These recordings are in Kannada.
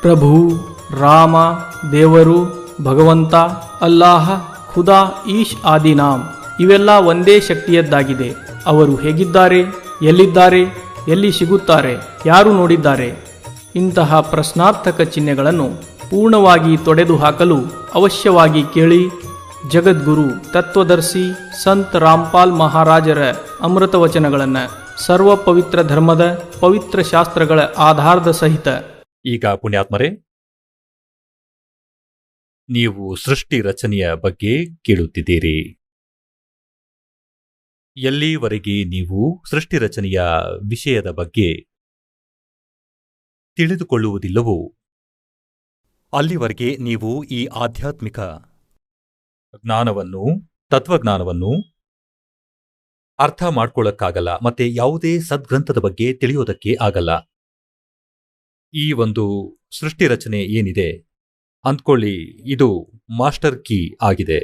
ಪ್ರಭು, ರಾಮ, ದೇವರು, ಭಗವಂತ, ಅಲ್ಲಾಹ, ಖುದಾ, ಈಶ್ ಆದಿ ನಾಮ್ ಇವೆಲ್ಲ ಒಂದೇ ಶಕ್ತಿಯದ್ದಾಗಿದೆ. ಅವರು ಹೇಗಿದ್ದಾರೆ, ಎಲ್ಲಿದ್ದಾರೆ, ಎಲ್ಲಿ ಸಿಗುತ್ತಾರೆ, ಯಾರು ನೋಡಿದ್ದಾರೆ? ಇಂತಹ ಪ್ರಶ್ನಾರ್ಥಕ ಚಿಹ್ನೆಗಳನ್ನು ಪೂರ್ಣವಾಗಿ ತೊಡೆದು ಹಾಕಲು ಅವಶ್ಯವಾಗಿ ಕೇಳಿ ಜಗದ್ಗುರು ತತ್ವದರ್ಶಿ ಸಂತ್ ರಾಮ್ಪಾಲ್ ಮಹಾರಾಜರ ಅಮೃತ ವಚನಗಳನ್ನು, ಸರ್ವ ಪವಿತ್ರ ಧರ್ಮದ ಪವಿತ್ರ ಶಾಸ್ತ್ರಗಳ ಆಧಾರದ ಸಹಿತ. ಈಗ ಪುಣ್ಯಾತ್ಮರೇ, ನೀವು ಸೃಷ್ಟಿ ರಚನೆಯ ಬಗ್ಗೆ ಕೇಳುತ್ತಿದ್ದೀರಿ. ಎಲ್ಲಿವರೆಗೆ ನೀವು ಸೃಷ್ಟಿ ರಚನೆಯ ವಿಷಯದ ಬಗ್ಗೆ ತಿಳಿದುಕೊಳ್ಳುವುದಿಲ್ಲವೋ ಅಲ್ಲಿವರೆಗೆ ನೀವು ಈ ಆಧ್ಯಾತ್ಮಿಕ ಜ್ಞಾನವನ್ನು, ತತ್ವಜ್ಞಾನವನ್ನು ಅರ್ಥ ಮಾಡ್ಕೊಳ್ಳಕ್ಕಾಗಲ್ಲ, ಮತ್ತೆ ಯಾವುದೇ ಸದ್ಗ್ರಂಥದ ಬಗ್ಗೆ ತಿಳಿಯೋದಕ್ಕೆ ಆಗಲ್ಲ. ಈ ಒಂದು ಸೃಷ್ಟಿ ರಚನೆ ಏನಿದೆ ಅಂದ್ಕೊಳ್ಳಿ, ಇದು ಮಾಸ್ಟರ್ ಕೀ ಆಗಿದೆ.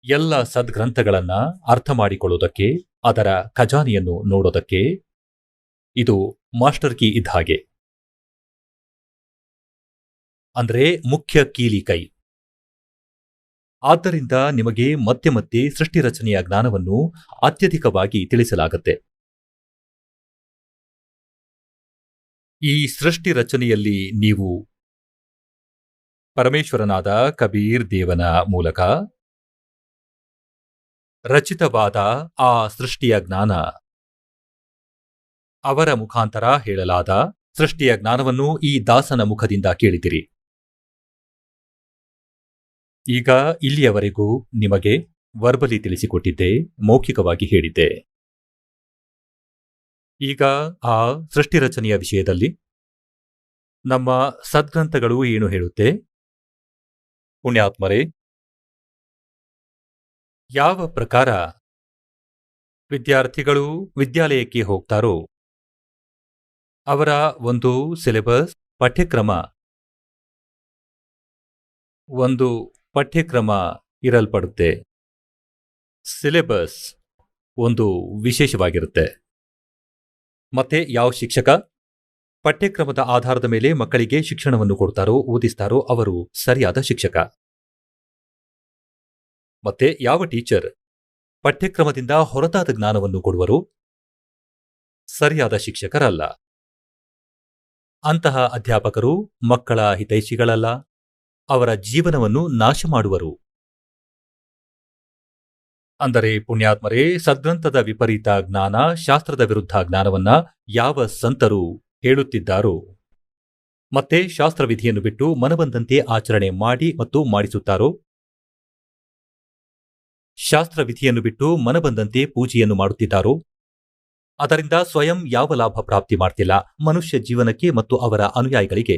ಎಲ್ಲ ಸದ್ಗ್ರಂಥಗಳನ್ನ ಅರ್ಥ ಮಾಡಿಕೊಳ್ಳೋದಕ್ಕೆ, ಅದರ ಖಜಾನೆಯನ್ನು ನೋಡೋದಕ್ಕೆ ಇದು ಮಾಸ್ಟರ್ ಕೀ ಇದ್ದ ಹಾಗೆ. ಅಂದ್ರೆ ಮುಖ್ಯ ಕೀಲಿ ಕೈ. ಆದ್ದರಿಂದ ನಿಮಗೆ ಮತ್ತೆ ಮತ್ತೆ ಸೃಷ್ಟಿ ರಚನೆಯ ಜ್ಞಾನವನ್ನು ಅತ್ಯಧಿಕವಾಗಿ ತಿಳಿಸಲಾಗುತ್ತೆ. ಈ ಸೃಷ್ಟಿ ರಚನೆಯಲ್ಲಿ ನೀವು ಪರಮೇಶ್ವರನಾದ ಕಬೀರ್ ದೇವನ ಮೂಲಕ ರಚಿತವಾದ ಆ ಸೃಷ್ಟಿಯ ಜ್ಞಾನ, ಅವರ ಮುಖಾಂತರ ಹೇಳಲಾದ ಸೃಷ್ಟಿಯ ಜ್ಞಾನವನ್ನು ಈ ದಾಸನ ಮುಖದಿಂದ ಕೇಳಿದಿರಿ. ಈಗ ಇಲ್ಲಿಯವರೆಗೂ ನಿಮಗೆ ವರ್ಬಲಿ ತಿಳಿಸಿಕೊಟ್ಟಿದ್ದೆ, ಮೌಖಿಕವಾಗಿ ಹೇಳಿದ್ದೆ. ಈಗ ಆ ಸೃಷ್ಟಿ ರಚನೆಯ ವಿಷಯದಲ್ಲಿ ನಮ್ಮ ಸದ್ಗ್ರಂಥಗಳು ಏನು ಹೇಳುತ್ತೆ? ಪುಣ್ಯಾತ್ಮರೇ, ಯಾವ ಪ್ರಕಾರ ವಿದ್ಯಾರ್ಥಿಗಳು ವಿದ್ಯಾಲಯಕ್ಕೆ ಹೋಗ್ತಾರೋ ಅವರ ಒಂದು ಸಿಲೆಬಸ್, ಪಠ್ಯಕ್ರಮ ಇರಲ್ಪಡುತ್ತೆ. ಸಿಲೆಬಸ್ ಒಂದು ವಿಶೇಷವಾಗಿರುತ್ತೆ. ಮತ್ತೆ ಯಾವ ಶಿಕ್ಷಕ ಪಠ್ಯಕ್ರಮದ ಆಧಾರದ ಮೇಲೆ ಮಕ್ಕಳಿಗೆ ಶಿಕ್ಷಣವನ್ನು ಕೊಡ್ತಾರೋ, ಓದಿಸ್ತಾರೋ ಅವರು ಸರಿಯಾದ ಶಿಕ್ಷಕ. ಮತ್ತೆ ಯಾವ ಟೀಚರ್ ಪಠ್ಯಕ್ರಮದಿಂದ ಹೊರತಾದ ಜ್ಞಾನವನ್ನು ಕೊಡುವರೋ ಸರಿಯಾದ ಶಿಕ್ಷಕರಲ್ಲ. ಅಂತಹ ಅಧ್ಯಾಪಕರು ಮಕ್ಕಳ ಹಿತೈಷಿಗಳಲ್ಲ, ಅವರ ಜೀವನವನ್ನು ನಾಶ ಮಾಡುವರು. ಅಂದರೆ ಪುಣ್ಯಾತ್ಮರೇ, ಸದ್ಗ್ರಂಥದ ವಿಪರೀತ ಜ್ಞಾನ, ಶಾಸ್ತ್ರದ ವಿರುದ್ಧ ಜ್ಞಾನವನ್ನ ಯಾವ ಸಂತರು ಹೇಳುತ್ತಿದ್ದಾರೋ, ಮತ್ತೆ ಶಾಸ್ತ್ರವಿಧಿಯನ್ನು ಬಿಟ್ಟು ಮನಬಂದಂತೆ ಆಚರಣೆ ಮಾಡಿ ಮತ್ತು ಮಾಡಿಸುತ್ತಾರೋ, ಶಾಸ್ತ್ರವಿಧಿಯನ್ನು ಬಿಟ್ಟು ಮನಬಂದಂತೆ ಪೂಜೆಯನ್ನು ಮಾಡುತ್ತಿದ್ದಾರೋ, ಅದರಿಂದ ಸ್ವಯಂ ಯಾವ ಲಾಭ ಪ್ರಾಪ್ತಿ ಮಾಡ್ತಿಲ್ಲ ಮನುಷ್ಯ ಜೀವನಕ್ಕೆ ಮತ್ತು ಅವರ ಅನುಯಾಯಿಗಳಿಗೆ.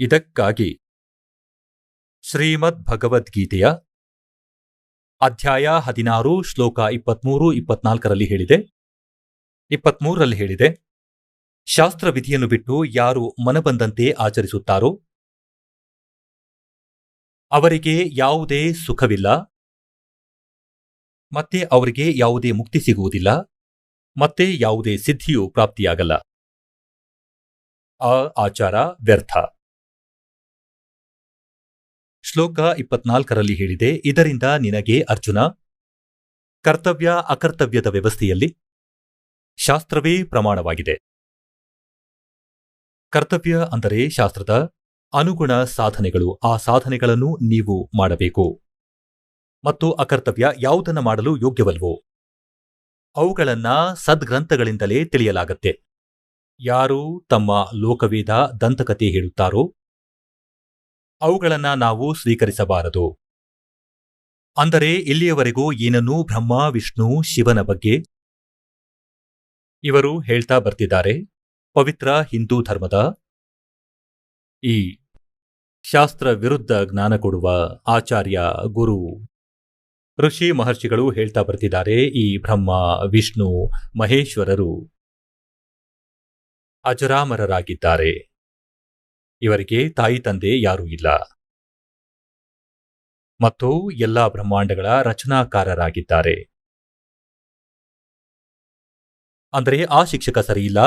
ಇದಕ್ಕಾಗಿ ಶ್ರೀಮದ್ ಭಗವದ್ಗೀತೆಯ ಅಧ್ಯಾಯ 16 ಶ್ಲೋಕ 23-24ರಲ್ಲಿ ಹೇಳಿದೆ, 23ರಲ್ಲಿ ಹೇಳಿದೆ, ಶಾಸ್ತ್ರವಿಧಿಯನ್ನು ಬಿಟ್ಟು ಯಾರು ಮನಬಂದಂತೆ ಆಚರಿಸುತ್ತಾರೋ ಅವರಿಗೆ ಯಾವುದೇ ಸುಖವಿಲ್ಲ, ಮತ್ತೆ ಅವರಿಗೆ ಯಾವುದೇ ಮುಕ್ತಿ ಸಿಗುವುದಿಲ್ಲ, ಮತ್ತೆ ಯಾವುದೇ ಸಿದ್ಧಿಯೂ ಪ್ರಾಪ್ತಿಯಾಗಲ್ಲ. ಆ ಆಚಾರ ವ್ಯರ್ಥ. ಶ್ಲೋಕ 24ರಲ್ಲಿ ಹೇಳಿದೆ, ಇದರಿಂದ ನಿನಗೆ ಅರ್ಜುನ ಕರ್ತವ್ಯ ಅಕರ್ತವ್ಯದ ವ್ಯವಸ್ಥೆಯಲ್ಲಿ ಶಾಸ್ತ್ರವೇ ಪ್ರಮಾಣವಾಗಿದೆ. ಕರ್ತವ್ಯ ಅಂದರೆ ಶಾಸ್ತ್ರದ ಅನುಗುಣ ಸಾಧನೆಗಳು, ಆ ಸಾಧನೆಗಳನ್ನು ನೀವು ಮಾಡಬೇಕು. ಮತ್ತು ಅಕರ್ತವ್ಯ ಯಾವುದನ್ನ ಮಾಡಲು ಯೋಗ್ಯವಲ್ವೋ ಅವುಗಳನ್ನ ಸದ್ಗ್ರಂಥಗಳಿಂದಲೇ ತಿಳಿಯಲಾಗತ್ತೆ. ಯಾರು ತಮ್ಮ ಲೋಕವೇದ ದಂತಕತೆ ಹೇಳುತ್ತಾರೋ ಅವುಗಳನ್ನ ನಾವು ಸ್ವೀಕರಿಸಬಾರದು. ಅಂದರೆ ಇಲ್ಲಿಯವರೆಗೂ ಏನನ್ನೂ ಬ್ರಹ್ಮ, ವಿಷ್ಣು, ಶಿವನ ಬಗ್ಗೆ ಇವರು ಹೇಳ್ತಾ ಬರ್ತಿದ್ದಾರೆ. ಪವಿತ್ರ ಹಿಂದೂ ಧರ್ಮದ ಈ ಶಾಸ್ತ್ರ ವಿರುದ್ಧ ಜ್ಞಾನ ಕೊಡುವ ಆಚಾರ್ಯ, ಗುರು, ಋಷಿ, ಮಹರ್ಷಿಗಳು ಹೇಳ್ತಾ ಬರ್ತಿದ್ದಾರೆ, ಈ ಬ್ರಹ್ಮ, ವಿಷ್ಣು, ಮಹೇಶ್ವರರು ಅಜರಾಮರರಾಗಿದ್ದಾರೆ. ಇವರಿಗೆ ತಾಯಿ ತಂದೆ ಯಾರೂ ಇಲ್ಲ ಮತ್ತು ಎಲ್ಲಾ ಬ್ರಹ್ಮಾಂಡಗಳ ರಚನಾಕಾರರಾಗಿದ್ದಾರೆ. ಅಂದರೆ ಆ ಶಿಕ್ಷಕ ಸರಿಯಿಲ್ಲ,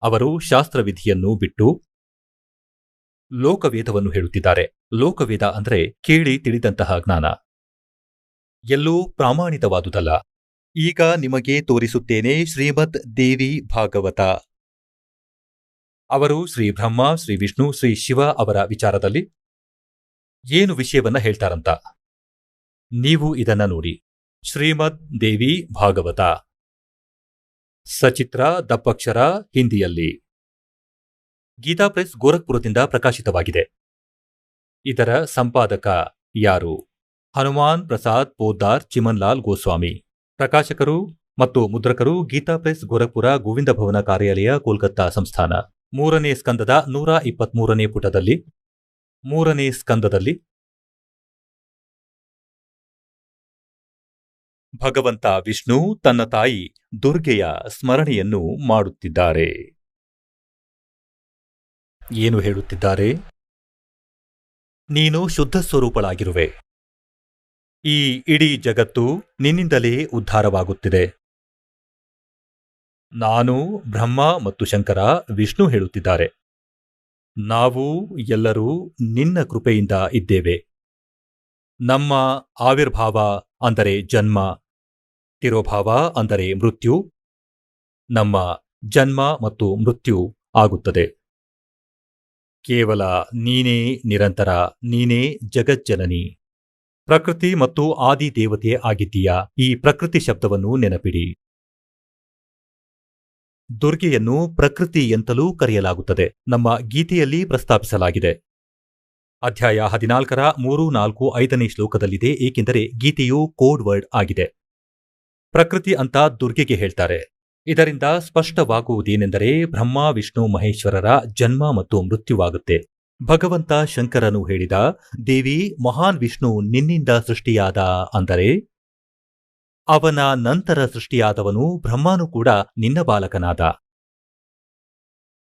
ಅವರು ಶಾಸ್ತ್ರವಿಧಿಯನ್ನು ಬಿಟ್ಟು ಲೋಕವೇದವನ್ನು ಹೇಳುತ್ತಿದ್ದಾರೆ. ಲೋಕವೇದ ಅಂದ್ರೆ ಕೇಳಿ ತಿಳಿದಂತಹ ಜ್ಞಾನ, ಎಲ್ಲೂ ಪ್ರಾಮಾಣಿತವಾದುದಲ್ಲ. ಈಗ ನಿಮಗೆ ತೋರಿಸುತ್ತೇನೆ ಶ್ರೀಮದ್ ದೇವಿ ಭಾಗವತ. ಅವರು ಶ್ರೀ ಬ್ರಹ್ಮ, ಶ್ರೀ ವಿಷ್ಣು, ಶ್ರೀ ಶಿವ ಅವರ ವಿಚಾರದಲ್ಲಿ ಏನು ವಿಷಯವನ್ನ ಹೇಳ್ತಾರಂತ. ನೀವು ಇದನ್ನ ನೋಡಿ. ಶ್ರೀಮದ್ ದೇವಿ ಭಾಗವತ, ಸಚಿತ್ರ ದಪ್ಪಕ್ಷರ, ಹಿಂದಿಯಲ್ಲಿ. ಗೀತಾ ಪ್ರೆಸ್ ಗೋರಖ್ಪುರದಿಂದ ಪ್ರಕಾಶಿತವಾಗಿದೆ. ಇದರ ಸಂಪಾದಕ ಯಾರು? ಹನುಮಾನ್ ಪ್ರಸಾದ್ ಪೋದ್ದಾರ್ ಚಿಮನ್ಲಾಲ್ ಗೋಸ್ವಾಮಿ. ಪ್ರಕಾಶಕರು ಮತ್ತು ಮುದ್ರಕರು ಗೀತಾ ಪ್ರೆಸ್ ಗೋರಖ್ಪುರ, ಗೋವಿಂದ ಭವನ ಕಾರ್ಯಾಲಯ, ಕೋಲ್ಕತ್ತಾ ಸಂಸ್ಥಾನ. 3ನೇ ಸ್ಕಂದದ 123ನೇ ಪುಟದಲ್ಲಿ 3ನೇ ಸ್ಕಂದದಲ್ಲಿ ಭಗವಂತ ವಿಷ್ಣು ತನ್ನ ತಾಯಿ ದುರ್ಗೆಯ ಸ್ಮರಣೆಯನ್ನು ಮಾಡುತ್ತಿದ್ದಾರೆ. ಏನು ಹೇಳುತ್ತಿದ್ದಾರೆ? ನೀನು ಶುದ್ಧ ಸ್ವರೂಪಳಾಗಿರುವೆ. ಈ ಇಡೀ ಜಗತ್ತು ನಿನ್ನಿಂದಲೇ ಉದ್ಧಾರವಾಗುತ್ತಿದೆ. ನಾನು ಬ್ರಹ್ಮ ಮತ್ತು ಶಂಕರ, ವಿಷ್ಣು ಹೇಳುತ್ತಿದ್ದಾರೆ. ನಾವು ಎಲ್ಲರೂ ನಿನ್ನ ಕೃಪೆಯಿಂದ ಇದ್ದೇವೆ. ನಮ್ಮ ಆವಿರ್ಭಾವ ಅಂದರೆ ಜನ್ಮ, ತಿರೋಭಾವ ಅಂದರೆ ಮೃತ್ಯು. ನಮ್ಮ ಜನ್ಮ ಮತ್ತು ಮೃತ್ಯು ಆಗುತ್ತದೆ. ಕೇವಲ ನೀನೇ ನಿರಂತರ, ನೀನೇ ಜಗಜ್ಜನನಿ, ಪ್ರಕೃತಿ ಮತ್ತು ಆದಿ ದೇವತೆ ಆಗಿದ್ದೀಯಾ. ಈ ಪ್ರಕೃತಿ ಶಬ್ದವನ್ನು ನೆನಪಿಡಿ. ದುರ್ಗೆಯನ್ನು ಪ್ರಕೃತಿ ಎಂತಲೂ ಕರೆಯಲಾಗುತ್ತದೆ. ನಮ್ಮ ಗೀತೆಯಲ್ಲಿ ಪ್ರಸ್ತಾಪಿಸಲಾಗಿದೆ. ಅಧ್ಯಾಯ 14ರ 3, 4, 5ನೇ ಶ್ಲೋಕದಲ್ಲಿದೆ. ಏಕೆಂದರೆ ಗೀತೆಯು ಕೋಡ್ ವರ್ಡ್ ಆಗಿದೆ. ಪ್ರಕೃತಿ ಅಂತ ದುರ್ಗೆಗೆ ಹೇಳ್ತಾರೆ. ಇದರಿಂದ ಸ್ಪಷ್ಟವಾಗುವುದೇನೆಂದರೆ ಬ್ರಹ್ಮ, ವಿಷ್ಣು, ಮಹೇಶ್ವರರ ಜನ್ಮ ಮತ್ತು ಮೃತ್ಯುವಾಗುತ್ತೆ. ಭಗವಂತ ಶಂಕರನು ಹೇಳಿದ, ದೇವಿ, ಮಹಾನ್ ವಿಷ್ಣು ನಿನ್ನಿಂದ ಸೃಷ್ಟಿಯಾದ ಅಂದರೆ ಅವನ ನಂತರ ಸೃಷ್ಟಿಯಾದವನು ಬ್ರಹ್ಮನು ಕೂಡ ನಿನ್ನ ಬಾಲಕನಾದ.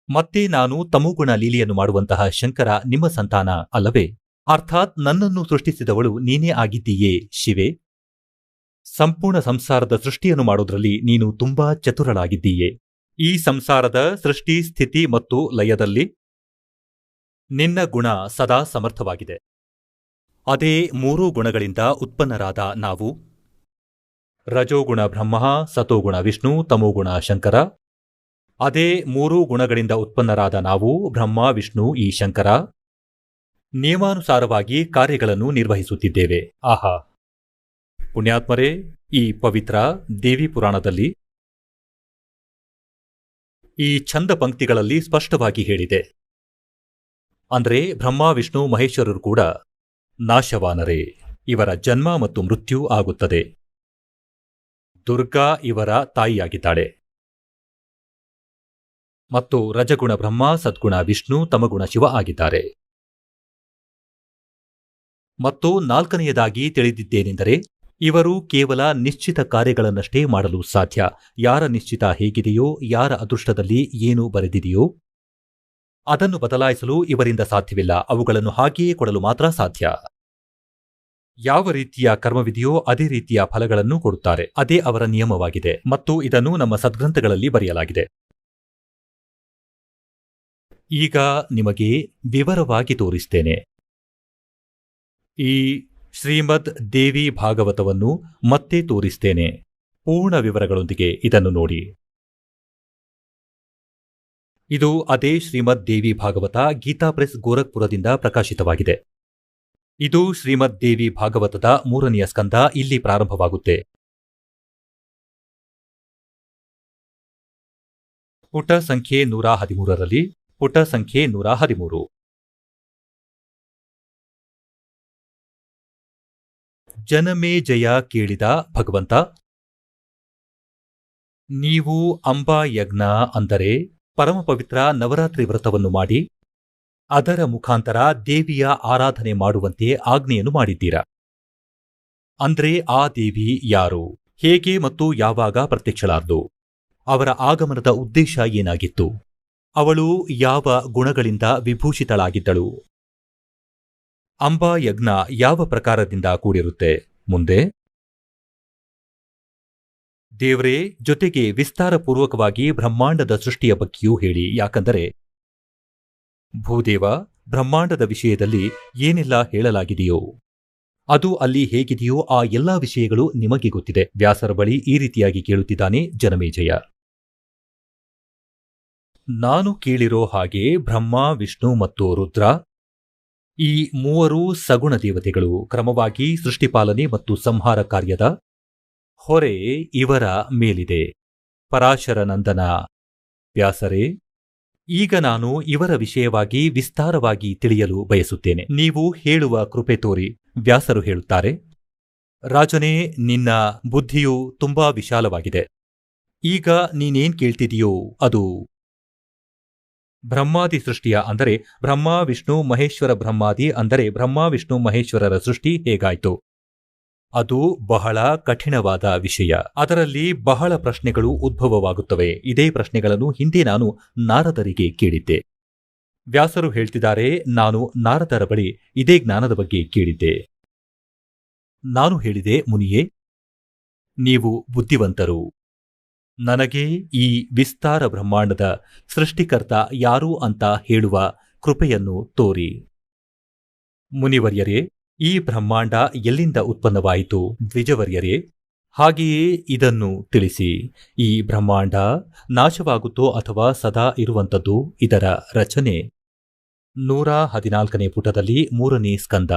ಮತ್ತೆ ನಾನು ತಮೋಗುಣ ಲೀಲೆಯನ್ನು ಮಾಡುವಂತಹ ಶಂಕರ ನಿಮ್ಮ ಸಂತಾನ ಅಲ್ಲವೇ? ಅರ್ಥಾತ್ ನನ್ನನ್ನು ಸೃಷ್ಟಿಸಿದವಳು ನೀನೇ ಆಗಿದ್ದೀಯೇ ಶಿವೆ. ಸಂಪೂರ್ಣ ಸಂಸಾರದ ಸೃಷ್ಟಿಯನ್ನು ಮಾಡೋದ್ರಲ್ಲಿ ನೀನು ತುಂಬಾ ಚತುರಳಾಗಿದ್ದೀಯೆ. ಈ ಸಂಸಾರದ ಸೃಷ್ಟಿ, ಸ್ಥಿತಿ ಮತ್ತು ಲಯದಲ್ಲಿ ನಿನ್ನ ಗುಣ ಸದಾ ಸಮರ್ಥವಾಗಿದೆ. ಅದೇ 3 ಗುಣಗಳಿಂದ ಉತ್ಪನ್ನರಾದ ನಾವು, ರಜೋಗುಣ ಬ್ರಹ್ಮ, ಸತೋಗುಣ ವಿಷ್ಣು, ತಮೋಗುಣ ಶಂಕರ. ಅದೇ 3 ಗುಣಗಳಿಂದ ಉತ್ಪನ್ನರಾದ ನಾವು, ಬ್ರಹ್ಮ, ವಿಷ್ಣು, ಈ ಶಂಕರ, ನಿಯಮಾನುಸಾರವಾಗಿ ಕಾರ್ಯಗಳನ್ನು ನಿರ್ವಹಿಸುತ್ತಿದ್ದೇವೆ. ಆಹಾ ಪುಣ್ಯಾತ್ಮರೇ, ಈ ಪವಿತ್ರ ದೇವಿ ಪುರಾಣದಲ್ಲಿ ಈ ಛಂದ ಪಂಕ್ತಿಗಳಲ್ಲಿ ಸ್ಪಷ್ಟವಾಗಿ ಹೇಳಿದೆ. ಅಂದ್ರೆ ಬ್ರಹ್ಮ, ವಿಷ್ಣು, ಮಹೇಶ್ವರರು ಕೂಡ ನಾಶವಾನರೇ. ಇವರ ಜನ್ಮ ಮತ್ತು ಮೃತ್ಯು ಆಗುತ್ತದೆ. ದುರ್ಗಾ ಇವರ ತಾಯಿಯಾಗಿದ್ದಾಳೆ. ಮತ್ತು ರಜಗುಣ ಬ್ರಹ್ಮ, ಸದ್ಗುಣ ವಿಷ್ಣು, ತಮಗುಣ ಶಿವ ಆಗಿದ್ದಾರೆ. ಮತ್ತು 4ನೆಯದಾಗಿ ತಿಳಿದಿದ್ದೇನೆಂದರೆ ಇವರು ಕೇವಲ ನಿಶ್ಚಿತ ಕಾರ್ಯಗಳನ್ನಷ್ಟೇ ಮಾಡಲು ಸಾಧ್ಯ. ಯಾರ ನಿಶ್ಚಿತ ಹೇಗಿದೆಯೋ, ಯಾರ ಅದೃಷ್ಟದಲ್ಲಿ ಏನು ಬರೆದಿದೆಯೋ ಅದನ್ನು ಬದಲಾಯಿಸಲು ಇವರಿಂದ ಸಾಧ್ಯವಿಲ್ಲ. ಅವುಗಳನ್ನು ಹಾಗೆಯೇ ಕೊಡಲು ಮಾತ್ರ ಸಾಧ್ಯ. ಯಾವ ರೀತಿಯ ಕರ್ಮವಿದೆಯೋ ಅದೇ ರೀತಿಯ ಫಲಗಳನ್ನು ಕೊಡುತ್ತಾರೆ. ಅದೇ ಅವರ ನಿಯಮವಾಗಿದೆ ಮತ್ತು ಇದನ್ನು ನಮ್ಮ ಸದ್ಗ್ರಂಥಗಳಲ್ಲಿ ಬರೆಯಲಾಗಿದೆ. ಈಗ ನಿಮಗೆ ವಿವರವಾಗಿ ತೋರಿಸ್ತೇನೆ. ಈ ಶ್ರೀಮದ್ ದೇವಿ ಭಾಗವತವನ್ನು ಮತ್ತೆ ತೋರಿಸ್ತೇನೆ ಪೂರ್ಣ ವಿವರಗಳೊಂದಿಗೆ. ಇದನ್ನು ನೋಡಿ. ಇದು ಅದೇ ಶ್ರೀಮದ್ ದೇವಿ ಭಾಗವತ, ಗೀತಾ ಪ್ರೆಸ್ ಗೋರಖ್ಪುರದಿಂದ ಪ್ರಕಾಶಿತವಾಗಿದೆ. ಇದು ಶ್ರೀಮದ್ ದೇವಿ ಭಾಗವತದ 3ನೆಯ ಸ್ಕಂದ. ಇಲ್ಲಿ ಪ್ರಾರಂಭವಾಗುತ್ತೆ. ಪುಟ ಸಂಖ್ಯೆ 113ರಲ್ಲಿ ಪುಟ ಸಂಖ್ಯೆ 113. ಜನಮೇ ಜಯ ಕೇಳಿದ ಭಗವಂತ, ನೀವು ಅಂಬಾ ಯಜ್ಞ ಅಂದರೆ ಪರಮ ಪವಿತ್ರ ನವರಾತ್ರಿ ವ್ರತವನ್ನು ಮಾಡಿ ಅದರ ಮುಖಾಂತರ ದೇವಿಯ ಆರಾಧನೆ ಮಾಡುವಂತೆ ಆಜ್ಞೆಯನ್ನು ಮಾಡಿದ್ದೀರಾ. ಅಂದ್ರೆ ಆ ದೇವಿ ಯಾರು, ಹೇಗೆ ಮತ್ತು ಯಾವಾಗ ಪ್ರತ್ಯಕ್ಷಳಾದ್ಲು, ಅವರ ಆಗಮನದ ಉದ್ದೇಶ ಏನಾಗಿತ್ತು, ಅವಳು ಯಾವ ಗುಣಗಳಿಂದ ವಿಭೂಷಿತಳಾಗಿದ್ದಳು, ಅಂಬಾ ಯಜ್ಞ ಯಾವ ಪ್ರಕಾರದಿಂದ ಕೂಡಿರುತ್ತೆ. ಮುಂದೆ ದೇವ್ರೇ, ಜೊತೆಗೆ ವಿಸ್ತಾರಪೂರ್ವಕವಾಗಿ ಬ್ರಹ್ಮಾಂಡದ ಸೃಷ್ಟಿಯ ಬಗ್ಗೆಯೂ ಹೇಳಿ. ಯಾಕಂದರೆ ಭೂದೇವ, ಬ್ರಹ್ಮಾಂಡದ ವಿಷಯದಲ್ಲಿ ಏನೆಲ್ಲ ಹೇಳಲಾಗಿದೆಯೋ ಅದು ಅಲ್ಲಿ ಹೇಗಿದೆಯೋ ಆ ಎಲ್ಲಾ ವಿಷಯಗಳು ನಿಮಗೆ ಗೊತ್ತಿದೆ. ವ್ಯಾಸರ ಬಳಿ ಈ ರೀತಿಯಾಗಿ ಕೇಳುತ್ತಿದ್ದಾನೆ ಜನಮೇಜಯ. ನಾನು ಕೇಳಿರೋ ಹಾಗೆ ಬ್ರಹ್ಮ, ವಿಷ್ಣು ಮತ್ತು ರುದ್ರ ಈ ಮೂವರು ಸಗುಣ ದೇವತೆಗಳು ಕ್ರಮವಾಗಿ ಸೃಷ್ಟಿಪಾಲನೆ ಮತ್ತು ಸಂಹಾರ ಕಾರ್ಯದ ಹೊರೆ ಇವರ ಮೇಲಿದೆ. ಪರಾಶರ ನಂದನ ವ್ಯಾಸರೇ, ಈಗ ನಾನು ಇವರ ವಿಷಯವಾಗಿ ವಿಸ್ತಾರವಾಗಿ ತಿಳಿಯಲು ಬಯಸುತ್ತೇನೆ. ನೀವು ಹೇಳುವ ಕೃಪೆ ತೋರಿ. ವ್ಯಾಸರು ಹೇಳುತ್ತಾರೆ, ರಾಜನೇ, ನಿನ್ನ ಬುದ್ಧಿಯು ತುಂಬಾ ವಿಶಾಲವಾಗಿದೆ. ಈಗ ನೀನೇನ್ ಕೇಳ್ತಿದೀಯೋ ಅದು ಬ್ರಹ್ಮಾದಿ ಸೃಷ್ಟಿಯ, ಅಂದರೆ ಬ್ರಹ್ಮ ವಿಷ್ಣು ಮಹೇಶ್ವರ ಬ್ರಹ್ಮಾದಿ, ಅಂದರೆ ಬ್ರಹ್ಮ ವಿಷ್ಣು ಮಹೇಶ್ವರರ ಸೃಷ್ಟಿ ಹೇಗಾಯ್ತು. ಅದು ಬಹಳ ಕಠಿಣವಾದ ವಿಷಯ. ಅದರಲ್ಲಿ ಬಹಳ ಪ್ರಶ್ನೆಗಳು ಉದ್ಭವವಾಗುತ್ತವೆ. ಇದೇ ಪ್ರಶ್ನೆಗಳನ್ನು ಹಿಂದೆ ನಾನು ನಾರದರಿಗೆ ಕೇಳಿದ್ದೆ. ವ್ಯಾಸರು ಹೇಳ್ತಿದ್ದಾರೆ, ನಾನು ನಾರದರ ಬಳಿ ಇದೇ ಜ್ಞಾನದ ಬಗ್ಗೆ ಕೇಳಿದ್ದೆ. ನಾನು ಹೇಳಿದೆ, ಮುನಿಯೇ, ನೀವು ಬುದ್ಧಿವಂತರು. ನನಗೆ ಈ ವಿಸ್ತಾರ ಬ್ರಹ್ಮಾಂಡದ ಸೃಷ್ಟಿಕರ್ತ ಯಾರು ಅಂತ ಹೇಳುವ ಕೃಪೆಯನ್ನು ತೋರಿ. ಮುನಿವರ್ಯರೇ, ಈ ಬ್ರಹ್ಮಾಂಡ ಎಲ್ಲಿಂದ ಉತ್ಪನ್ನವಾಯಿತು? ದ್ವಿಜವರ್ಯರೇ, ಹಾಗೆಯೇ ಇದನ್ನು ತಿಳಿಸಿ. ಈ ಬ್ರಹ್ಮಾಂಡ ನಾಶವಾಗುತ್ತೋ ಅಥವಾ ಸದಾ ಇರುವಂಥದ್ದು? ಇದರ ರಚನೆ 114ನೇ ಪುಟದಲ್ಲಿ 3ನೇ ಸ್ಕಂದ.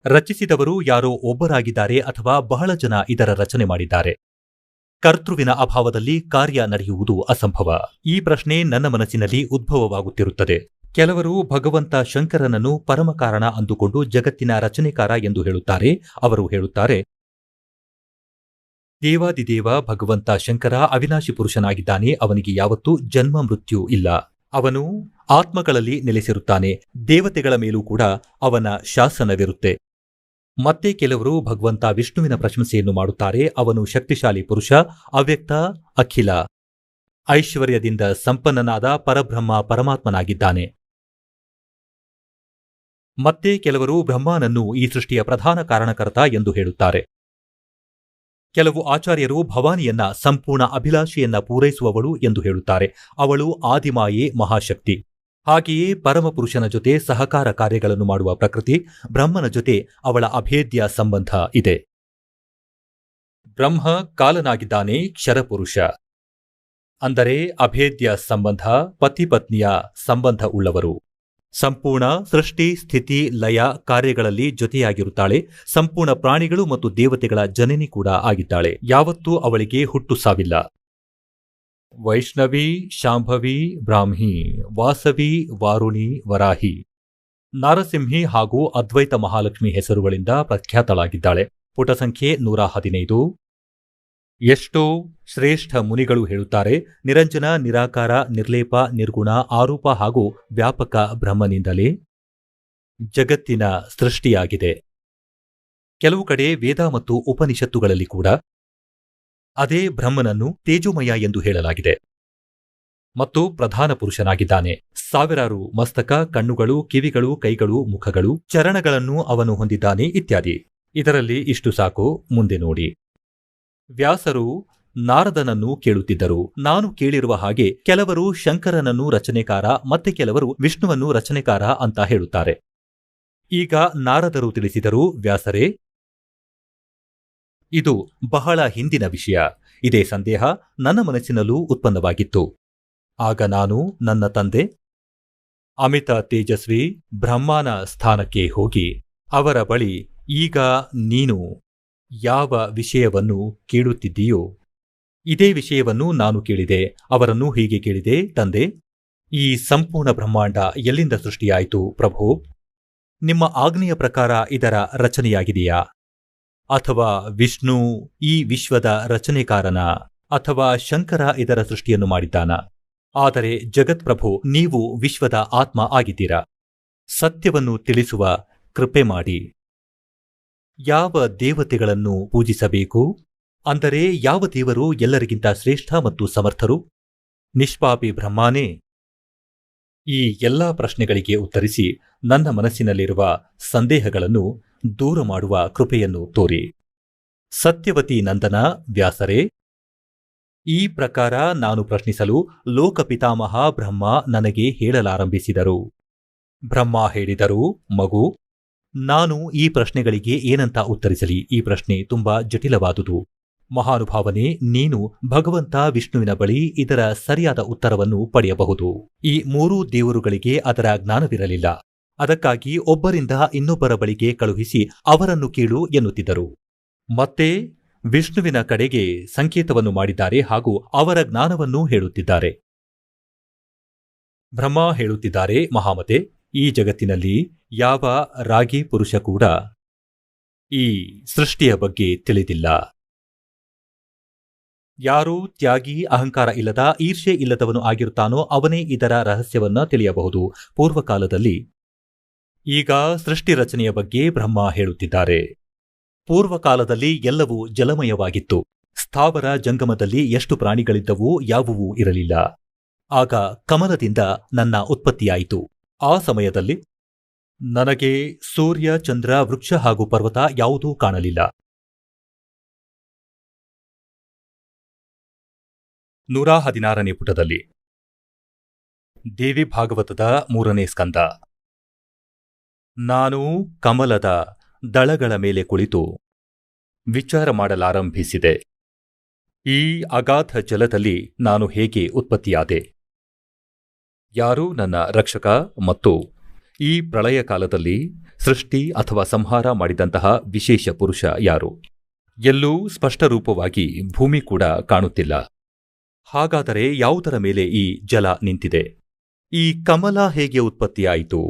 ರಚಿಸಿದವರು ಯಾರೋ ಒಬ್ಬರಾಗಿದ್ದಾರೆ ಅಥವಾ ಬಹಳ ಜನ ಇದರ ರಚನೆ ಮಾಡಿದ್ದಾರೆ. ಕರ್ತೃವಿನ ಅಭಾವದಲ್ಲಿ ಕಾರ್ಯ ನಡೆಯುವುದು ಅಸಂಭವ. ಈ ಪ್ರಶ್ನೆ ನನ್ನ ಮನಸ್ಸಿನಲ್ಲಿ ಉದ್ಭವವಾಗುತ್ತಿರುತ್ತದೆ. ಕೆಲವರು ಭಗವಂತ ಶಂಕರನನ್ನು ಪರಮಕಾರಣ ಅಂದುಕೊಂಡು ಜಗತ್ತಿನ ರಚನೆಕಾರ ಎಂದು ಹೇಳುತ್ತಾರೆ. ಅವರು ಹೇಳುತ್ತಾರೆ, ದೇವಾದಿದೇವ ಭಗವಂತ ಶಂಕರ ಅವಿನಾಶಿ ಪುರುಷನಾಗಿದ್ದಾನೆ. ಅವನಿಗೆ ಯಾವತ್ತೂ ಜನ್ಮ ಮೃತ್ಯು ಇಲ್ಲ. ಅವನು ಆತ್ಮಗಳಲ್ಲಿ ನೆಲೆಸಿರುತ್ತಾನೆ. ದೇವತೆಗಳ ಮೇಲೂ ಕೂಡ ಅವನ ಶಾಸನವಿರುತ್ತೆ. ಮತ್ತೆ ಕೆಲವರು ಭಗವಂತ ವಿಷ್ಣುವಿನ ಪ್ರಶಂಸೆಯನ್ನು ಮಾಡುತ್ತಾರೆ. ಅವನು ಶಕ್ತಿಶಾಲಿ ಪುರುಷ, ಅವ್ಯಕ್ತ, ಅಖಿಲ, ಐಶ್ವರ್ಯದಿಂದ ಸಂಪನ್ನನಾದ ಪರಬ್ರಹ್ಮ ಪರಮಾತ್ಮನಾಗಿದ್ದಾನೆ. ಮತ್ತೆ ಕೆಲವರು ಬ್ರಹ್ಮನನ್ನು ಈ ಸೃಷ್ಟಿಯ ಪ್ರಧಾನ ಕಾರಣಕರ್ತ ಎಂದು ಹೇಳುತ್ತಾರೆ. ಕೆಲವು ಆಚಾರ್ಯರು ಭವಾನಿಯನ್ನ ಸಂಪೂರ್ಣ ಅಭಿಲಾಷೆಯನ್ನ ಪೂರೈಸುವವಳು ಎಂದು ಹೇಳುತ್ತಾರೆ. ಅವಳು ಆದಿಮಾಯೆ, ಮಹಾಶಕ್ತಿ. ಹಾಗೆಯೇ ಪರಮಪುರುಷನ ಜೊತೆ ಸಹಕಾರ ಕಾರ್ಯಗಳನ್ನು ಮಾಡುವ ಪ್ರಕೃತಿ. ಬ್ರಹ್ಮನ ಜೊತೆ ಅವಳ ಅಭೇದ್ಯ ಸಂಬಂಧ ಇದೆ. ಬ್ರಹ್ಮ ಕಾಲನಾಗಿದ್ದಾನೆ, ಕ್ಷರಪುರುಷ. ಅಂದರೆ ಅಭೇದ್ಯ ಸಂಬಂಧ, ಪತಿಪತ್ನಿಯ ಸಂಬಂಧ ಉಳ್ಳವರು. ಸಂಪೂರ್ಣ ಸೃಷ್ಟಿ ಸ್ಥಿತಿ ಲಯ ಕಾರ್ಯಗಳಲ್ಲಿ ಜೊತೆಯಾಗಿರುತ್ತಾಳೆ. ಸಂಪೂರ್ಣ ಪ್ರಾಣಿಗಳು ಮತ್ತು ದೇವತೆಗಳ ಜನನಿ ಕೂಡ ಆಗಿದ್ದಾಳೆ. ಯಾವತ್ತೂ ಅವಳಿಗೆ ಹುಟ್ಟು ಸಾವಿಲ್ಲ. ವೈಷ್ಣವಿ, ಶಾಂಭವಿ, ಬ್ರಾಹ್ಮಿ, ವಾಸವಿ, ವಾರುಣಿ, ವರಾಹಿ, ನಾರಸಿಂಹಿ ಹಾಗೂ ಅದ್ವೈತ ಮಹಾಲಕ್ಷ್ಮಿ ಹೆಸರುಗಳಿಂದ ಪ್ರಖ್ಯಾತಳಾಗಿದ್ದಾಳೆ. ಪುಟ ಸಂಖ್ಯೆ 115. ಎಷ್ಟೋ ಶ್ರೇಷ್ಠ ಮುನಿಗಳು ಹೇಳುತ್ತಾರೆ, ನಿರಂಜನ, ನಿರಾಕಾರ, ನಿರ್ಲೇಪ, ನಿರ್ಗುಣ, ಆರೂಪ ಹಾಗೂ ವ್ಯಾಪಕ ಬ್ರಹ್ಮನಿಂದಲೇ ಜಗತ್ತಿನ ಸೃಷ್ಟಿಯಾಗಿದೆ. ಕೆಲವು ಕಡೆ ವೇದ ಮತ್ತು ಉಪನಿಷತ್ತುಗಳಲ್ಲಿ ಕೂಡ ಅದೇ ಬ್ರಹ್ಮನನ್ನು ತೇಜೋಮಯ ಎಂದು ಹೇಳಲಾಗಿದೆ ಮತ್ತು ಪ್ರಧಾನ ಪುರುಷನಾಗಿದ್ದಾನೆ. ಸಾವಿರಾರು ಮಸ್ತಕ, ಕಣ್ಣುಗಳು, ಕಿವಿಗಳು, ಕೈಗಳು, ಮುಖಗಳು, ಚರಣಗಳನ್ನು ಅವನು ಹೊಂದಿದ್ದಾನೆ ಇತ್ಯಾದಿ. ಇದರಲ್ಲಿ ಇಷ್ಟು ಸಾಕು, ಮುಂದೆ ನೋಡಿ. ವ್ಯಾಸರು ನಾರದನನ್ನು ಕೇಳುತ್ತಿದ್ದರು. ನಾನು ಕೇಳಿರುವ ಹಾಗೆ ಕೆಲವರು ಶಂಕರನನ್ನು ರಚನೆಕಾರ, ಮತ್ತೆ ಕೆಲವರು ವಿಷ್ಣುವನ್ನು ರಚನೆಕಾರ ಅಂತ ಹೇಳುತ್ತಾರೆ. ಈಗ ನಾರದರು ತಿಳಿಸಿದರು, ವ್ಯಾಸರೇ, ಇದು ಬಹಳ ಹಿಂದಿನ ವಿಷಯ. ಇದೇ ಸಂದೇಹ ನನ್ನ ಮನಸ್ಸಿನಲ್ಲೂ ಉತ್ಪನ್ನವಾಗಿತ್ತು. ಆಗ ನಾನು ನನ್ನ ತಂದೆ ಅಮಿತ ತೇಜಸ್ವಿ ಬ್ರಹ್ಮನ ಸ್ಥಾನಕ್ಕೆ ಹೋಗಿ ಅವರ ಬಳಿ, ಈಗ ನೀನು ಯಾವ ವಿಷಯವನ್ನು ಕೇಳುತ್ತಿದ್ದೀಯೋ ಇದೇ ವಿಷಯವನ್ನು ನಾನು ಕೇಳಿದೆ. ಅವರನ್ನು ಹೀಗೆ ಕೇಳಿದೆ, ತಂದೆ, ಈ ಸಂಪೂರ್ಣ ಬ್ರಹ್ಮಾಂಡ ಎಲ್ಲಿಂದ ಸೃಷ್ಟಿಯಾಯಿತು ಪ್ರಭು? ನಿಮ್ಮ ಆಜ್ಞೆಯ ಪ್ರಕಾರ ಇದರ ರಚನೆಯಾಗಿದೆಯಾ? ಅಥವಾ ವಿಷ್ಣು ಈ ವಿಶ್ವದ ರಚನೆಕಾರನ? ಅಥವಾ ಶಂಕರ ಇದರ ಸೃಷ್ಟಿಯನ್ನು ಮಾಡಿದ್ದಾನ? ಆದರೆ ಜಗತ್ಪ್ರಭು, ನೀವು ವಿಶ್ವದ ಆತ್ಮ ಆಗಿದ್ದೀರಾ. ಸತ್ಯವನ್ನು ತಿಳಿಸುವ ಕೃಪೆ ಮಾಡಿ. ಯಾವ ದೇವತೆಗಳನ್ನು ಪೂಜಿಸಬೇಕು? ಅಂದರೆ ಯಾವ ದೇವರು ಎಲ್ಲರಿಗಿಂತ ಶ್ರೇಷ್ಠ ಮತ್ತು ಸಮರ್ಥರು? ನಿಷ್ಪಾಪಿ ಬ್ರಹ್ಮನೇ. ಈ ಎಲ್ಲಾ ಪ್ರಶ್ನೆಗಳಿಗೆ ಉತ್ತರಿಸಿ ನನ್ನ ಮನಸ್ಸಿನಲ್ಲಿರುವ ಸಂದೇಹಗಳನ್ನು ದೂರ ಮಾಡುವ ಕೃಪೆಯನ್ನು ತೋರಿ. ಸತ್ಯವತಿ ನಂದನ ವ್ಯಾಸರೇ, ಈ ಪ್ರಕಾರ ನಾನು ಪ್ರಶ್ನಿಸಲು ಲೋಕಪಿತಾಮಹ ಬ್ರಹ್ಮ ನನಗೆ ಹೇಳಲಾರಂಭಿಸಿದರು. ಬ್ರಹ್ಮ ಹೇಳಿದರು, ಮಗು, ನಾನು ಈ ಪ್ರಶ್ನೆಗಳಿಗೆ ಏನಂತ ಉತ್ತರಿಸಲಿ? ಈ ಪ್ರಶ್ನೆ ತುಂಬಾ ಜಟಿಲವಾದುದು. ಮಹಾನುಭಾವನೆ, ನೀನು ಭಗವಂತ ವಿಷ್ಣುವಿನ ಬಳಿ ಇದರ ಸರಿಯಾದ ಉತ್ತರವನ್ನು ಪಡೆಯಬಹುದು. ಈ ಮೂರೂ ದೇವರುಗಳಿಗೆ ಅದರ ಜ್ಞಾನವಿರಲಿಲ್ಲ. ಅದಕ್ಕಾಗಿ ಒಬ್ಬರಿಂದ ಇನ್ನೊಬ್ಬರ ಬಳಿಗೆ ಕಳುಹಿಸಿ ಅವರನ್ನು ಕೇಳು ಎನ್ನುತ್ತಿದ್ದರು. ಮತ್ತೆ ವಿಷ್ಣುವಿನ ಕಡೆಗೆ ಸಂಕೇತವನ್ನು ಮಾಡಿದ್ದಾರೆ ಹಾಗೂ ಅವರ ಜ್ಞಾನವನ್ನೂ ಹೇಳುತ್ತಿದ್ದಾರೆ. ಬ್ರಹ್ಮ ಹೇಳುತ್ತಿದ್ದಾರೆ, ಮಹಾಮತೆ, ಈ ಜಗತ್ತಿನಲ್ಲಿ ಯಾವ ರಾಗಿ ಪುರುಷ ಕೂಡ ಈ ಸೃಷ್ಟಿಯ ಬಗ್ಗೆ ತಿಳಿದಿಲ್ಲ. ಯಾರು ತ್ಯಾಗಿ, ಅಹಂಕಾರ ಇಲ್ಲದ, ಈರ್ಷೆ ಇಲ್ಲದವನು ಆಗಿರುತ್ತಾನೋ ಅವನೇ ಇದರ ರಹಸ್ಯವನ್ನ ತಿಳಿಯಬಹುದು. ಪೂರ್ವಕಾಲದಲ್ಲಿ, ಈಗ ಸೃಷ್ಟಿ ರಚನೆಯ ಬಗ್ಗೆ ಬ್ರಹ್ಮ ಹೇಳುತ್ತಿದ್ದಾರೆ. ಪೂರ್ವಕಾಲದಲ್ಲಿ ಎಲ್ಲವೂ ಜಲಮಯವಾಗಿತ್ತು. ಸ್ಥಾವರ ಜಂಗಮದಲ್ಲಿ ಎಷ್ಟು ಪ್ರಾಣಿಗಳಿದ್ದವೋ ಯಾವುವೂ ಇರಲಿಲ್ಲ. ಆಗ ಕಮಲದಿಂದ ನನ್ನ ಉತ್ಪತ್ತಿಯಾಯಿತು. ಆ ಸಮಯದಲ್ಲಿ ನನಗೆ ಸೂರ್ಯ, ಚಂದ್ರ, ವೃಕ್ಷ ಹಾಗೂ ಪರ್ವತ ಯಾವುದೂ ಕಾಣಲಿಲ್ಲ. 116ನೇ ಪುಟದಲ್ಲಿ ದೇವಿ ಭಾಗವತದ 3ನೇ ಸ್ಕಂದ. ನಾನು ಕಮಲದ ದಳಗಳ ಮೇಲೆ ಕುಳಿತು ವಿಚಾರ ಮಾಡಲಾರಂಭಿಸಿದೆ. ಈ ಅಗಾಧ ಜಲದಲ್ಲಿ ನಾನು ಹೇಗೆ ಉತ್ಪತ್ತಿಯಾದೆ? ಯಾರು ನನ್ನ ರಕ್ಷಕ? ಮತ್ತು ಈ ಪ್ರಳಯ ಕಾಲದಲ್ಲಿ ಸೃಷ್ಟಿ ಅಥವಾ ಸಂಹಾರ ಮಾಡಿದಂತಹ ವಿಶೇಷ ಪುರುಷ ಯಾರು? ಎಲ್ಲೂ ಸ್ಪಷ್ಟರೂಪವಾಗಿ ಭೂಮಿ ಕೂಡ ಕಾಣುತ್ತಿಲ್ಲ. ಹಾಗಾದರೆ ಯಾವುದರ ಮೇಲೆ ಈ ಜಲ ನಿಂತಿದೆ? ಈ ಕಮಲ ಹೇಗೆ ಉತ್ಪತ್ತಿಯಾಯಿತು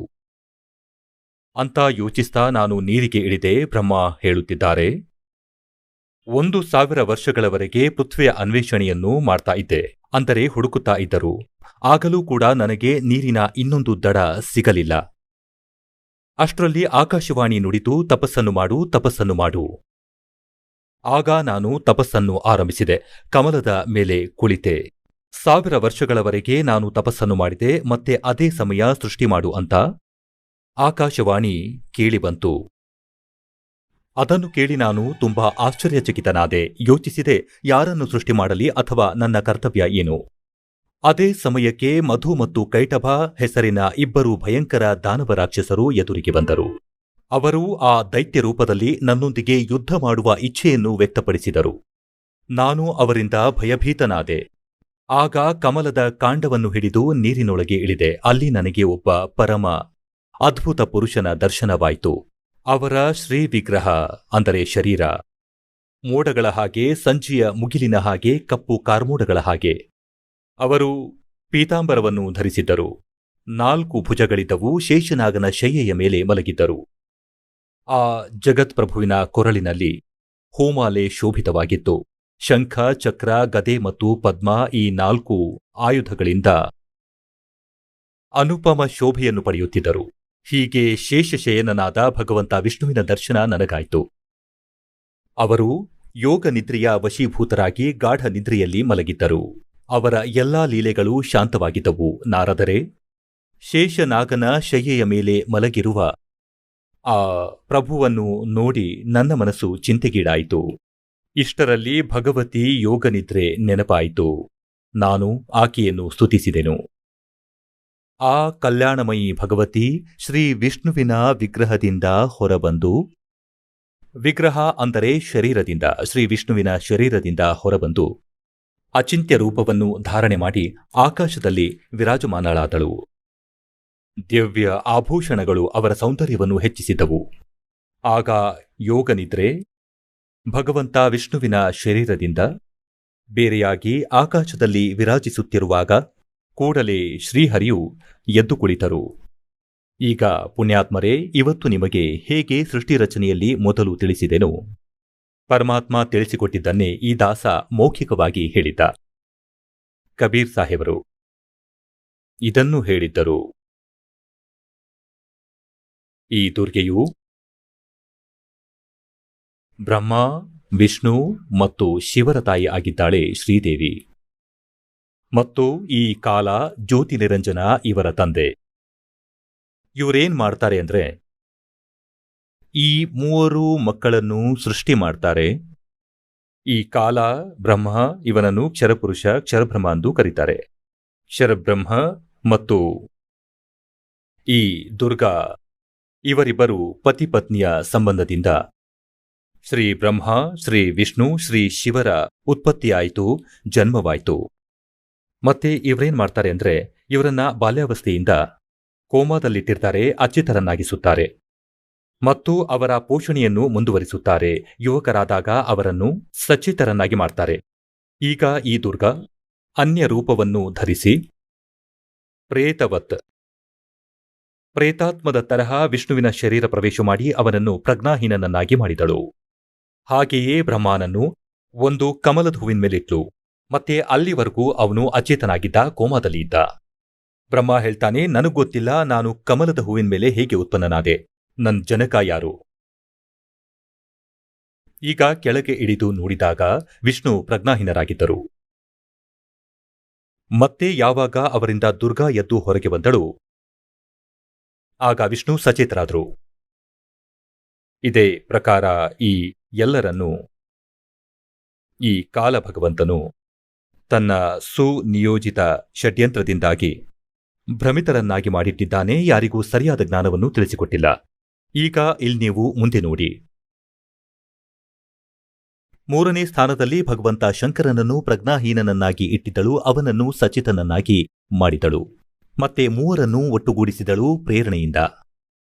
ಅಂತ ಯೋಚಿಸ್ತಾ ನಾನು ನೀರಿಗೆ ಇಳಿದೆ. ಬ್ರಹ್ಮ ಹೇಳುತ್ತಿದ್ದಾರೆ, 1,000 ವರ್ಷಗಳವರೆಗೆ ಪೃಥ್ವಿಯ ಅನ್ವೇಷಣೆಯನ್ನು ಮಾಡ್ತಾ ಇದ್ದೆ, ಅಂದರೆ ಹುಡುಕುತ್ತಾ ಇದ್ದರು. ಆಗಲೂ ಕೂಡ ನನಗೆ ನೀರಿನ ಇನ್ನೊಂದು ದಡ ಸಿಗಲಿಲ್ಲ. ಅಷ್ಟರಲ್ಲಿ ಆಕಾಶವಾಣಿ ನುಡಿತು, ತಪಸ್ಸನ್ನು ಮಾಡು, ತಪಸ್ಸನ್ನು ಮಾಡು. ಆಗ ನಾನು ತಪಸ್ಸನ್ನು ಆರಂಭಿಸಿದೆ. ಕಮಲದ ಮೇಲೆ ಕುಳಿತೆ. 1000 ವರ್ಷಗಳವರೆಗೆ ನಾನು ತಪಸ್ಸನ್ನು ಮಾಡಿದೆ. ಮತ್ತೆ ಅದೇ ಸಮಯ ಸೃಷ್ಟಿ ಮಾಡು ಅಂತ ಆಕಾಶವಾಣಿ ಕೇಳಿಬಂತು. ಅದನ್ನು ಕೇಳಿ ನಾನು ತುಂಬಾ ಆಶ್ಚರ್ಯಚಕಿತನಾದೆ. ಯೋಚಿಸಿದೆ, ಯಾರನ್ನು ಸೃಷ್ಟಿ ಮಾಡಲಿ ಅಥವಾ ನನ್ನ ಕರ್ತವ್ಯ ಏನು? ಅದೇ ಸಮಯಕ್ಕೆ ಮಧು ಮತ್ತು ಕೈಟಭ ಹೆಸರಿನ 2 ಭಯಂಕರ ದಾನವ ರಾಕ್ಷಸರು ಎದುರಿಗೆ ಬಂದರು. ಅವರು ಆ ದೈತ್ಯ ರೂಪದಲ್ಲಿ ನನ್ನೊಂದಿಗೆ ಯುದ್ಧ ಮಾಡುವ ಇಚ್ಛೆಯನ್ನು ವ್ಯಕ್ತಪಡಿಸಿದರು. ನಾನು ಅವರಿಂದ ಭಯಭೀತನಾದೆ. ಆಗ ಕಮಲದ ಕಾಂಡವನ್ನು ಹಿಡಿದು ನೀರಿನೊಳಗೆ ಇಳಿದೆ. ಅಲ್ಲಿ ನನಗೆ ಒಬ್ಬ ಪರಮ ಅದ್ಭುತ ಪುರುಷನ ದರ್ಶನವಾಯಿತು. ಅವರ ಶ್ರೀ ವಿಗ್ರಹ, ಅಂದರೆ ಶರೀರ, ಮೋಡಗಳ ಹಾಗೆ, ಸಂಜೆಯ ಮುಗಿಲಿನ ಹಾಗೆ, ಕಪ್ಪು ಕಾರ್ಮೋಡಗಳ ಹಾಗೆ. ಅವರು ಪೀತಾಂಬರವನ್ನು ಧರಿಸಿದ್ದರು. 4 ಭುಜಗಳಿದ್ದವು. ಶೇಷನಾಗನ ಶಯ್ಯೆಯ ಮೇಲೆ ಮಲಗಿದ್ದರು. ಆ ಜಗತ್ಪ್ರಭುವಿನ ಕೊರಳಿನಲ್ಲಿ ಹೋಮಾಲೆ ಶೋಭಿತವಾಗಿತ್ತು. ಶಂಖ, ಚಕ್ರ, ಗದೆ ಮತ್ತು ಪದ್ಮ, ಈ 4 ಆಯುಧಗಳಿಂದ ಅನುಪಮ ಶೋಭೆಯನ್ನು ಪಡೆಯುತ್ತಿದ್ದರು. ಹೀಗೆ ಶೇಷಶಯನನಾದ ಭಗವಂತ ವಿಷ್ಣುವಿನ ದರ್ಶನ ನನಗಾಯಿತು. ಅವರು ಯೋಗ ನಿದ್ರೆಯ ವಶೀಭೂತರಾಗಿ ಗಾಢ ನಿದ್ರೆಯಲ್ಲಿ ಮಲಗಿದ್ದರು. ಅವರ ಎಲ್ಲಾ ಲೀಲೆಗಳು ಶಾಂತವಾಗಿದ್ದವು. ನಾರದರೆ, ಶೇಷನಾಗನ ಶಯ್ಯೆಯ ಮೇಲೆ ಮಲಗಿರುವ ಆ ಪ್ರಭುವನ್ನು ನೋಡಿ ನನ್ನ ಮನಸ್ಸು ಚಿಂತೆಗೀಡಾಯಿತು. ಇಷ್ಟರಲ್ಲಿ ಭಗವತಿ ಯೋಗನಿದ್ರೆ ನೆನಪಾಯಿತು. ನಾನು ಆಕೆಯನ್ನು ಸ್ತುತಿಸಿದೆನು. ಆ ಕಲ್ಯಾಣಮಯಿ ಭಗವತಿ ಶ್ರೀ ವಿಷ್ಣುವಿನ ವಿಗ್ರಹದಿಂದ ಹೊರಬಂದು, ವಿಗ್ರಹ ಅಂದರೆ ಶರೀರದಿಂದ, ಶ್ರೀ ವಿಷ್ಣುವಿನ ಶರೀರದಿಂದ ಹೊರಬಂದು ಅಚಿಂತ್ಯ ರೂಪವನ್ನು ಧಾರಣೆ ಮಾಡಿ ಆಕಾಶದಲ್ಲಿ ವಿರಾಜಮಾನಳಾದಳು. ದಿವ್ಯ ಆಭೂಷಣಗಳು ಅವರ ಸೌಂದರ್ಯವನ್ನು ಹೆಚ್ಚಿಸಿದವು. ಆಗ ಯೋಗನಿದ್ರೆ ಭಗವಂತ ವಿಷ್ಣುವಿನ ಶರೀರದಿಂದ ಬೇರೆಯಾಗಿ ಆಕಾಶದಲ್ಲಿ ವಿರಾಜಿಸುತ್ತಿರುವಾಗ ಕೂಡಲೇ ಶ್ರೀಹರಿಯು ಎದ್ದು ಕುಳಿತರು. ಈಗ ಪುಣ್ಯಾತ್ಮರೇ, ಇವತ್ತು ನಿಮಗೆ ಹೇಗೆ ಸೃಷ್ಟಿ ರಚನೆಯಲ್ಲಿ ಮೊದಲು ತಿಳಿಸಿದೆನೋ, ಪರಮಾತ್ಮ ತಿಳಿಸಿಕೊಟ್ಟಿದ್ದನ್ನೇ ಈ ದಾಸ ಮೌಖಿಕವಾಗಿ ಹೇಳಿದ್ದ. ಕಬೀರ್ ಸಾಹೇಬರು ಇದನ್ನು ಹೇಳಿದ್ದರು. ಈ ದುರ್ಗೆಯು ಬ್ರಹ್ಮ, ವಿಷ್ಣು ಮತ್ತು ಶಿವರ ತಾಯಿ ಆಗಿದ್ದಾಳೆ ಶ್ರೀದೇವಿ. ಮತ್ತು ಈ ಕಾಲ, ಜ್ಯೋತಿ ನಿರಂಜನ ಇವರ ತಂದೆ. ಇವರೇನ್ ಮಾಡ್ತಾರೆ ಅಂದ್ರೆ, ಈ 3 ಮಕ್ಕಳನ್ನು ಸೃಷ್ಟಿ ಮಾಡ್ತಾರೆ. ಈ ಕಾಲ ಬ್ರಹ್ಮ ಇವನನ್ನು ಕ್ಷರಪುರುಷ ಕ್ಷರಬ್ರಹ್ಮ ಎಂದು ಕರೀತಾರೆ. ಕ್ಷರಬ್ರಹ್ಮ ಮತ್ತು ಈ ದುರ್ಗಾ ಇವರಿಬ್ಬರು ಪತಿ ಪತ್ನಿಯ ಸಂಬಂಧದಿಂದ ಶ್ರೀ ಬ್ರಹ್ಮ, ಶ್ರೀ ವಿಷ್ಣು, ಶ್ರೀ ಶಿವರ ಉತ್ಪತ್ತಿಯಾಯಿತು, ಜನ್ಮವಾಯಿತು. ಮತ್ತೆ ಇವರೇನ್ ಮಾಡ್ತಾರೆ ಅಂದ್ರೆ, ಇವರನ್ನ ಬಾಲ್ಯಾವಸ್ಥೆಯಿಂದ ಕೋಮಾದಲ್ಲಿಟ್ಟಿರ್ತಾರೆ, ಅಚಿತರನ್ನಾಗಿಸುತ್ತಾರೆ ಮತ್ತು ಅವರ ಪೋಷಣೆಯನ್ನು ಮುಂದುವರಿಸುತ್ತಾರೆ. ಯುವಕರಾದಾಗ ಅವರನ್ನು ಸಚ್ಚಿತರನ್ನಾಗಿ ಮಾಡ್ತಾರೆ. ಈಗ ಈ ದುರ್ಗಾ ಅನ್ಯ ರೂಪವನ್ನು ಧರಿಸಿ ಪ್ರೇತಾತ್ಮದ ತರಹ ವಿಷ್ಣುವಿನ ಶರೀರ ಪ್ರವೇಶ ಮಾಡಿ ಅವನನ್ನು ಪ್ರಜ್ಞಾಹೀನನನ್ನಾಗಿ ಮಾಡಿದಳು. ಹಾಗೆಯೇ ಬ್ರಹ್ಮನನ್ನು ಒಂದು ಕಮಲದ ಹೂವಿನ ಮೇಲಿಟ್ಲು. ಮತ್ತೆ ಅಲ್ಲಿವರೆಗೂ ಅವನು ಅಚೇತನಾಗಿದ್ದ, ಕೋಮಾದಲ್ಲಿ ಇದ್ದ. ಬ್ರಹ್ಮ ಹೇಳ್ತಾನೆ, ನನಗ್ ಗೊತ್ತಿಲ್ಲ ನಾನು ಕಮಲದ ಹೂವಿನ ಮೇಲೆ ಹೇಗೆ ಉತ್ಪನ್ನನಾದೆ, ನನ್ ಜನಕ ಯಾರು? ಈಗ ಕೆಳಗೆ ಇಳಿದು ನೋಡಿದಾಗ ವಿಷ್ಣು ಪ್ರಜ್ಞಾಹೀನರಾಗಿದ್ದರು. ಮತ್ತೆ ಯಾವಾಗ ಅವರಿಂದ ದುರ್ಗಾ ಎದ್ದು ಹೊರಗೆ ಬಂದಳು, ಆಗ ವಿಷ್ಣು ಸಚೇತರಾದರು. ಇದೇ ಪ್ರಕಾರ ಈ ಎಲ್ಲರನ್ನೂ ಈ ಕಾಲಭಗವಂತನು ತನ್ನ ಸುನಿಯೋಜಿತ ಷಡ್ಯಂತ್ರದಿಂದಾಗಿ ಭ್ರಮಿತರನ್ನಾಗಿ ಮಾಡಿಟ್ಟಿದ್ದಾನೆ. ಯಾರಿಗೂ ಸರಿಯಾದ ಜ್ಞಾನವನ್ನು ತಿಳಿಸಿಕೊಟ್ಟಿಲ್ಲ. ಈಗ ಇಲ್ಲಿ ನೀವು ಮುಂದೆ ನೋಡಿ. 3ನೇ ಸ್ಥಾನದಲ್ಲಿ ಭಗವಂತ ಶಂಕರನನ್ನು ಪ್ರಜ್ಞಾಹೀನನನ್ನಾಗಿ ಇಟ್ಟಿದ್ದಳು, ಅವನನ್ನು ಸಚಿತನನ್ನಾಗಿ ಮಾಡಿದಳು. ಮತ್ತೆ 3ರನ್ನೂ ಒಟ್ಟುಗೂಡಿಸಿದಳು ಪ್ರೇರಣೆಯಿಂದ.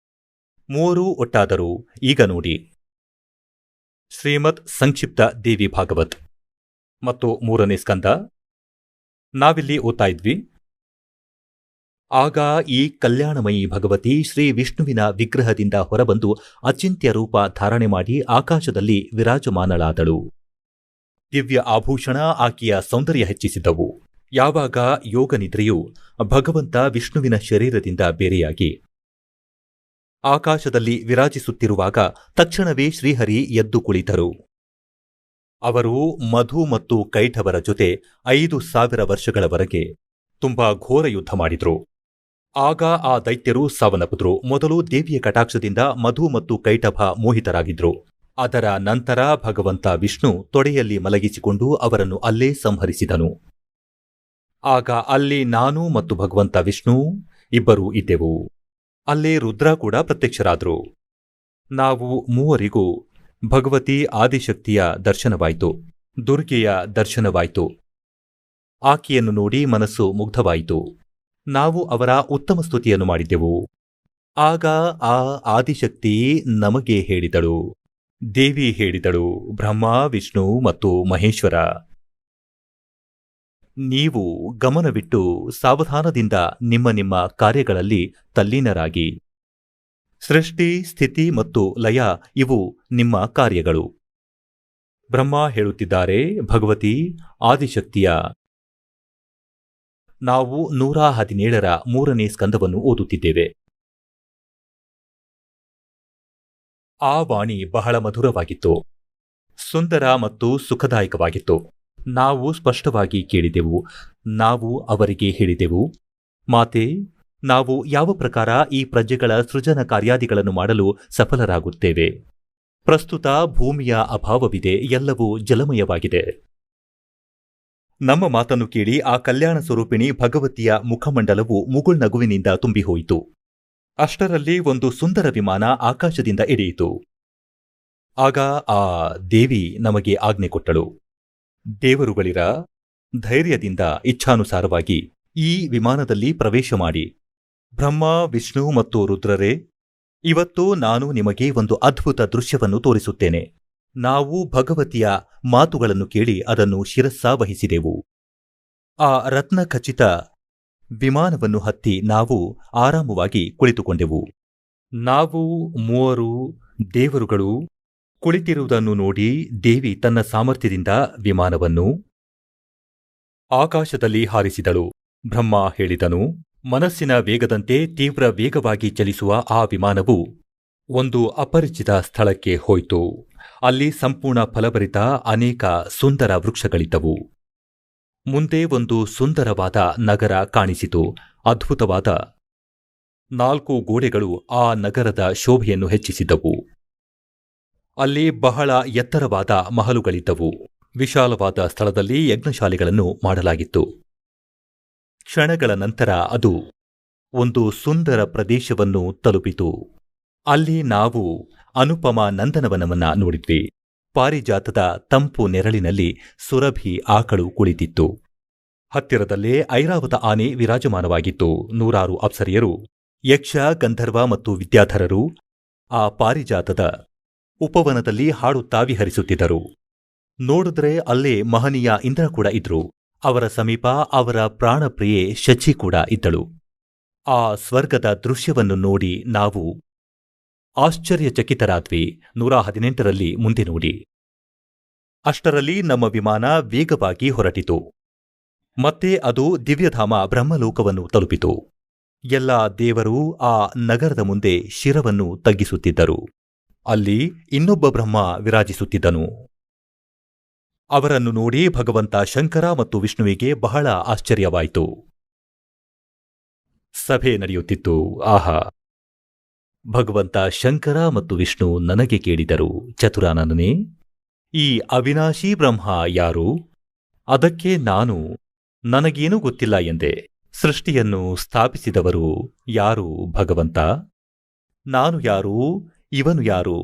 3 ಒಟ್ಟಾದರು. ಈಗ ನೋಡಿ, ಶ್ರೀಮದ್ ಸಂಕ್ಷಿಪ್ತ ದೇವಿ ಭಾಗವತ್ ಮತ್ತು 3ನೇ ಸ್ಕಂದ ನಾವಿಲ್ಲಿ ಓದ್ತಾ ಇದ್ವಿ. ಆಗ ಈ ಕಲ್ಯಾಣಮಯಿ ಭಗವತಿ ಶ್ರೀ ವಿಷ್ಣುವಿನ ವಿಗ್ರಹದಿಂದ ಹೊರಬಂದು ಅಚಿಂತ್ಯ ರೂಪ ಧಾರಣೆ ಮಾಡಿ ಆಕಾಶದಲ್ಲಿ ವಿರಾಜಮಾನಳಾದಳು. ದಿವ್ಯ ಆಭೂಷಣ ಆಕೆಯ ಸೌಂದರ್ಯ ಹೆಚ್ಚಿಸಿದ್ದವು. ಯಾವಾಗ ಯೋಗನಿದ್ರೆಯು ಭಗವಂತ ವಿಷ್ಣುವಿನ ಶರೀರದಿಂದ ಬೇರೆಯಾಗಿ ಆಕಾಶದಲ್ಲಿ ವಿರಾಜಿಸುತ್ತಿರುವಾಗ ತಕ್ಷಣವೇ ಶ್ರೀಹರಿ ಎದ್ದು ಕುಳಿತರು. ಅವರು ಮಧು ಮತ್ತು ಕೈಠವರ ಜೊತೆ 5,000 ವರ್ಷಗಳವರೆಗೆ ತುಂಬಾ ಘೋರ ಯುದ್ಧ ಮಾಡಿದ್ರು. ಆಗ ಆ ದೈತ್ಯರು ಸಾವನ್ನಪ್ಪಿದ್ರು. ಮೊದಲು ದೇವಿಯ ಕಟಾಕ್ಷದಿಂದ ಮಧು ಮತ್ತು ಕೈಟಭ ಮೋಹಿತರಾಗಿದ್ರು. ಅದರ ನಂತರ ಭಗವಂತ ವಿಷ್ಣು ತೊಡೆಯಲ್ಲಿ ಮಲಗಿಸಿಕೊಂಡು ಅವರನ್ನು ಅಲ್ಲೇ ಸಂಹರಿಸಿದನು. ಆಗ ಅಲ್ಲಿ ನಾನು ಮತ್ತು ಭಗವಂತ ವಿಷ್ಣು ಇಬ್ಬರೂ ಇದ್ದೆವು. ಅಲ್ಲೇ ರುದ್ರ ಕೂಡ ಪ್ರತ್ಯಕ್ಷರಾದ್ರು. ನಾವು ಮೂವರಿಗೂ ಭಗವತಿ ಆದಿಶಕ್ತಿಯ ದರ್ಶನವಾಯಿತು, ದುರ್ಗೆಯ ದರ್ಶನವಾಯಿತು. ಆಕೆಯನ್ನು ನೋಡಿ ಮನಸ್ಸು ಮುಗ್ಧವಾಯಿತು. ನಾವು ಅವರ ಉತ್ತಮ ಸ್ತುತಿಯನ್ನು ಮಾಡಿದ್ದೆವು. ಆಗ ಆ ಆದಿಶಕ್ತಿ ನಮಗೆ ಹೇಳಿದಳು, ದೇವಿ ಹೇಳಿದಳು, ಬ್ರಹ್ಮ, ವಿಷ್ಣು ಮತ್ತು ಮಹೇಶ್ವರ, ನೀವು ಗಮನವಿಟ್ಟು ಸಾವಧಾನದಿಂದ ನಿಮ್ಮ ನಿಮ್ಮ ಕಾರ್ಯಗಳಲ್ಲಿ ತಲ್ಲೀನರಾಗಿ. ಸೃಷ್ಟಿ, ಸ್ಥಿತಿ ಮತ್ತು ಲಯ ಇವು ನಿಮ್ಮ ಕಾರ್ಯಗಳು. ಬ್ರಹ್ಮ ಹೇಳುತ್ತಿದ್ದಾರೆ, ಭಗವತಿ ಆದಿಶಕ್ತಿಯ ನಾವು 117ರ 3ನೇ ಸ್ಕಂದವನ್ನು ಓದುತ್ತಿದ್ದೇವೆ. ಆ ವಾಣಿ ಬಹಳ ಮಧುರವಾಗಿತ್ತು, ಸುಂದರ ಮತ್ತು ಸುಖದಾಯಕವಾಗಿತ್ತು. ನಾವು ಸ್ಪಷ್ಟವಾಗಿ ಕೇಳಿದೆವು. ನಾವು ಅವರಿಗೆ ಹೇಳಿದೆವು, ಮಾತೆ, ನಾವು ಯಾವ ಪ್ರಕಾರ ಈ ಪ್ರಜೆಗಳ ಸೃಜನ ಕಾರ್ಯಾದಿಗಳನ್ನು ಮಾಡಲು ಸಫಲರಾಗುತ್ತೇವೆ? ಪ್ರಸ್ತುತ ಭೂಮಿಯ ಅಭಾವವಿದೆ, ಎಲ್ಲವೂ ಜಲಮಯವಾಗಿದೆ. ನಮ್ಮ ಮಾತನ್ನು ಕೇಳಿ ಆ ಕಲ್ಯಾಣ ಸ್ವರೂಪಿಣಿ ಭಗವತಿಯ ಮುಖಮಂಡಲವು ಮುಗುಳ್ನಗುವಿನಿಂದ ತುಂಬಿಹೋಯಿತು. ಅಷ್ಟರಲ್ಲಿ ಒಂದು ಸುಂದರ ವಿಮಾನ ಆಕಾಶದಿಂದ ಇಳಿಯಿತು. ಆಗ ಆ ದೇವಿ ನಮಗೆ ಆಜ್ಞೆ ಕೊಟ್ಟಳು, ದೇವರುಗಳಿರ, ಧೈರ್ಯದಿಂದ ಇಚ್ಛಾನುಸಾರವಾಗಿ ಈ ವಿಮಾನದಲ್ಲಿ ಪ್ರವೇಶ ಮಾಡಿ. ಬ್ರಹ್ಮ, ವಿಷ್ಣು ಮತ್ತು ರುದ್ರರೇ, ಇವತ್ತು ನಾನು ನಿಮಗೆ ಒಂದು ಅದ್ಭುತ ದೃಶ್ಯವನ್ನು ತೋರಿಸುತ್ತೇನೆ. ನಾವು ಭಗವತಿಯ ಮಾತುಗಳನ್ನು ಕೇಳಿ ಅದನ್ನು ಶಿರಸ್ಸಾವಹಿಸಿದೆವು. ಆ ರತ್ನಖಚಿತ ವಿಮಾನವನ್ನು ಹತ್ತಿ ನಾವು ಆರಾಮವಾಗಿ ಕುಳಿತುಕೊಂಡೆವು. ನಾವು ಮೂವರು ದೇವರುಗಳು ಕುಳಿತಿರುವುದನ್ನು ನೋಡಿ ದೇವಿ ತನ್ನ ಸಾಮರ್ಥ್ಯದಿಂದ ವಿಮಾನವನ್ನು ಆಕಾಶದಲ್ಲಿ ಹಾರಿಸಿದಳು. ಬ್ರಹ್ಮ ಹೇಳಿದನು, ಮನಸ್ಸಿನ ವೇಗದಂತೆ ತೀವ್ರ ವೇಗವಾಗಿ ಚಲಿಸುವ ಆ ವಿಮಾನವು ಒಂದು ಅಪರಿಚಿತ ಸ್ಥಳಕ್ಕೆ ಹೋಯಿತು. ಅಲ್ಲಿ ಸಂಪೂರ್ಣ ಫಲಭರಿತ ಅನೇಕ ಸುಂದರ ವೃಕ್ಷಗಳಿದ್ದವು. ಮುಂದೆ ಒಂದು ಸುಂದರವಾದ ನಗರ ಕಾಣಿಸಿತು. ಅದ್ಭುತವಾದ 4 ಗೋಡೆಗಳು ಆ ನಗರದ ಶೋಭೆಯನ್ನು ಹೆಚ್ಚಿಸಿದ್ದವು. ಅಲ್ಲಿ ಬಹಳ ಎತ್ತರವಾದ ಮಹಲುಗಳಿದ್ದವು. ವಿಶಾಲವಾದ ಸ್ಥಳದಲ್ಲಿ ಯಜ್ಞಶಾಲೆಗಳನ್ನು ಮಾಡಲಾಗಿತ್ತು. ಕ್ಷಣಗಳ ನಂತರ ಅದು ಒಂದು ಸುಂದರ ಪ್ರದೇಶವನ್ನು ತಲುಪಿತು. ಅಲ್ಲಿ ನಾವು ಅನುಪಮ ನಂದನವನವನ್ನ ನೋಡಿದ್ವಿ. ಪಾರಿಜಾತದ ತಂಪು ನೆರಳಿನಲ್ಲಿ ಸುರಭಿ ಆಕಳು ಕುಳಿತಿತ್ತು. ಹತ್ತಿರದಲ್ಲೇ ಐರಾವತ ಆನೆ ವಿರಾಜಮಾನವಾಗಿತ್ತು. ನೂರಾರು ಅಪ್ಸರಿಯರು, ಯಕ್ಷ, ಗಂಧರ್ವ ಮತ್ತು ವಿದ್ಯಾಧರರು ಆ ಪಾರಿಜಾತದ ಉಪವನದಲ್ಲಿ ಹಾಡುತ್ತಾ ವಿಹರಿಸುತ್ತಿದ್ದರು. ನೋಡಿದ್ರೆ ಅಲ್ಲೇ ಮಹನೀಯ ಇಂದ್ರ ಕೂಡ ಇದ್ರು. ಅವರ ಸಮೀಪ ಅವರ ಪ್ರಾಣಪ್ರಿಯೆ ಶಚಿ ಕೂಡ ಇದ್ದಳು. ಆ ಸ್ವರ್ಗದ ದೃಶ್ಯವನ್ನು ನೋಡಿ ನಾವು ಆಶ್ಚರ್ಯಚಕಿತರಾದ್ವಿ. 118ರಲ್ಲಿ ಮುಂದೆ ನೋಡಿ. ಅಷ್ಟರಲ್ಲಿ ನಮ್ಮ ವಿಮಾನ ವೇಗವಾಗಿ ಹೊರಟಿತು. ಮತ್ತೆ ಅದು ದಿವ್ಯಧಾಮ ಬ್ರಹ್ಮಲೋಕವನ್ನು ತಲುಪಿತು. ಎಲ್ಲ ದೇವರು ಆ ನಗರದ ಮುಂದೆ ಶಿರವನ್ನು ತಗ್ಗಿಸುತ್ತಿದ್ದರು. ಅಲ್ಲಿ ಇನ್ನೊಬ್ಬ ಬ್ರಹ್ಮ ವಿರಾಜಿಸುತ್ತಿದ್ದನು. ಅವರನ್ನು ನೋಡಿ ಭಗವಂತ ಶಂಕರ ಮತ್ತು ವಿಷ್ಣುವಿಗೆ ಬಹಳ ಆಶ್ಚರ್ಯವಾಯಿತು. ಸಭೆ ನಡೆಯುತ್ತಿತ್ತು. ಆಹಾ! ಭಗವಂತ ಶಂಕರ ಮತ್ತು ವಿಷ್ಣು ನನಗೆ ಕೇಳಿದರು, ಚತುರಾನನನೇ, ಈ ಅವಿನಾಶಿ ಬ್ರಹ್ಮ ಯಾರು? ಅದಕ್ಕೆ ನಾನು ನನಗೇನೂ ಗೊತ್ತಿಲ್ಲ ಎಂದೆ. ಸೃಷ್ಟಿಯನ್ನು ಸ್ಥಾಪಿಸಿದವರು ಯಾರು ಭಗವಂತ? ನಾನು ಯಾರು? ಇವನು ಯಾರು?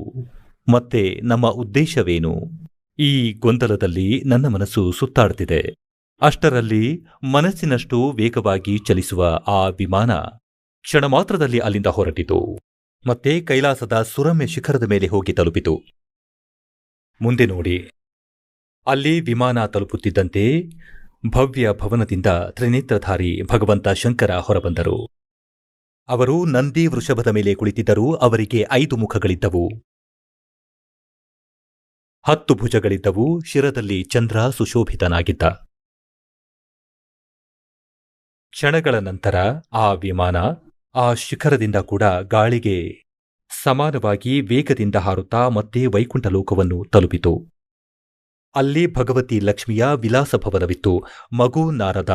ಮತ್ತೆ ನಮ್ಮ ಉದ್ದೇಶವೇನು? ಈ ಗೊಂದಲದಲ್ಲಿ ನನ್ನ ಮನಸ್ಸು ಸುತ್ತಾಡುತ್ತಿದೆ. ಅಷ್ಟರಲ್ಲಿ ಮನಸ್ಸಿನಷ್ಟು ವೇಗವಾಗಿ ಚಲಿಸುವ ಆ ವಿಮಾನ ಕ್ಷಣ ಮಾತ್ರದಲ್ಲಿ ಅಲ್ಲಿಂದ ಹೊರಟಿತು. ಮತ್ತೆ ಕೈಲಾಸದ ಸುರಮ್ಯ ಶಿಖರದ ಮೇಲೆ ಹೋಗಿ ತಲುಪಿತು. ಮುಂದೆ ನೋಡಿ. ಅಲ್ಲಿ ವಿಮಾನ ತಲುಪುತ್ತಿದ್ದಂತೆ ಭವ್ಯ ಭವನದಿಂದ ತ್ರಿನೇತ್ರಧಾರಿ ಭಗವಂತ ಶಂಕರ ಹೊರಬಂದರು. ಅವರು ನಂದಿ ವೃಷಭದ ಮೇಲೆ ಕುಳಿತಿದ್ದರು. ಅವರಿಗೆ 5 ಮುಖಗಳಿದ್ದವು, 10 ಭುಜಗಳಿದ್ದವು. ಶಿರದಲ್ಲಿ ಚಂದ್ರ ಸುಶೋಭಿತನಾಗಿದ್ದ. ಕ್ಷಣಗಳ ನಂತರ ಆ ವಿಮಾನ ಆ ಶಿಖರದಿಂದ ಕೂಡ ಗಾಳಿಗೆ ಸಮಾನವಾಗಿ ವೇಗದಿಂದ ಹಾರುತ್ತಾ ಮತ್ತೆ ವೈಕುಂಠ ಲೋಕವನ್ನು ತಲುಪಿತು. ಅಲ್ಲಿ ಭಗವತಿ ಲಕ್ಷ್ಮಿಯ ವಿಲಾಸಭವನವಿತ್ತು. ಮಗು ನಾರದ.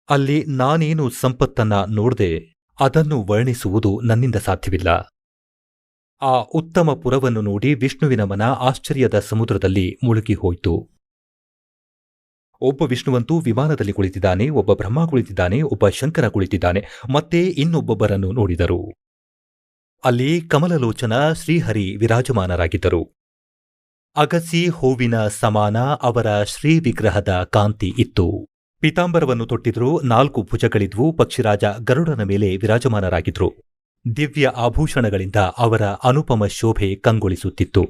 ಅಲ್ಲಿ ನಾನೇನು ಸಂಪತ್ತನ್ನ ನೋಡ್ದೆ ಅದನ್ನು ವರ್ಣಿಸುವುದು ನನ್ನಿಂದ ಸಾಧ್ಯವಿಲ್ಲ. ಆ ಉತ್ತಮ ಪುರವನ್ನು ನೋಡಿ ವಿಷ್ಣುವಿನ ಮನ ಆಶ್ಚರ್ಯದ ಸಮುದ್ರದಲ್ಲಿ ಮುಳುಗಿ ಹೋಯಿತು. ಒಬ್ಬ ವಿಷ್ಣುವಂತೂ ವಿಮಾನದಲ್ಲಿ ಕುಳಿತಿದ್ದಾನೆ, ಒಬ್ಬ ಬ್ರಹ್ಮ ಕುಳಿತಿದ್ದಾನೆ, ಒಬ್ಬ ಶಂಕರ ಕುಳಿತಿದ್ದಾನೆ, ಮತ್ತೆ ಇನ್ನೊಬ್ಬೊಬ್ಬರನ್ನು ನೋಡಿದರು. ಅಲ್ಲಿ ಕಮಲಲೋಚನ ಶ್ರೀಹರಿ ವಿರಾಜಮಾನರಾಗಿದ್ದರು. ಅಗಸಿ ಹೂವಿನ ಸಮಾನ ಅವರ ಶ್ರೀ ವಿಗ್ರಹದ ಕಾಂತಿ ಇತ್ತು. ಪೀತಾಂಬರವನ್ನು ತೊಟ್ಟಿದ್ರು. 4 ಭುಜಗಳಿದ್ವು. ಪಕ್ಷಿರಾಜ ಗರುಡನ ಮೇಲೆ ವಿರಾಜಮಾನರಾಗಿದ್ರು. ದಿವ್ಯ ಆಭೂಷಣಗಳಿಂದ ಅವರ ಅನುಪಮ ಶೋಭೆ ಕಂಗೊಳಿಸುತ್ತಿತ್ತು.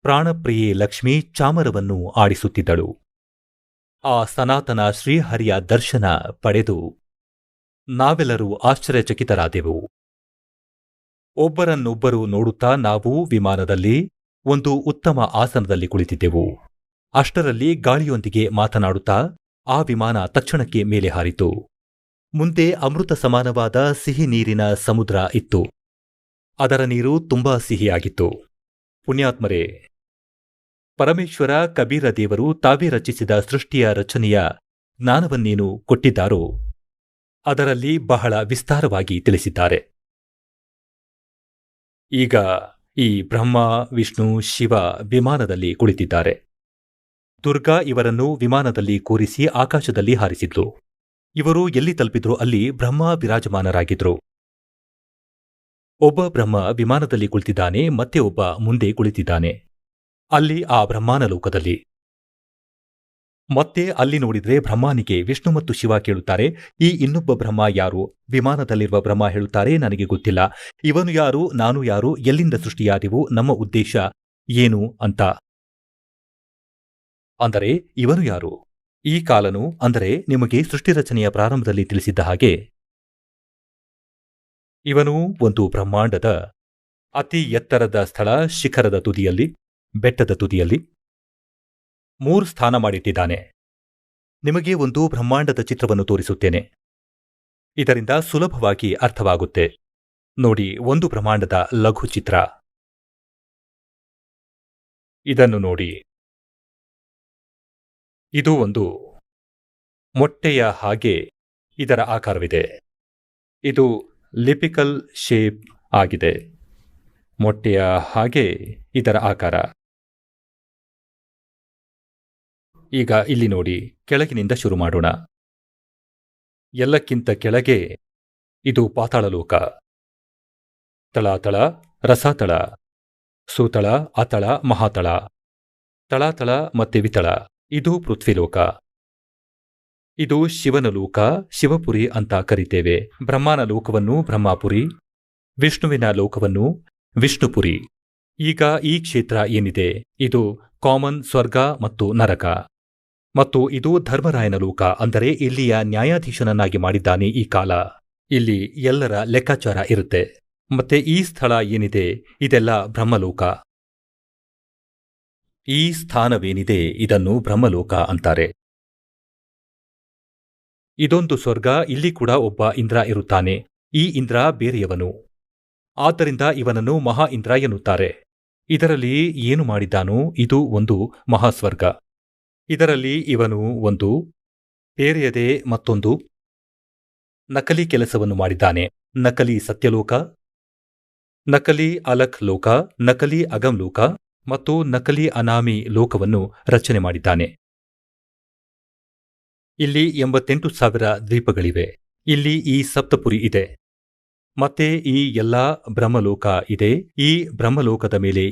ಪ್ರಾಣಪ್ರಿಯೆ ಲಕ್ಷ್ಮಿ ಚಾಮರವನ್ನು ಆಡಿಸುತ್ತಿದ್ದಳು. ಆ ಸನಾತನ ಶ್ರೀಹರಿಯ ದರ್ಶನ ಪಡೆದು ನಾವೆಲ್ಲರೂ ಆಶ್ಚರ್ಯಚಕಿತರಾದೆವು. ಒಬ್ಬರನ್ನೊಬ್ಬರು ನೋಡುತ್ತಾ ನಾವು ವಿಮಾನದಲ್ಲಿ ಒಂದು ಉತ್ತಮ ಆಸನದಲ್ಲಿ ಕುಳಿತಿದ್ದೆವು. ಅಷ್ಟರಲ್ಲಿ ಗಾಳಿಯೊಂದಿಗೆ ಮಾತನಾಡುತ್ತಾ ಆ ವಿಮಾನ ತಕ್ಷಣಕ್ಕೆ ಮೇಲೆ ಹಾರಿತು. ಮುಂದೆ ಅಮೃತ ಸಮಾನವಾದ ಸಿಹಿ ನೀರಿನ ಸಮುದ್ರ ಇತ್ತು. ಅದರ ನೀರು ತುಂಬಾ ಸಿಹಿಯಾಗಿತ್ತು. ಪುಣ್ಯಾತ್ಮರೇ, ಪರಮೇಶ್ವರ ಕಬೀರ ದೇವರು ತಾವೇ ರಚಿಸಿದ ಸೃಷ್ಟಿಯ ರಚನೆಯ ಜ್ಞಾನವನ್ನೇನು ಕೊಟ್ಟಿದ್ದಾರೋ ಅದರಲ್ಲಿ ಬಹಳ ವಿಸ್ತಾರವಾಗಿ ತಿಳಿಸಿದ್ದಾರೆ. ಈಗ ಈ ಬ್ರಹ್ಮ, ವಿಷ್ಣು, ಶಿವ ವಿಮಾನದಲ್ಲಿ ಕುಳಿತಿದ್ದಾರೆ. ದುರ್ಗಾ ಇವರನ್ನು ವಿಮಾನದಲ್ಲಿ ಕೂರಿಸಿ ಆಕಾಶದಲ್ಲಿ ಹಾರಿಸಿದ್ಲು. ಇವರು ಎಲ್ಲಿ ತಲುಪಿದ್ರು ಅಲ್ಲಿ ಬ್ರಹ್ಮ ವಿರಾಜಮಾನರಾಗಿದ್ರು. ಒಬ್ಬ ಬ್ರಹ್ಮ ವಿಮಾನದಲ್ಲಿ ಕುಳಿತಿದ್ದಾನೆ, ಮತ್ತೆ ಒಬ್ಬ ಮುಂದೆ ಕುಳಿತಿದ್ದಾನೆ. ಅಲ್ಲಿ ಆ ಬ್ರಹ್ಮಾನ ಲೋಕದಲ್ಲಿ. ಮತ್ತೆ ಅಲ್ಲಿ ನೋಡಿದ್ರೆ ಬ್ರಹ್ಮನಿಗೆ ವಿಷ್ಣು ಮತ್ತು ಶಿವ ಕೇಳುತ್ತಾರೆ, ಈ ಇನ್ನೊಬ್ಬ ಬ್ರಹ್ಮ ಯಾರು? ವಿಮಾನದಲ್ಲಿರುವ ಬ್ರಹ್ಮ ಹೇಳುತ್ತಾರೆ, ನನಗೆ ಗೊತ್ತಿಲ್ಲ. ಇವನು ಯಾರು? ನಾನು ಯಾರು? ಎಲ್ಲಿಂದ ಸೃಷ್ಟಿಯಾದೆವು? ನಮ್ಮ ಉದ್ದೇಶ ಏನು ಅಂತ. ಅಂದರೆ ಇವನು ಯಾರು? ಈ ಕಾಲನು, ಅಂದರೆ ನಿಮಗೆ ಸೃಷ್ಟಿ ರಚನೆಯ ಪ್ರಾರಂಭದಲ್ಲಿ ತಿಳಿಸಿದ್ದ ಹಾಗೆ ಇವನು ಒಂದು ಬ್ರಹ್ಮಾಂಡದ ಅತಿ ಎತ್ತರದ ಸ್ಥಳ, ಶಿಖರದ ತುದಿಯಲ್ಲಿ, ಬೆಟ್ಟದ ತುದಿಯಲ್ಲಿ 3 ಸ್ಥಾನ ಮಾಡಿಟ್ಟಿದ್ದಾನೆ. ನಿಮಗೆ ಒಂದು ಬ್ರಹ್ಮಾಂಡದ ಚಿತ್ರವನ್ನು ತೋರಿಸುತ್ತೇನೆ. ಇದರಿಂದ ಸುಲಭವಾಗಿ ಅರ್ಥವಾಗುತ್ತೆ. ನೋಡಿ, ಒಂದು ಬ್ರಹ್ಮಾಂಡದ ಲಘು ಚಿತ್ರ. ಇದನ್ನು ನೋಡಿ. ಇದು ಒಂದು ಮೊಟ್ಟೆಯ ಹಾಗೆ ಇದರ ಆಕಾರವಿದೆ. ಇದು ಲಿಪಿಕಲ್ ಶೇಪ್ ಆಗಿದೆ. ಮೊಟ್ಟೆಯ ಹಾಗೆ ಇದರ ಆಕಾರ. ಈಗ ಇಲ್ಲಿ ನೋಡಿ, ಕೆಳಗಿನಿಂದ ಶುರು ಮಾಡೋಣ. ಎಲ್ಲಕ್ಕಿಂತ ಕೆಳಗೆ ಇದು ಪಾತಾಳಲೋಕ. ತಳಾತಳ, ರಸಾತಳ, ಸುತಳ, ಅತಳ, ಮಹಾತಳ, ತಳಾತಳ ಮತ್ತೆ ವಿತಳ. ಇದು ಪೃಥ್ವಿಲೋಕ. ಇದು ಶಿವನ ಲೋಕ, ಶಿವಪುರಿ ಅಂತ ಕರಿತೇವೆ. ಬ್ರಹ್ಮನ ಲೋಕವನ್ನು ಬ್ರಹ್ಮಾಪುರಿ, ವಿಷ್ಣುವಿನ ಲೋಕವನ್ನು ವಿಷ್ಣುಪುರಿ. ಈಗ ಈ ಕ್ಷೇತ್ರ ಏನಿದೆ ಇದು ಕಾಮನ್ ಸ್ವರ್ಗ ಮತ್ತು ನರಕ. ಮತ್ತು ಇದು ಧರ್ಮರಾಯನ ಲೋಕ, ಅಂದರೆ ಇಲ್ಲಿಯ ನ್ಯಾಯಾಧೀಶನನ್ನಾಗಿ ಮಾಡಿದ್ದಾನೆ ಈ ಕಾಲ. ಇಲ್ಲಿ ಎಲ್ಲರ ಲೆಕ್ಕಾಚಾರ ಇರುತ್ತೆ. ಮತ್ತೆ ಈ ಸ್ಥಳ ಏನಿದೆ ಇದೆಲ್ಲ ಬ್ರಹ್ಮಲೋಕ. ಈ ಸ್ಥಾನವೇನಿದೆ ಇದನ್ನು ಬ್ರಹ್ಮಲೋಕ ಅಂತಾರೆ. ಇದೊಂದು ಸ್ವರ್ಗ. ಇಲ್ಲಿ ಕೂಡ ಒಬ್ಬ ಇಂದ್ರ ಇರುತ್ತಾನೆ. ಈ ಇಂದ್ರ ಬೇರೆಯವನು, ಆದ್ದರಿಂದ ಇವನನ್ನು ಮಹಾ ಇಂದ್ರ ಎನ್ನುತ್ತಾರೆ. ಇದರಲ್ಲಿ ಏನು ಮಾಡಿದ್ದಾನೋ ಇದು ಒಂದು ಮಹಾಸ್ವರ್ಗ. ಇದರಲ್ಲಿ ಇವನು ಒಂದು ಬೇರೆಯದೇ ಮತ್ತೊಂದು ನಕಲಿ ಕೆಲಸವನ್ನು ಮಾಡಿದ್ದಾನೆ. ನಕಲಿ ಸತ್ಯಲೋಕ, ನಕಲಿ ಅಲಖ್ ಲೋಕ, ನಕಲಿ ಅಗಮ್ ಲೋಕ ಮತ್ತು ನಕಲಿ ಅನಾಮಿ ಲೋಕವನ್ನು ರಚನೆ ಮಾಡಿದ್ದಾನೆ. ಇಲ್ಲಿ 88,000 ದ್ವೀಪಗಳಿವೆ. ಇಲ್ಲಿ ಈ ಸಪ್ತಪುರಿ ಇದೆ. ಮತ್ತೆ ಈ ಎಲ್ಲಾ ಬ್ರಹ್ಮಲೋಕ ಇದೆ. ಈ ಬ್ರಹ್ಮಲೋಕದ ಮೇಲೆ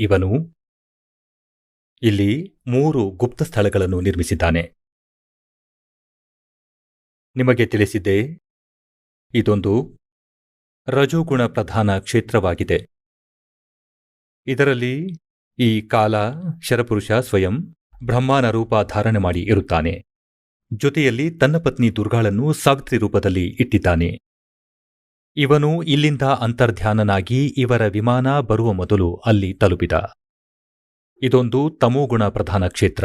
ಇವನು ಇಲ್ಲಿ 3 ಗುಪ್ತ ಸ್ಥಳಗಳನ್ನು ನಿರ್ಮಿಸಿದ್ದಾನೆ. ನಿಮಗೆ ತಿಳಿಸಿದ್ದೆ, ಇದೊಂದು ರಜೋಗುಣ ಪ್ರಧಾನ ಕ್ಷೇತ್ರವಾಗಿದೆ. ಇದರಲ್ಲಿ ಈ ಕಾಲ ಶರಪುರುಷ ಸ್ವಯಂ ಬ್ರಹ್ಮನ ರೂಪ ಧಾರಣೆ ಮಾಡಿ ಇರುತ್ತಾನೆ. ಜೊತೆಯಲ್ಲಿ ತನ್ನ ಪತ್ನಿ ದುರ್ಗಾಳನ್ನು ಸಾವಿತ್ರಿ ರೂಪದಲ್ಲಿ ಇಟ್ಟಿದ್ದಾನೆ. ಇವನು ಇಲ್ಲಿಂದ ಅಂತರ್ಧ್ಯಾನನಾಗಿ ಇವರ ವಿಮಾನ ಬರುವ ಮೊದಲು ಅಲ್ಲಿ ತಲುಪಿದ. ಇದೊಂದು ತಮೋಗುಣ ಪ್ರಧಾನ ಕ್ಷೇತ್ರ.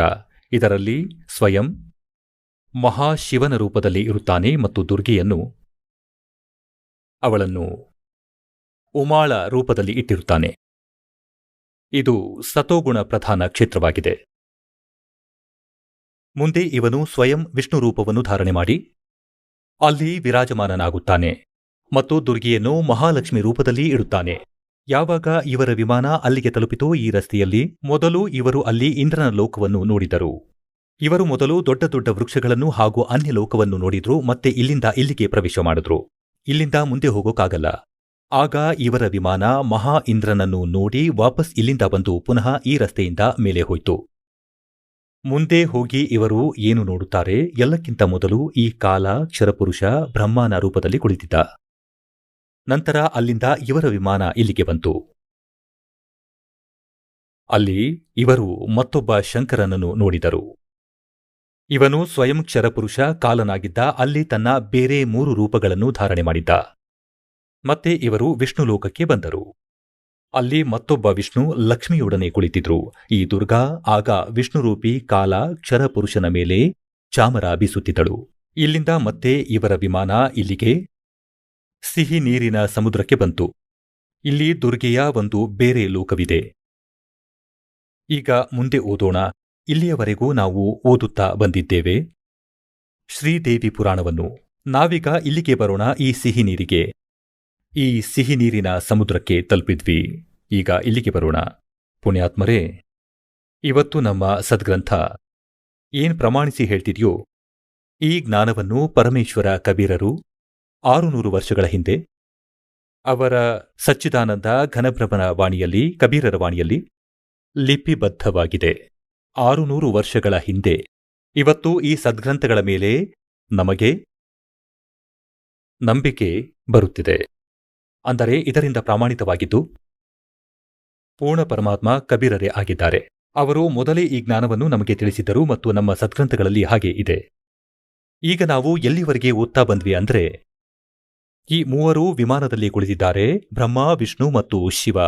ಇದರಲ್ಲಿ ಸ್ವಯಂ ಮಹಾಶಿವನ ರೂಪದಲ್ಲಿ ಇರುತ್ತಾನೆ ಮತ್ತು ದುರ್ಗೆಯನ್ನು ಅವಳನ್ನು ಉಮಾಳ ರೂಪದಲ್ಲಿ ಇಟ್ಟಿರುತ್ತಾನೆ. ಇದು ಸತೋಗುಣ ಪ್ರಧಾನ ಕ್ಷೇತ್ರವಾಗಿದೆ. ಮುಂದೆ ಇವನು ಸ್ವಯಂ ವಿಷ್ಣು ರೂಪವನ್ನು ಧಾರಣೆ ಮಾಡಿ ಅಲ್ಲಿ ವಿರಾಜಮಾನನಾಗುತ್ತಾನೆ ಮತ್ತು ದುರ್ಗೆಯನ್ನು ಮಹಾಲಕ್ಷ್ಮಿ ರೂಪದಲ್ಲಿ ಇಡುತ್ತಾನೆ. ಯಾವಾಗ ಇವರ ವಿಮಾನ ಅಲ್ಲಿಗೆ ತಲುಪಿತೋ ಈ ರಸ್ತೆಯಲ್ಲಿ ಮೊದಲು ಇವರು ಅಲ್ಲಿ ಇಂದ್ರನ ಲೋಕವನ್ನು ನೋಡಿದರು. ಇವರು ಮೊದಲು ದೊಡ್ಡ ದೊಡ್ಡ ವೃಕ್ಷಗಳನ್ನು ಹಾಗೂ ಅನ್ಯ ಲೋಕವನ್ನು ನೋಡಿದ್ರು. ಮತ್ತೆ ಇಲ್ಲಿಂದ ಇಲ್ಲಿಗೆ ಪ್ರವೇಶ ಮಾಡಿದ್ರು. ಇಲ್ಲಿಂದ ಮುಂದೆ ಹೋಗೋಕ್ಕಾಗಲ್ಲ. ಆಗ ಇವರ ವಿಮಾನ ಮಹಾ ಇಂದ್ರನನ್ನು ನೋಡಿ ವಾಪಸ್ ಇಲ್ಲಿಂದ ಬಂದು ಪುನಃ ಈ ರಸ್ತೆಯಿಂದ ಮೇಲೆ ಹೋಯ್ತು. ಮುಂದೆ ಹೋಗಿ ಇವರು ಏನು ನೋಡುತ್ತಾರೆ? ಎಲ್ಲಕ್ಕಿಂತ ಮೊದಲು ಈ ಕಾಲ ಕ್ಷರಪುರುಷ ಬ್ರಹ್ಮನ ರೂಪದಲ್ಲಿ ಕುಳಿತಿದ್ದ. ನಂತರ ಅಲ್ಲಿಂದ ಇವರ ವಿಮಾನ ಇಲ್ಲಿಗೆ ಬಂತು. ಅಲ್ಲಿ ಇವರು ಮತ್ತೊಬ್ಬ ಶಂಕರನನ್ನು ನೋಡಿದರು. ಇವನು ಸ್ವಯಂ ಕ್ಷರಪುರುಷ ಕಾಲನಾಗಿದ್ದ. ಅಲ್ಲಿ ತನ್ನ ಬೇರೆ 3 ರೂಪಗಳನ್ನು ಧಾರಣೆ ಮಾಡಿದ್ದ. ಮತ್ತೆ ಇವರು ವಿಷ್ಣು ಲೋಕಕ್ಕೆ ಬಂದರು. ಅಲ್ಲಿ ಮತ್ತೊಬ್ಬ ವಿಷ್ಣು ಲಕ್ಷ್ಮಿಯೊಡನೆ ಕುಳಿತಿದ್ರು. ಈ ದುರ್ಗಾ ಆಗ ವಿಷ್ಣುರೂಪಿ ಕಾಲ ಕ್ಷರಪುರುಷನ ಮೇಲೆ ಚಾಮರ ಬೀಸುತ್ತಿದ್ದಳು. ಇಲ್ಲಿಂದ ಮತ್ತೆ ಇವರ ವಿಮಾನ ಇಲ್ಲಿಗೆ ಸಿಹಿ ನೀರಿನ ಸಮುದ್ರಕ್ಕೆ ಬಂತು. ಇಲ್ಲಿ ದುರ್ಗೆಯ ಒಂದು ಬೇರೆ ಲೋಕವಿದೆ. ಈಗ ಮುಂದೆ ಓದೋಣ. ಇಲ್ಲಿಯವರೆಗೂ ನಾವು ಓದುತ್ತಾ ಬಂದಿದ್ದೇವೆ ಶ್ರೀದೇವಿ ಪುರಾಣವನ್ನು. ನಾವೀಗ ಇಲ್ಲಿಗೆ ಬರೋಣ, ಈ ಸಿಹಿ ನೀರಿಗೆ. ಈ ಸಿಹಿ ನೀರಿನ ಸಮುದ್ರಕ್ಕೆ ತಲುಪಿದ್ವಿ. ಈಗ ಇಲ್ಲಿಗೆ ಬರೋಣ. ಪುಣ್ಯಾತ್ಮರೇ, ಇವತ್ತು ನಮ್ಮ ಸದ್ಗ್ರಂಥ ಏನ್ ಪ್ರಮಾಣಿಸಿ ಹೇಳ್ತಿದ್ಯೋ ಈ ಜ್ಞಾನವನ್ನು ಪರಮೇಶ್ವರ ಕಬೀರರು 600 ವರ್ಷಗಳ ಹಿಂದೆ ಅವರ ಸಚ್ಚಿದಾನಂದ ಘನಬ್ರಹ್ಮನ ವಾಣಿಯಲ್ಲಿ, ಕಬೀರರ ವಾಣಿಯಲ್ಲಿ ಲಿಪಿಬದ್ಧವಾಗಿದೆ. 600 ವರ್ಷಗಳ ಹಿಂದೆ. ಇವತ್ತು ಈ ಸದ್ಗ್ರಂಥಗಳ ಮೇಲೆ ನಮಗೆ ನಂಬಿಕೆ ಬರುತ್ತಿದೆ. ಅಂದರೆ ಇದರಿಂದ ಪ್ರಾಮಾಣಿತವಾಗಿದ್ದು ಪೂರ್ಣ ಪರಮಾತ್ಮ ಕಬೀರರೇ ಆಗಿದ್ದಾರೆ. ಅವರು ಮೊದಲೇ ಈ ಜ್ಞಾನವನ್ನು ನಮಗೆ ತಿಳಿಸಿದ್ದರು ಮತ್ತು ನಮ್ಮ ಸದ್ಗ್ರಂಥಗಳಲ್ಲಿ ಹಾಗೆ ಇದೆ. ಈಗ ನಾವು ಎಲ್ಲಿವರೆಗೆ ಓದ್ತಾ ಬಂದ್ವಿ ಅಂದ್ರೆ, ಈ 3 ವಿಮಾನದಲ್ಲಿ ಕುಳಿತಿದ್ದಾರೆ, ಬ್ರಹ್ಮ, ವಿಷ್ಣು ಮತ್ತು ಶಿವ.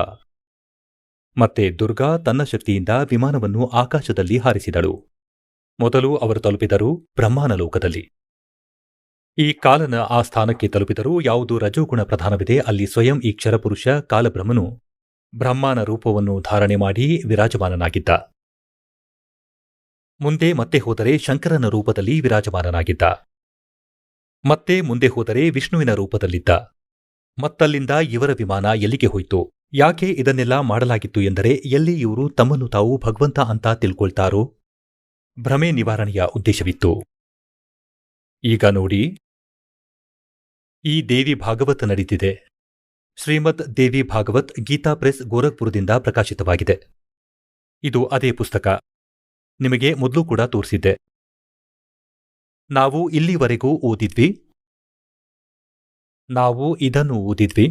ಮತ್ತೆ ದುರ್ಗಾ ತನ್ನ ಶಕ್ತಿಯಿಂದ ವಿಮಾನವನ್ನು ಆಕಾಶದಲ್ಲಿ ಹಾರಿಸಿದಳು. ಮೊದಲು ಅವರು ತಲುಪಿದರು ಬ್ರಹ್ಮನ ಲೋಕದಲ್ಲಿ. ಈ ಕಾಲನ ಆ ಸ್ಥಾನಕ್ಕೆ ತಲುಪಿದರು. ಯಾವುದು ರಜೋಗುಣ ಪ್ರಧಾನವಿದೆ ಅಲ್ಲಿ ಸ್ವಯಂ ಈ ಕ್ಷರಪುರುಷ ಕಾಲಬ್ರಹ್ಮನು ಬ್ರಹ್ಮನ ರೂಪವನ್ನು ಧಾರಣೆ ಮಾಡಿ ವಿರಾಜಮಾನನಾಗಿದ್ದ. ಮುಂದೆ ಮತ್ತೆ ಹೋದರೆ ಶಂಕರನ ರೂಪದಲ್ಲಿ ವಿರಾಜಮಾನನಾಗಿದ್ದ. ಮತ್ತೆ ಮುಂದೆ ಹೋದರೆ ವಿಷ್ಣುವಿನ ರೂಪದಲ್ಲಿದ್ದ. ಮತ್ತಲ್ಲಿಂದ ಇವರ ವಿಮಾನ ಎಲ್ಲಿಗೆ ಹೋಯಿತು? ಯಾಕೆ ಇದನ್ನೆಲ್ಲ ಮಾಡಲಾಗಿತ್ತು ಎಂದರೆ ಎಲ್ಲಿ ಇವರು ತಮ್ಮನ್ನು ತಾವು ಭಗವಂತ ಅಂತ ತಿಳ್ಕೊಳ್ತಾರೋ ಭ್ರಮೆ ನಿವಾರಣೆಯ ಉದ್ದೇಶವಿತ್ತು. ಈಗ ನೋಡಿ, ಈ ದೇವಿ ಭಾಗವತ್ ನಡೀತಿದೆ. ಶ್ರೀಮದ್ ದೇವಿ ಭಾಗವತ್ ಗೀತಾ ಪ್ರೆಸ್ ಗೋರಖ್ಪುರದಿಂದ ಪ್ರಕಾಶಿತವಾಗಿದೆ. ಇದು ಅದೇ ಪುಸ್ತಕ. ನಿಮಗೆ ಮೊದಲು ಕೂಡ ತೋರಿಸಿದ್ದೆ. ನಾವು ಇಲ್ಲಿವರೆಗೂ ಓದಿದ್ವಿ. ನಾವು ಇದನ್ನು ಓದಿದ್ವಿ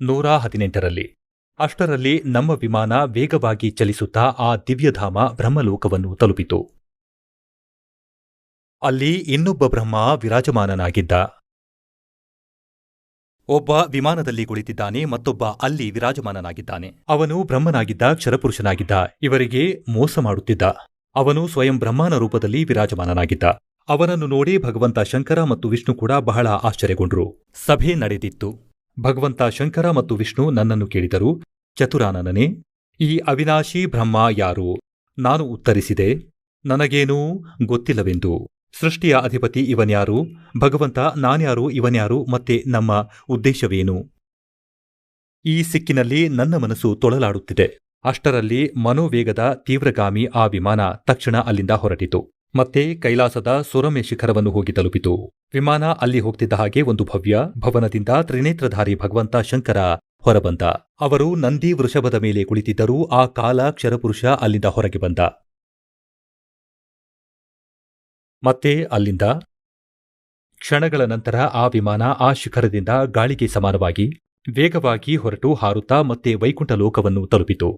118ರಲ್ಲಿ. ಅಷ್ಟರಲ್ಲಿ ನಮ್ಮ ವಿಮಾನ ವೇಗವಾಗಿ ಚಲಿಸುತ್ತಾ ಆ ದಿವ್ಯಧಾಮ ಬ್ರಹ್ಮಲೋಕವನ್ನು ತಲುಪಿತು. ಅಲ್ಲಿ ಇನ್ನೊಬ್ಬ ಬ್ರಹ್ಮ ವಿರಾಜಮಾನನಾಗಿದ್ದ. ಒಬ್ಬ ವಿಮಾನದಲ್ಲಿ ಕುಳಿತಿದ್ದಾನೆ, ಮತ್ತೊಬ್ಬ ಅಲ್ಲಿ ವಿರಾಜಮಾನನಾಗಿದ್ದಾನೆ. ಅವನು ಬ್ರಹ್ಮನಾಗಿದ್ದ, ಕ್ಷರಪುರುಷನಾಗಿದ್ದ. ಇವರಿಗೆ ಮೋಸ ಮಾಡುತ್ತಿದ್ದ. ಅವನು ಸ್ವಯಂ ಬ್ರಹ್ಮನ ರೂಪದಲ್ಲಿ ವಿರಾಜಮಾನನಾಗಿದ್ದ. ಅವನನ್ನು ನೋಡಿ ಭಗವಂತ ಶಂಕರ ಮತ್ತು ವಿಷ್ಣು ಕೂಡ ಬಹಳ ಆಶ್ಚರ್ಯಗೊಂಡ್ರು. ಸಭೆ ನಡೆದಿತ್ತು. ಭಗವಂತ ಶಂಕರ ಮತ್ತು ವಿಷ್ಣು ನನ್ನನ್ನು ಕೇಳಿದರು, ಚತುರಾನನನೇ, ಈ ಅವಿನಾಶಿ ಬ್ರಹ್ಮ ಯಾರು? ನಾನು ಉತ್ತರಿಸಿದೆ, ನನಗೇನೂ ಗೊತ್ತಿಲ್ಲವೆಂದು. ಸೃಷ್ಟಿಯ ಅಧಿಪತಿ ಇವನ್ಯಾರು? ಭಗವಂತ ನಾನ್ಯಾರು? ಇವನ್ಯಾರು? ಮತ್ತೆ ನಮ್ಮ ಉದ್ದೇಶವೇನು? ಈ ಸಿಕ್ಕಿನಲ್ಲಿ ನನ್ನ ಮನಸ್ಸು ತೊಳಲಾಡುತ್ತಿದೆ. ಅಷ್ಟರಲ್ಲಿ ಮನೋವೇಗದ ತೀವ್ರಗಾಮಿ ಆ ವಿಮಾನ ತಕ್ಷಣ ಅಲ್ಲಿಂದ ಹೊರಟಿತು. ಮತ್ತೆ ಕೈಲಾಸದ ಸುರಮ್ಯ ಶಿಖರವನ್ನು ಹೋಗಿ ತಲುಪಿತು. ವಿಮಾನ ಅಲ್ಲಿ ಹೋಗ್ತಿದ್ದ ಹಾಗೆ ಒಂದು ಭವ್ಯ ಭವನದಿಂದ ತ್ರಿನೇತ್ರಧಾರಿ ಭಗವಂತ ಶಂಕರ ಹೊರಬಂದ. ಅವರು ನಂದಿ ವೃಷಭದ ಮೇಲೆ ಕುಳಿತಿದ್ದರೂ ಆ ಕಾಲ ಕ್ಷರಪುರುಷ ಅಲ್ಲಿಂದ ಹೊರಗೆ ಬಂದ. ಮತ್ತೆ ಅಲ್ಲಿಂದ ಕ್ಷಣಗಳ ನಂತರ ಆ ವಿಮಾನ ಆ ಶಿಖರದಿಂದ ಗಾಳಿಗೆ ಸಮಾನವಾಗಿ ವೇಗವಾಗಿ ಹೊರಟು ಹಾರುತ್ತಾ ಮತ್ತೆ ವೈಕುಂಠ ಲೋಕವನ್ನು ತಲುಪಿತು.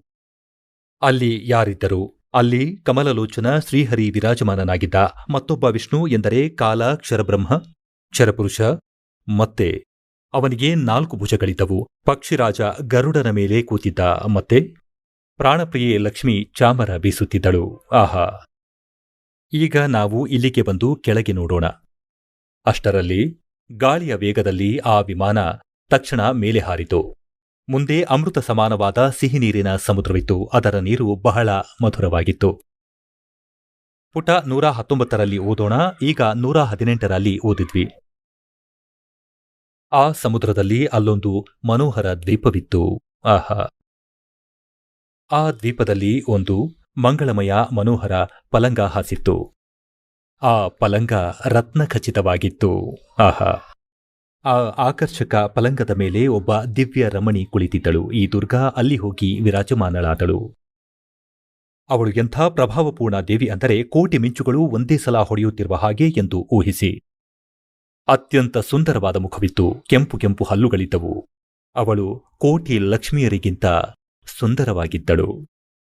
ಅಲ್ಲಿ ಯಾರಿದ್ದರು? ಅಲ್ಲಿ ಕಮಲಲೋಚನ ಶ್ರೀಹರಿ ವಿರಾಜಮಾನನಾಗಿದ್ದ. ಮತ್ತೊಬ್ಬ ವಿಷ್ಣು ಎಂದರೆ ಕಾಲ ಕ್ಷರಬ್ರಹ್ಮ ಕ್ಷರಪುರುಷ. ಮತ್ತೆ ಅವನಿಗೆ 4 ಭುಜಗಳಿದ್ದವು. ಪಕ್ಷಿರಾಜ ಗರುಡನ ಮೇಲೆ ಕೂತಿದ್ದ. ಮತ್ತೆ ಪ್ರಾಣಪ್ರಿಯೆ ಲಕ್ಷ್ಮಿ ಚಾಮರ ಬೀಸುತ್ತಿದ್ದಳು. ಆಹಾ! ಈಗ ನಾವು ಇಲ್ಲಿಗೆ ಬಂದು ಕೆಳಗೆ ನೋಡೋಣ. ಅಷ್ಟರಲ್ಲಿ ಗಾಳಿಯ ವೇಗದಲ್ಲಿ ಆ ವಿಮಾನ ತಕ್ಷಣ ಮೇಲೆ ಹಾರಿತು. ಮುಂದೆ ಅಮೃತ ಸಮಾನವಾದ ಸಿಹಿ ನೀರಿನ ಸಮುದ್ರವಿತ್ತು. ಅದರ ನೀರು ಬಹಳ ಮಧುರವಾಗಿತ್ತು. ಪುಟ 119ರಲ್ಲಿ ಓದೋಣ. ಈಗ 118ರಲ್ಲಿ ಓದಿದ್ವಿ. ಆ ಸಮುದ್ರದಲ್ಲಿ ಅಲ್ಲೊಂದು ಮನೋಹರ ದ್ವೀಪವಿತ್ತು. ಆಹಾ! ಆ ದ್ವೀಪದಲ್ಲಿ ಒಂದು ಮಂಗಳಮಯ ಮನೋಹರ ಪಲಂಗ ಹಾಸಿತ್ತು. ಆ ಪಲಂಗ ರತ್ನಖಚಿತವಾಗಿತ್ತು. ಆಹಾ! ಆ ಆಕರ್ಷಕ ಪಲಂಗದ ಮೇಲೆ ಒಬ್ಬ ದಿವ್ಯ ರಮಣಿ ಕುಳಿತಿದ್ದಳು. ಈ ದುರ್ಗಾ ಅಲ್ಲಿ ಹೋಗಿ ವಿರಾಜಮಾನಳಾದಳು. ಅವಳು ಎಂಥ ಪ್ರಭಾವಪೂರ್ಣ ದೇವಿ ಅಂದರೆ ಕೋಟಿ ಮಿಂಚುಗಳು ಒಂದೇ ಸಲ ಹೊಡೆಯುತ್ತಿರುವ ಹಾಗೆ ಎಂದು ಊಹಿಸಿ. ಅತ್ಯಂತ ಸುಂದರವಾದ ಮುಖವಿತ್ತು. ಕೆಂಪು ಕೆಂಪು ಹಲ್ಲುಗಳಿದ್ದವು. ಅವಳು ಕೋಟಿ ಲಕ್ಷ್ಮಿಯರಿಗಿಂತ ಸುಂದರವಾಗಿದ್ದಳು.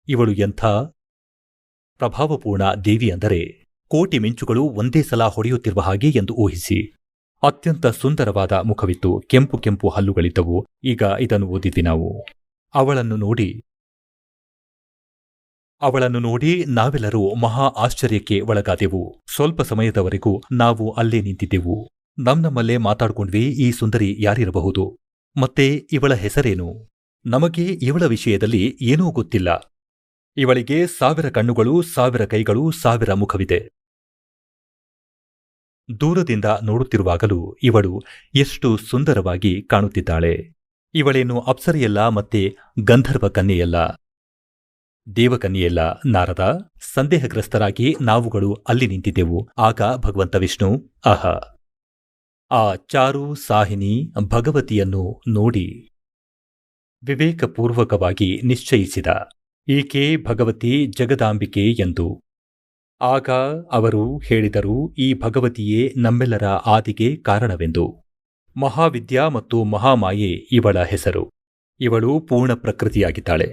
ಇವಳು ಎಂಥ ಪ್ರಭಾವಪೂರ್ಣ ದೇವಿ ಅಂದರೆ ಕೋಟಿ ಮಿಂಚುಗಳು ಒಂದೇ ಸಲ ಹೊಡೆಯುತ್ತಿರುವ ಹಾಗೆ ಎಂದು ಊಹಿಸಿ. ಅತ್ಯಂತ ಸುಂದರವಾದ ಮುಖವಿತ್ತು. ಕೆಂಪು ಕೆಂಪು ಹಲ್ಲುಗಳಿದ್ದವು. ಈಗ ಇದನ್ನು ಓದಿದ್ವಿ ನಾವು. ಅವಳನ್ನು ನೋಡಿ ನಾವೆಲ್ಲರೂ ಮಹಾ ಆಶ್ಚರ್ಯಕ್ಕೆ ಒಳಗಾದೆವು. ಸ್ವಲ್ಪ ಸಮಯದವರೆಗೂ ನಾವು ಅಲ್ಲೇ ನಿಂತಿದ್ದೆವು. ನಮ್ಮಲ್ಲೇ ಮಾತಾಡ್ಕೊಂಡ್ವಿ, ಈ ಸುಂದರಿ ಯಾರಿರಬಹುದು? ಮತ್ತೆ ಇವಳ ಹೆಸರೇನು? ನಮಗೆ ಇವಳ ವಿಷಯದಲ್ಲಿ ಏನೂ ಗೊತ್ತಿಲ್ಲ. ಇವಳಿಗೆ 1000 ಕಣ್ಣುಗಳು, 1000 ಕೈಗಳು, 1000 ಮುಖವಿದೆ. ದೂರದಿಂದ ನೋಡುತ್ತಿರುವಾಗಲೂ ಇವಳು ಎಷ್ಟು ಸುಂದರವಾಗಿ ಕಾಣುತ್ತಿದ್ದಾಳೆ. ಇವಳೇನು ಅಪ್ಸರೆಯಲ್ಲ, ಮತ್ತೆ ಗಂಧರ್ವ ಕನ್ಯೆಯಲ್ಲ, ದೇವಕನ್ಯೆಯಲ್ಲ. ನಾರದ ಸಂದೇಹಗ್ರಸ್ತರಾಗಿ ನಾವುಗಳು ಅಲ್ಲಿ ನಿಂತಿದ್ದೆವು. ಆಗ ಭಗವಂತ ವಿಷ್ಣು ಆಹಾ! ಆ ಚಾರು ಸಾಹಿನಿ ಭಗವತಿಯನ್ನು ನೋಡಿ ವಿವೇಕಪೂರ್ವಕವಾಗಿ ನಿಶ್ಚಯಿಸಿದ. ಈಕೆ ಭಗವತಿ ಜಗದಾಂಬಿಕೆ ಎಂದು. ಆಗ ಅವರು ಹೇಳಿದರು, ಈ ಭಗವತಿಯೇ ನಮ್ಮೆಲ್ಲರ ಆದಿಗೆ ಕಾರಣವೆಂದು. ಮಹಾವಿದ್ಯಾ ಮತ್ತು ಮಹಾಮಾಯೆ ಇವಳ ಹೆಸರು. ಇವಳು ಪೂರ್ಣ ಪ್ರಕೃತಿಯಾಗಿದ್ದಾಳೆ.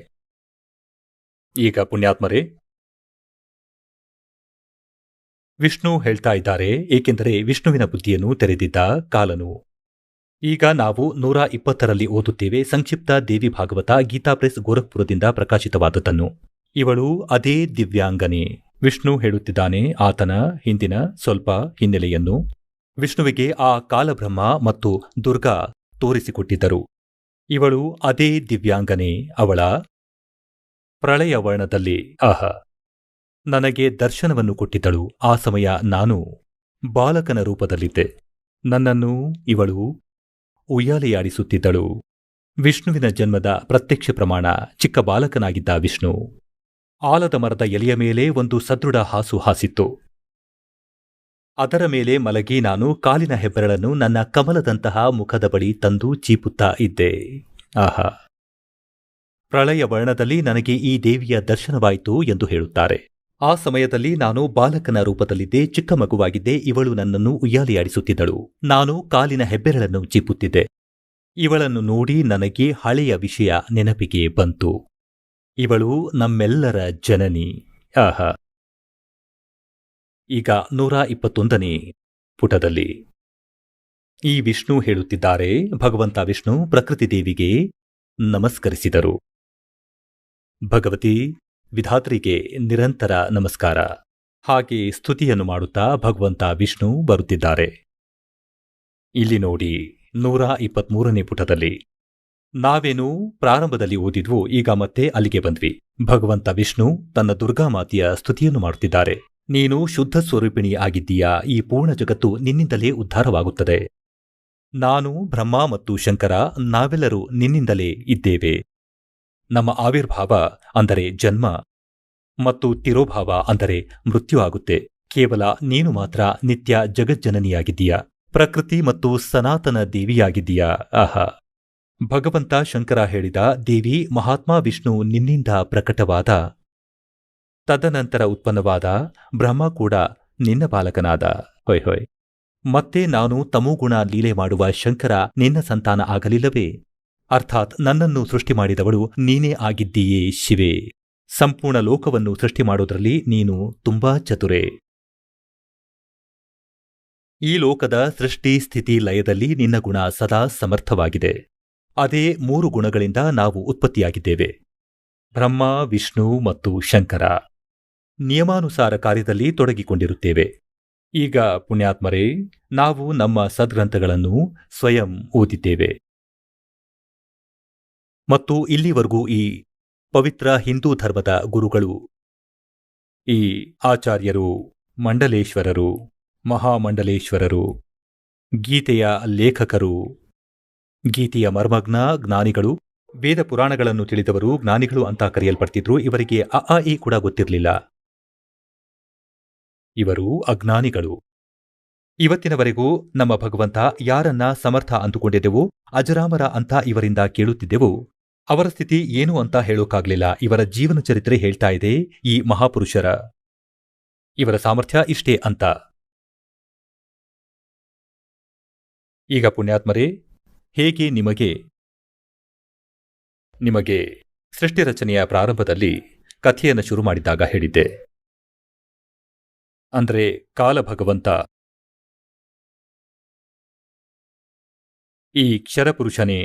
ಈಗ ಪುಣ್ಯಾತ್ಮರೇ, ವಿಷ್ಣು ಹೇಳ್ತಾ ಇದ್ದಾರೆ, ಏಕೆಂದರೆ ವಿಷ್ಣುವಿನ ಬುದ್ಧಿಯನ್ನು ತೆರೆದಿದ್ದ ಕಾಲನು. ಈಗ ನಾವು 120ರಲ್ಲಿ ಓದುತ್ತೇವೆ ಸಂಕ್ಷಿಪ್ತ ದೇವಿ ಭಾಗವತ ಗೀತಾ ಪ್ರೆಸ್ ಗೋರಖ್ಪುರದಿಂದ ಪ್ರಕಾಶಿತವಾದದ್ದನ್ನು. ಇವಳು ಅದೇ ದಿವ್ಯಾಂಗನೆ. ವಿಷ್ಣು ಹೇಳುತ್ತಿದ್ದಾನೆ ಆತನ ಹಿಂದಿನ ಸ್ವಲ್ಪ ಹಿನ್ನೆಲೆಯನ್ನು. ವಿಷ್ಣುವಿಗೆ ಆ ಕಾಲಬ್ರಹ್ಮ ಮತ್ತು ದುರ್ಗಾ ತೋರಿಸಿಕೊಟ್ಟಿದ್ದರು. ಇವಳು ಅದೇ ದಿವ್ಯಾಂಗನೆ. ಅವಳ ಪ್ರಳಯ ವರ್ಣದಲ್ಲಿ ಆಹಾ! ನನಗೆ ದರ್ಶನವನ್ನು ಕೊಟ್ಟಿದ್ದಳು. ಆ ಸಮಯ ನಾನು ಬಾಲಕನ ರೂಪದಲ್ಲಿದ್ದೆ. ನನ್ನನ್ನು ಇವಳು ಉಯ್ಯಾಲೆಯಾಡಿಸುತ್ತಿದ್ದಳು. ವಿಷ್ಣುವಿನ ಜನ್ಮದ ಪ್ರತ್ಯಕ್ಷ ಪ್ರಮಾಣ ಚಿಕ್ಕ ಬಾಲಕನಾಗಿದ್ದ ವಿಷ್ಣು. ಆಲದ ಮರದ ಎಲೆಯ ಮೇಲೆ ಒಂದು ಸದೃಢ ಹಾಸು ಹಾಸಿತ್ತು. ಅದರ ಮೇಲೆ ಮಲಗಿ ನಾನು ಕಾಲಿನ ಹೆಬ್ಬೆರಳನ್ನು ನನ್ನ ಕಮಲದಂತಹ ಮುಖದ ಬಳಿ ತಂದು ಚೀಪುತ್ತಾ ಇದ್ದೆ. ಆಹಾ! ಪ್ರಳಯ ವರ್ಣದಲ್ಲಿ ನನಗೆ ಈ ದೇವಿಯ ದರ್ಶನವಾಯಿತು ಎಂದು ಹೇಳುತ್ತಾರೆ. ಆ ಸಮಯದಲ್ಲಿ ನಾನು ಬಾಲಕನ ರೂಪದಲ್ಲಿದ್ದೆ, ಚಿಕ್ಕ ಮಗುವಾಗಿದ್ದೆ. ಇವಳು ನನ್ನನ್ನು ಉಯ್ಯಾಲೆಯಾಡಿಸುತ್ತಿದ್ದಳು. ನಾನು ಕಾಲಿನ ಹೆಬ್ಬೆರಳನ್ನು ಚೀಪುತ್ತಿದ್ದೆ. ಇವಳನ್ನು ನೋಡಿ ನನಗೆ ಹಳೆಯ ವಿಷಯ ನೆನಪಿಗೆ ಬಂತು. ಇವಳು ನಮ್ಮೆಲ್ಲರ ಜನನಿ. ಆಹಾ! ಈಗ 121ನೇ ಪುಟದಲ್ಲಿ ಈ ವಿಷ್ಣು ಹೇಳುತ್ತಿದ್ದಾರೆ, ಭಗವಂತ ವಿಷ್ಣು ಪ್ರಕೃತಿ ದೇವಿಗೆ ನಮಸ್ಕರಿಸಿದರು. ಭಗವತಿ ವಿಧಾತ್ರಿಗೆ ನಿರಂತರ ನಮಸ್ಕಾರ. ಹಾಗೆ ಸ್ತುತಿಯನ್ನು ಮಾಡುತ್ತಾ ಭಗವಂತ ವಿಷ್ಣು ಬರುತ್ತಿದ್ದಾರೆ. ಇಲ್ಲಿ ನೋಡಿ 123ನೇ ಪುಟದಲ್ಲಿ ನಾವೇನು ಪ್ರಾರಂಭದಲ್ಲಿ ಓದಿದ್ವು, ಈಗ ಮತ್ತೆ ಅಲ್ಲಿಗೆ ಬಂದ್ವಿ. ಭಗವಂತ ವಿಷ್ಣು ತನ್ನ ದುರ್ಗಾಮಾತೆಯ ಸ್ತುತಿಯನ್ನು ಮಾಡುತ್ತಿದ್ದಾರೆ. ನೀನು ಶುದ್ಧ ಸ್ವರೂಪಿಣಿ ಆಗಿದ್ದೀಯಾ, ಈ ಪೂರ್ಣ ಜಗತ್ತು ನಿನ್ನಿಂದಲೇ ಉದ್ಧಾರವಾಗುತ್ತದೆ. ನಾನು ಬ್ರಹ್ಮ ಮತ್ತು ಶಂಕರ ನಾವೆಲ್ಲರೂ ನಿನ್ನಿಂದಲೇ ಇದ್ದೇವೆ. ನಮ್ಮ ಆವಿರ್ಭಾವ ಅಂದರೆ ಜನ್ಮ ಮತ್ತು ತಿರೋಭಾವ ಅಂದರೆ ಮೃತ್ಯು ಆಗುತ್ತೆ. ಕೇವಲ ನೀನು ಮಾತ್ರ ನಿತ್ಯ ಜಗಜ್ಜನನಿಯಾಗಿದ್ದೀಯಾ, ಪ್ರಕೃತಿ ಮತ್ತು ಸನಾತನ ದೇವಿಯಾಗಿದ್ದೀಯಾ. ಆಹಾ! ಭಗವಂತ ಶಂಕರ ಹೇಳಿದ, ದೇವಿ ಮಹಾತ್ಮ ವಿಷ್ಣು ನಿನ್ನಿಂದ ಪ್ರಕಟವಾದ, ತದನಂತರ ಉತ್ಪನ್ನವಾದ ಬ್ರಹ್ಮ ಕೂಡ ನಿನ್ನ ಬಾಲಕನಾದ. ಹೊಯ್ ಹೊಯ್. ಮತ್ತೆ ನಾನು ತಮೋಗುಣ ಲೀಲೆ ಮಾಡುವ ಶಂಕರ ನಿನ್ನ ಸಂತಾನ ಆಗಲಿಲ್ಲವೇ? ಅರ್ಥಾತ್ ನನ್ನನ್ನು ಸೃಷ್ಟಿ ಮಾಡಿದವಳು ನೀನೇ ಆಗಿದ್ದೀಯೇ ಶಿವೆ. ಸಂಪೂರ್ಣ ಲೋಕವನ್ನು ಸೃಷ್ಟಿ ಮಾಡೋದ್ರಲ್ಲಿ ನೀನು ತುಂಬಾ ಚತುರೆ. ಈ ಲೋಕದ ಸೃಷ್ಟಿ ಸ್ಥಿತಿ ಲಯದಲ್ಲಿ ನಿನ್ನ ಗುಣ ಸದಾ ಸಮರ್ಥವಾಗಿದೆ. ಅದೇ 3 ಗುಣಗಳಿಂದ ನಾವು ಉತ್ಪತ್ತಿಯಾಗಿದ್ದೇವೆ, ಬ್ರಹ್ಮ, ವಿಷ್ಣು ಮತ್ತು ಶಂಕರ. ನಿಯಮಾನುಸಾರ ಕಾರ್ಯದಲ್ಲಿ ತೊಡಗಿಕೊಂಡಿರುತ್ತೇವೆ. ಈಗ ಪುಣ್ಯಾತ್ಮರೇ, ನಾವು ನಮ್ಮ ಸದ್ಗ್ರಂಥಗಳನ್ನು ಸ್ವಯಂ ಓದಿದ್ದೇವೆ ಮತ್ತು ಇಲ್ಲಿವರೆಗೂ ಈ ಪವಿತ್ರ ಹಿಂದೂ ಧರ್ಮದ ಗುರುಗಳು, ಈ ಆಚಾರ್ಯರು, ಮಂಡಲೇಶ್ವರರು, ಮಹಾಮಂಡಲೇಶ್ವರರು, ಗೀತೆಯ ಲೇಖಕರು, ಗೀತೆಯ ಮರ್ಮಜ್ಞ ಜ್ಞಾನಿಗಳು, ವೇದ ಪುರಾಣಗಳನ್ನು ತಿಳಿದವರು ಜ್ಞಾನಿಗಳು ಅಂತ ಕರೆಯಲ್ಪಡ್ತಿದ್ರು. ಇವರಿಗೆ ಅ ಇ ಕೂಡ ಗೊತ್ತಿರಲಿಲ್ಲ. ಇವರು ಅಜ್ಞಾನಿಗಳು. ಇವತ್ತಿನವರೆಗೂ ನಮ್ಮ ಭಗವಂತ ಯಾರನ್ನ ಸಮರ್ಥ ಅಂದುಕೊಂಡಿದ್ದೆವು, ಅಜರಾಮರ ಅಂತ ಇವರಿಂದ ಕೇಳುತ್ತಿದ್ದೆವು. ಅವರ ಸ್ಥಿತಿ ಏನು ಅಂತ ಹೇಳೋಕ್ಕಾಗ್ಲಿಲ್ಲ. ಇವರ ಜೀವನ ಚರಿತ್ರೆ ಹೇಳ್ತಾ ಇದೆ ಈ ಮಹಾಪುರುಷರ, ಇವರ ಸಾಮರ್ಥ್ಯ ಇಷ್ಟೇ ಅಂತ. ಈಗ ಪುಣ್ಯಾತ್ಮರೇ, ಹೇಗೆ ನಿಮಗೆ ಸೃಷ್ಟಿ ರಚನೆಯ ಪ್ರಾರಂಭದಲ್ಲಿ ಕಥೆಯನ್ನು ಶುರು ಮಾಡಿದ್ದಾಗ ಹೇಳಿದ್ದೆ, ಅಂದ್ರೆ ಕಾಲಭಗವಂತ ಈ ಕ್ಷರಪುರುಷನೇ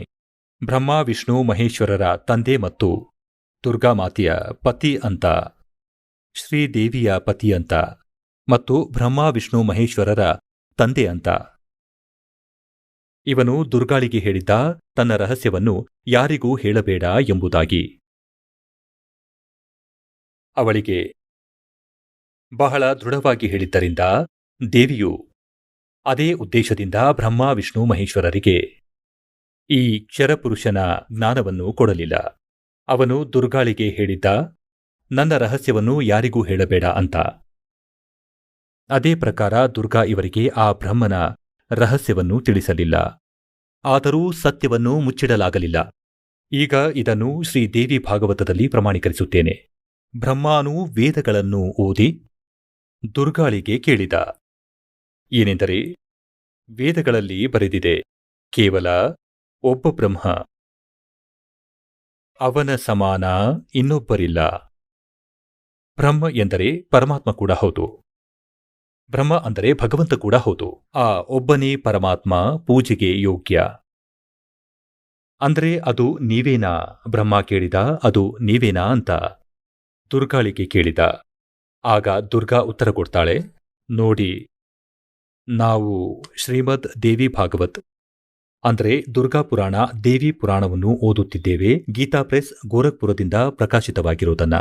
ಬ್ರಹ್ಮ, ವಿಷ್ಣು, ಮಹೇಶ್ವರರ ತಂದೆ ಮತ್ತು ದುರ್ಗಾಮಾತೆಯ ಪತಿ ಅಂತ, ಶ್ರೀದೇವಿಯ ಪತಿ ಅಂತ ಮತ್ತು ಬ್ರಹ್ಮ, ವಿಷ್ಣು, ಮಹೇಶ್ವರರ ತಂದೆ ಅಂತ. ಇವನು ದುರ್ಗಾಳಿಗೆ ಹೇಳಿದ್ದ ತನ್ನ ರಹಸ್ಯವನ್ನು ಯಾರಿಗೂ ಹೇಳಬೇಡ ಎಂಬುದಾಗಿ. ಅವಳಿಗೆ ಬಹಳ ದೃಢವಾಗಿ ಹೇಳಿದ್ದರಿಂದ ದೇವಿಯು ಅದೇ ಉದ್ದೇಶದಿಂದ ಬ್ರಹ್ಮ, ವಿಷ್ಣು, ಮಹೇಶ್ವರರಿಗೆ ಈ ಕ್ಷರಪುರುಷನ ಜ್ಞಾನವನ್ನು ಕೊಡಲಿಲ್ಲ. ಅವನು ದುರ್ಗಾಳಿಗೆ ಹೇಳಿದ್ದ ನನ್ನ ರಹಸ್ಯವನ್ನು ಯಾರಿಗೂ ಹೇಳಬೇಡ ಅಂತ. ಅದೇ ಪ್ರಕಾರ ದುರ್ಗಾ ಇವರಿಗೆ ಆ ಬ್ರಹ್ಮನ ರಹಸ್ಯವನ್ನು ತಿಳಿಸಲಿಲ್ಲ. ಆದರೂ ಸತ್ಯವನ್ನು ಮುಚ್ಚಿಡಲಾಗಲಿಲ್ಲ. ಈಗ ಇದನ್ನು ಶ್ರೀದೇವಿ ಭಾಗವತದಲ್ಲಿ ಪ್ರಮಾಣೀಕರಿಸುತ್ತೇನೆ. ಬ್ರಹ್ಮಾನು ವೇದಗಳನ್ನು ಓದಿ ದುರ್ಗಾಳಿಗೆ ಕೇಳಿದ. ಏನೆಂದರೆ, ವೇದಗಳಲ್ಲಿ ಬರೆದಿದೆ, ಕೇವಲ ಒಬ್ಬ ಬ್ರಹ್ಮ, ಅವನ ಸಮಾನ ಇನ್ನೊಬ್ಬರಿಲ್ಲ. ಬ್ರಹ್ಮ ಎಂದರೆ ಪರಮಾತ್ಮ ಕೂಡ ಹೌದು, ಬ್ರಹ್ಮ ಅಂದರೆ ಭಗವಂತ ಕೂಡ ಹೌದು. ಆ ಒಬ್ಬನೇ ಪರಮಾತ್ಮ ಪೂಜೆಗೆ ಯೋಗ್ಯ. ಅಂದ್ರೆ ಅದು ನೀವೇನಾ? ಬ್ರಹ್ಮ ಕೇಳಿದ, ಅದು ನೀವೇನಾ ಅಂತ ದುರ್ಗಾಳಿಗೆ ಕೇಳಿದ. ಆಗ ದುರ್ಗಾ ಉತ್ತರ ಕೊಡ್ತಾಳೆ, ನೋಡಿ, ನಾವು ಶ್ರೀಮದ್ ದೇವಿ ಭಾಗವತ್ ಅಂದ್ರೆ ದುರ್ಗಾ ಪುರಾಣ, ದೇವಿ ಪುರಾಣವನ್ನು ಓದುತ್ತಿದ್ದೇವೆ. ಗೀತಾ ಪ್ರೆಸ್, ಗೋರಖ್ಪುರದಿಂದ ಪ್ರಕಾಶಿತವಾಗಿರುವುದನ್ನ.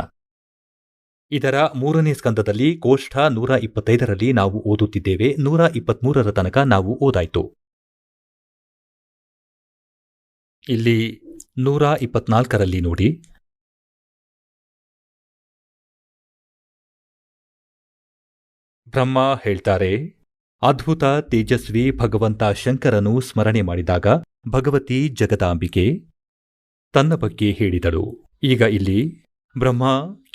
ಇದರ 3ನೇ ಸ್ಕಂದದಲ್ಲಿ ಕೋಷ್ಠ 125ರಲ್ಲಿ ನಾವು ಓದುತ್ತಿದ್ದೇವೆ. 123ರ ತನಕ ನಾವು ಓದಾಯ್ತು. ಇಲ್ಲಿ 124ರಲ್ಲಿ ನೋಡಿ. ಬ್ರಹ್ಮ ಹೇಳ್ತಾರೆ, ಅದ್ಭುತ ತೇಜಸ್ವಿ ಭಗವಂತ ಶಂಕರನು ಸ್ಮರಣೆ ಮಾಡಿದಾಗ ಭಗವತಿ ಜಗದಾಂಬಿಕೆ ತನ್ನ ಬಗ್ಗೆ ಹೇಳಿದಳು. ಈಗ ಇಲ್ಲಿ ಬ್ರಹ್ಮ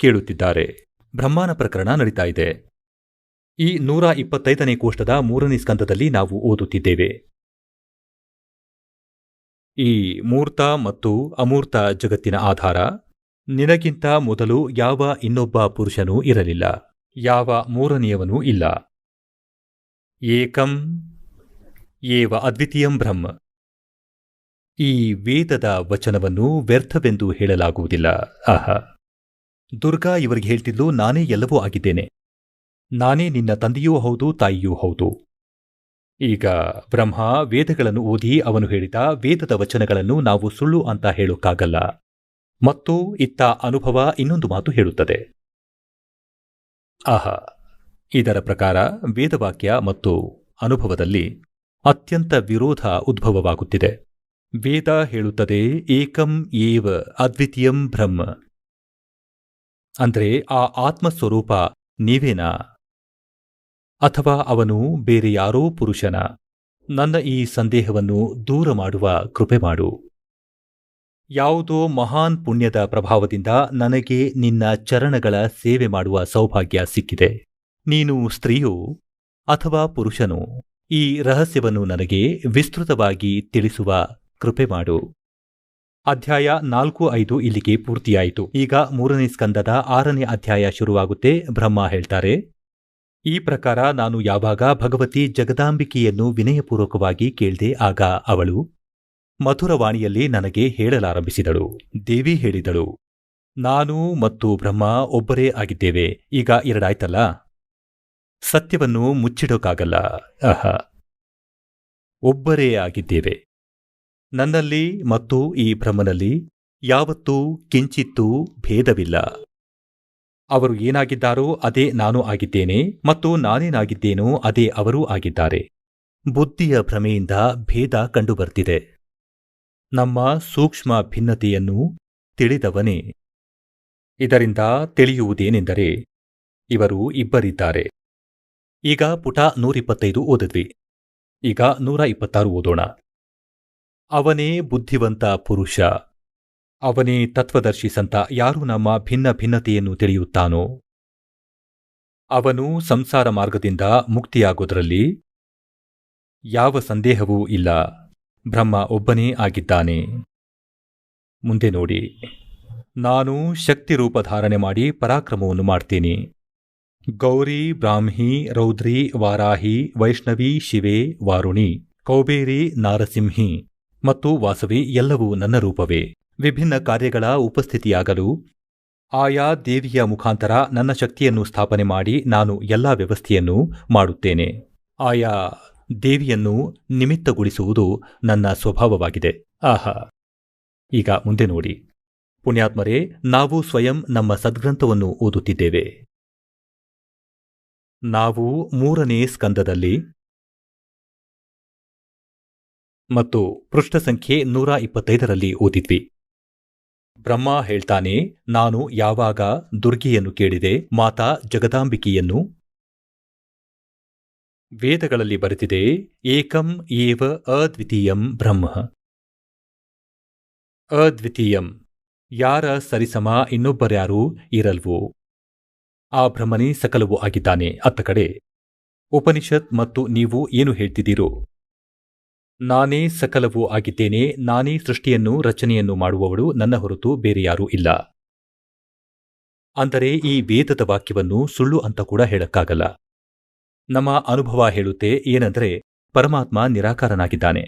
ಕೇಳುತ್ತಿದ್ದಾರೆ. ಬ್ರಹ್ಮನ ಪ್ರಕರಣ ನಡೀತಾ ಇದೆ. ಈ 125ನೇ ಕೋಷ್ಟದ 3ನೇ ಸ್ಕಂದದಲ್ಲಿ ನಾವು ಓದುತ್ತಿದ್ದೇವೆ. ಈ ಮೂರ್ತ ಮತ್ತು ಅಮೂರ್ತ ಜಗತ್ತಿನ ಆಧಾರ, ನಿನಗಿಂತ ಮೊದಲು ಯಾವ ಇನ್ನೊಬ್ಬ ಪುರುಷನೂ ಇರಲಿಲ್ಲ, ಯಾವ ಮೂರನೆಯವನೂ ಇಲ್ಲ. ಏಕಂ ಏವ ಅದ್ವಿತೀಯಂ ಬ್ರಹ್ಮ. ಈ ವೇದದ ವಚನವನ್ನು ವ್ಯರ್ಥವೆಂದು ಹೇಳಲಾಗುವುದಿಲ್ಲ. ಆಹಾ, ದುರ್ಗಾ ಇವರಿಗೆ ಹೇಳ್ತಿದ್ಲು, ನಾನೇ ಎಲ್ಲವೂ ಆಗಿದ್ದೇನೆ, ನಾನೇ ನಿನ್ನ ತಂದೆಯೂ ಹೌದು ತಾಯಿಯೂ ಹೌದು. ಈಗ ಬ್ರಹ್ಮ ವೇದಗಳನ್ನು ಓದಿ ಅವನು ಹೇಳಿದ ವೇದದ ವಚನಗಳನ್ನು ನಾವು ಸುಳ್ಳು ಅಂತ ಹೇಳೋಕ್ಕಾಗಲ್ಲ. ಮತ್ತು ಇತ್ತ ಅನುಭವ ಇನ್ನೊಂದು ಮಾತು ಹೇಳುತ್ತದೆ. ಆಹಾ, ಇದರ ಪ್ರಕಾರ ವೇದವಾಕ್ಯ ಮತ್ತು ಅನುಭವದಲ್ಲಿ ಅತ್ಯಂತ ವಿರೋಧ ಉದ್ಭವವಾಗುತ್ತಿದೆ. ವೇದ ಹೇಳುತ್ತದೆ ಏಕಂ ಏವ ಅದ್ವಿತೀಯಂ ಬ್ರಹ್ಮ, ಅಂದ್ರೆ ಆ ಆತ್ಮಸ್ವರೂಪ ನೀವೇನಾ ಅಥವಾ ಅವನು ಬೇರೆ ಯಾರೋ ಪುರುಷನ? ನನ್ನ ಈ ಸಂದೇಹವನ್ನು ದೂರ ಮಾಡುವ ಕೃಪೆ ಮಾಡು. ಯಾವುದೋ ಮಹಾನ್ ಪುಣ್ಯದ ಪ್ರಭಾವದಿಂದ ನನಗೆ ನಿನ್ನ ಚರಣಗಳ ಸೇವೆ ಮಾಡುವ ಸೌಭಾಗ್ಯ ಸಿಕ್ಕಿದೆ. ನೀನು ಸ್ತ್ರೀಯೋ ಅಥವಾ ಪುರುಷನೋ, ಈ ರಹಸ್ಯವನ್ನು ನನಗೆ ವಿಸ್ತೃತವಾಗಿ ತಿಳಿಸುವ ಕೃಪೆ ಮಾಡು. ಅಧ್ಯಾಯ 4-5 ಇಲ್ಲಿಗೆ ಪೂರ್ತಿಯಾಯಿತು. ಈಗ 3ನೇ ಸ್ಕಂದದ 6ನೇ ಅಧ್ಯಾಯ ಶುರುವಾಗುತ್ತೆ. ಬ್ರಹ್ಮ ಹೇಳ್ತಾರೆ, ಈ ಪ್ರಕಾರ ನಾನು ಯಾವಾಗ ಭಗವತಿ ಜಗದಾಂಬಿಕೆಯನ್ನು ವಿನಯಪೂರ್ವಕವಾಗಿ ಕೇಳಿದೆ, ಆಗ ಅವಳು ಮಧುರವಾಣಿಯಲ್ಲಿ ನನಗೆ ಹೇಳಲಾರಂಭಿಸಿದಳು. ದೇವಿ ಹೇಳಿದಳು, ನಾನು ಮತ್ತು ಬ್ರಹ್ಮ ಒಬ್ಬರೇ ಆಗಿದ್ದೇವೆ. ಈಗ 2 ಆಯ್ತಲ್ಲ, ಸತ್ಯವನ್ನು ಮುಚ್ಚಿಡೋಕ್ಕಾಗಲ್ಲ. ಆಹಾ, ಒಬ್ಬರೇ ಆಗಿದ್ದೇವೆ. ನನ್ನಲ್ಲಿ ಮತ್ತು ಈ ಬ್ರಹ್ಮನಲ್ಲಿ ಯಾವತ್ತೂ ಕಿಂಚಿತ್ತೂ ಭೇದವಿಲ್ಲ. ಅವರು ಏನಾಗಿದ್ದಾರೋ ಅದೇ ನಾನು ಆಗಿದ್ದೇನೆ, ಮತ್ತು ನಾನೇನಾಗಿದ್ದೇನೋ ಅದೇ ಅವರೂ ಆಗಿದ್ದಾರೆ. ಬುದ್ಧಿಯ ಭ್ರಮೆಯಿಂದ ಭೇದ ಕಂಡುಬರ್ತಿದೆ. ನಮ್ಮ ಸೂಕ್ಷ್ಮ ಭಿನ್ನತೆಯನ್ನು ತಿಳಿದವನೇ. ಇದರಿಂದ ತಿಳಿಯುವುದೇನೆಂದರೆ ಇವರು ಇಬ್ಬರಿದ್ದಾರೆ. ಈಗ ಪುಟ 125 ಓದಿದ್ವಿ. ಈಗ 126 ಓದೋಣ. ಅವನೇ ಬುದ್ಧಿವಂತ ಪುರುಷ, ಅವನೇ ತತ್ವದರ್ಶಿ ಸಂತ. ಯಾರು ನಮ್ಮ ಭಿನ್ನ ಭಿನ್ನತೆಯನ್ನು ತಿಳಿಯುತ್ತಾನೋ ಅವನು ಸಂಸಾರ ಮಾರ್ಗದಿಂದ ಮುಕ್ತಿಯಾಗೋದರಲ್ಲಿ ಯಾವ ಸಂದೇಹವೂ ಇಲ್ಲ. ಬ್ರಹ್ಮ ಒಬ್ಬನೇ ಆಗಿದ್ದಾನೆ. ಮುಂದೆ ನೋಡಿ, ನಾನು ಶಕ್ತಿ ರೂಪ ಧಾರಣೆ ಮಾಡಿ ಪರಾಕ್ರಮವನ್ನು ಮಾಡ್ತೀನಿ. ಗೌರಿ, ಬ್ರಾಹ್ಮಿ, ರೌದ್ರಿ, ವಾರಾಹಿ, ವೈಷ್ಣವಿ, ಶಿವೆ, ವಾರುಣಿ, ಕೌಬೇರಿ, ನಾರಸಿಂಹಿ ಮತ್ತು ವಾಸವಿ ಎಲ್ಲವೂ ನನ್ನ ರೂಪವೇ. ವಿಭಿನ್ನ ಕಾರ್ಯಗಳ ಉಪಸ್ಥಿತಿಯಾಗಲು ಆಯಾ ದೇವಿಯ ಮುಖಾಂತರ ನನ್ನ ಶಕ್ತಿಯನ್ನು ಸ್ಥಾಪನೆ ಮಾಡಿ ನಾನು ಎಲ್ಲಾ ವ್ಯವಸ್ಥೆಯನ್ನು ಮಾಡುತ್ತೇನೆ. ಆಯಾ ದೇವಿಯನ್ನು ನಿಮಿತ್ತಗೊಳಿಸುವುದು ನನ್ನ ಸ್ವಭಾವವಾಗಿದೆ. ಆಹಾ, ಈಗ ಮುಂದೆ ನೋಡಿ. ಪುಣ್ಯಾತ್ಮರೇ, ನಾವು ಸ್ವಯಂ ನಮ್ಮ ಸದ್ಗ್ರಂಥವನ್ನು ಓದುತ್ತಿದ್ದೇವೆ. ನಾವು 3ನೇ ಸ್ಕಂದದಲ್ಲಿ ಮತ್ತು ಪೃಷ್ಠ ಸಂಖ್ಯೆ 125ರಲ್ಲಿ ಓದಿದ್ವಿ. ಬ್ರಹ್ಮ ಹೇಳ್ತಾನೆ, ನಾನು ಯಾವಾಗ ದುರ್ಗೆಯನ್ನು ಕೇಳಿದೆ, ಮಾತಾ ಜಗದಾಂಬಿಕೆಯನ್ನು, ವೇದಗಳಲ್ಲಿ ಬರೆದಿದೆ ಏಕಂ ಏವ ಅದ್ವಿತೀಯಂ ಬ್ರಹ್ಮ. ಅದ್ವಿತೀಯಂ, ಯಾರ ಸರಿಸಮ ಇನ್ನೊಬ್ಬರ್ಯಾರೂ ಇರಲ್ವೋ ಆ ಬ್ರಹ್ಮನೇ ಸಕಲವೂ ಆಗಿದ್ದಾನೆ. ಅತ್ತ ಕಡೆ ಉಪನಿಷತ್ ಮತ್ತು ನೀವು ಏನು ಹೇಳ್ತಿದ್ದೀರೋ, ನಾನೇ ಸಕಲವೂ ಆಗಿದ್ದೇನೆ, ನಾನೇ ಸೃಷ್ಟಿಯನ್ನು ರಚನೆಯನ್ನು ಮಾಡುವವಳು, ನನ್ನ ಹೊರತು ಬೇರೆ ಯಾರೂ ಇಲ್ಲ. ಅಂದರೆ ಈ ವೇದದ ವಾಕ್ಯವನ್ನು ಸುಳ್ಳು ಅಂತ ಕೂಡ ಹೇಳಕ್ಕಾಗಲ್ಲ. ನಮ್ಮ ಅನುಭವ ಹೇಳುತ್ತೆ ಏನಂದ್ರೆ ಪರಮಾತ್ಮ ನಿರಾಕಾರನಾಗಿದ್ದಾನೆ,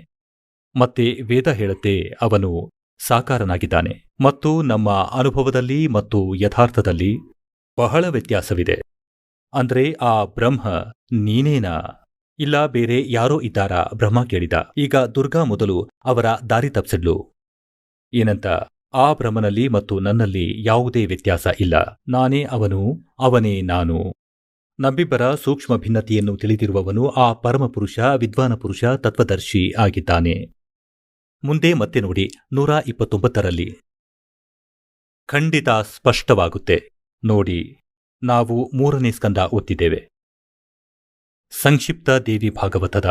ಮತ್ತೆ ವೇದ ಹೇಳುತ್ತೆ ಅವನು ಸಾಕಾರನಾಗಿದ್ದಾನೆ. ಮತ್ತು ನಮ್ಮ ಅನುಭವದಲ್ಲಿ ಮತ್ತು ಯಥಾರ್ಥದಲ್ಲಿ ಬಹಳ ವ್ಯತ್ಯಾಸವಿದೆ. ಅಂದ್ರೆ ಆ ಬ್ರಹ್ಮ ನೀನೇನಾ ಇಲ್ಲ ಬೇರೆ ಯಾರೋ ಇದ್ದಾರಾ? ಬ್ರಹ್ಮ ಕೇಳಿದ. ಈಗ ದುರ್ಗಾ ಮೊದಲು ಅವರ ದಾರಿ ತಪ್ಪಿಸಿದ್ಲು. ಏನಂತ, ಆ ಬ್ರಹ್ಮನಲ್ಲಿ ಮತ್ತು ನನ್ನಲ್ಲಿ ಯಾವುದೇ ವ್ಯತ್ಯಾಸ ಇಲ್ಲ, ನಾನೇ ಅವನು, ಅವನೇ ನಾನು. ನಮ್ಮಿಬ್ಬರ ಸೂಕ್ಷ್ಮ ಭಿನ್ನತೆಯನ್ನು ತಿಳಿದಿರುವವನು ಆ ಪರಮಪುರುಷ, ವಿದ್ವಾನ ಪುರುಷ, ತತ್ವದರ್ಶಿ ಆಗಿದ್ದಾನೆ. ಮುಂದೆ ಮತ್ತೆ ನೋಡಿ 129ರಲ್ಲಿ. ಖಂಡಿತ ಸ್ಪಷ್ಟವಾಗುತ್ತೆ ನೋಡಿ. ನಾವು 3ನೇ ಸ್ಕಂದ ಓದ್ತಿದ್ದೇವೆ. ಸಂಕ್ಷಿಪ್ತ ದೇವಿ ಭಾಗವತದ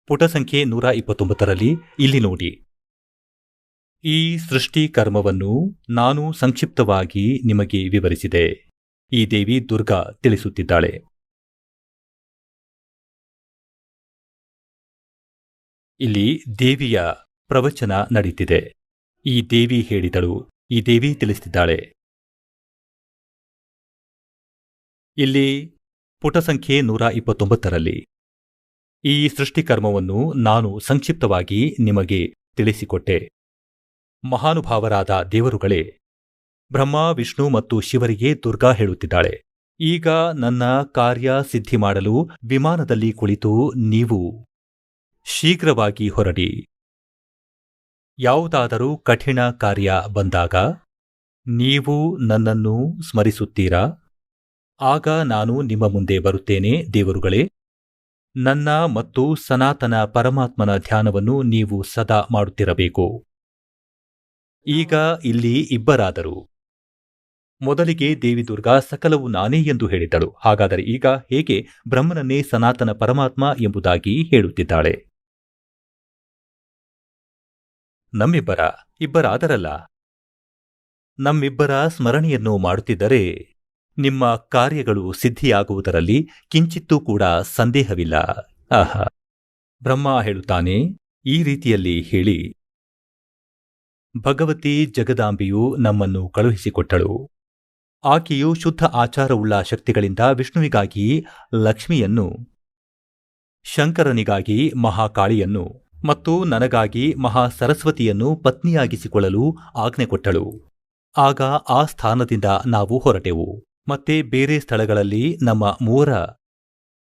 ಪುಟ ಸಂಖ್ಯೆ 129ರಲ್ಲಿ ಇಲ್ಲಿ ನೋಡಿ. ಈ ಸೃಷ್ಟಿ ಕರ್ಮವನ್ನು ನಾನು ಸಂಕ್ಷಿಪ್ತವಾಗಿ ನಿಮಗೆ ವಿವರಿಸಿದೆ. ಈ ದೇವಿ ದುರ್ಗಾ ತಿಳಿಸುತ್ತಿದ್ದಾಳೆ. ಇಲ್ಲಿ ದೇವಿಯ ಪ್ರವಚನ ನಡೀತಿದೆ. ಈ ದೇವಿ ಹೇಳಿದಳು, ಈ ದೇವಿ ತಿಳಿಸ್ತಿದ್ದಾಳೆ. ಇಲ್ಲಿ ಪುಟ ಸಂಖ್ಯೆ 129ರಲ್ಲಿ ಈ ಸೃಷ್ಟಿಕರ್ಮವನ್ನು ನಾನು ಸಂಕ್ಷಿಪ್ತವಾಗಿ ನಿಮಗೆ ತಿಳಿಸಿಕೊಟ್ಟೆ. ಮಹಾನುಭಾವರಾದ ದೇವರುಗಳೇ, ಬ್ರಹ್ಮ, ವಿಷ್ಣು ಮತ್ತು ಶಿವರಿಗೆ ದುರ್ಗಾ ಹೇಳುತ್ತಿದ್ದಾಳೆ, ಈಗ ನನ್ನ ಕಾರ್ಯ ಸಿದ್ಧಿ ಮಾಡಲು ವಿಮಾನದಲ್ಲಿ ಕುಳಿತು ನೀವು ಶೀಘ್ರವಾಗಿ ಹೊರಡಿ. ಯಾವುದಾದರೂ ಕಠಿಣ ಕಾರ್ಯ ಬಂದಾಗ ನೀವು ನನ್ನನ್ನು ಸ್ಮರಿಸುತ್ತೀರಾ? ಆಗ ನಾನು ನಿಮ್ಮ ಮುಂದೆ ಬರುತ್ತೇನೆ. ದೇವರುಗಳೇ, ನನ್ನ ಮತ್ತು ಸನಾತನ ಪರಮಾತ್ಮನ ಧ್ಯಾನವನ್ನು ನೀವು ಸದಾ ಮಾಡುತ್ತಿರಬೇಕು. ಈಗ ಇಲ್ಲಿ ಇಬ್ಬರಾದರು. ಮೊದಲಿಗೆ ದೇವಿ ದುರ್ಗಾ ಸಕಲವು ನಾನೇ ಎಂದು ಹೇಳಿದಳು. ಹಾಗಾದರೆ ಈಗ ಹೇಗೆ ಬ್ರಹ್ಮನನ್ನೇ ಸನಾತನ ಪರಮಾತ್ಮ ಎಂಬುದಾಗಿ ಹೇಳುತ್ತಿದ್ದಾಳೆ? ಇಬ್ಬರಾದರಲ್ಲ. ನಮ್ಮಿಬ್ಬರ ಸ್ಮರಣೆಯನ್ನು ಮಾಡುತ್ತಿದ್ದರೆ ನಿಮ್ಮ ಕಾರ್ಯಗಳು ಸಿದ್ಧಿಯಾಗುವುದರಲ್ಲಿ ಕಿಂಚಿತ್ತೂ ಕೂಡ ಸಂದೇಹವಿಲ್ಲ. ಆಹಾ! ಬ್ರಹ್ಮ ಹೇಳುತ್ತಾನೆ, ಈ ರೀತಿಯಲ್ಲಿ ಹೇಳಿ, ಭಗವತಿ ಜಗದಾಂಬೆಯು ನಮ್ಮನ್ನು ಕಳುಹಿಸಿಕೊಟ್ಟಳು. ಆಕೆಯು ಶುದ್ಧ ಆಚಾರವುಳ್ಳ ಶಕ್ತಿಗಳಿಂದ ವಿಷ್ಣುವಿಗಾಗಿ ಲಕ್ಷ್ಮಿಯನ್ನು, ಶಂಕರನಿಗಾಗಿ ಮಹಾಕಾಳಿಯನ್ನು ಮತ್ತು ನನಗಾಗಿ ಮಹಾ ಸರಸ್ವತಿಯನ್ನು ಪತ್ನಿಯಾಗಿಸಿಕೊಳ್ಳಲು ಆಜ್ಞೆ ಕೊಟ್ಟಳು. ಆಗ ಆ ಸ್ಥಾನದಿಂದ ನಾವು ಹೊರಟೆವು. ಮತ್ತೆ ಬೇರೆ ಸ್ಥಳಗಳಲ್ಲಿ ನಮ್ಮ ಮೂವರ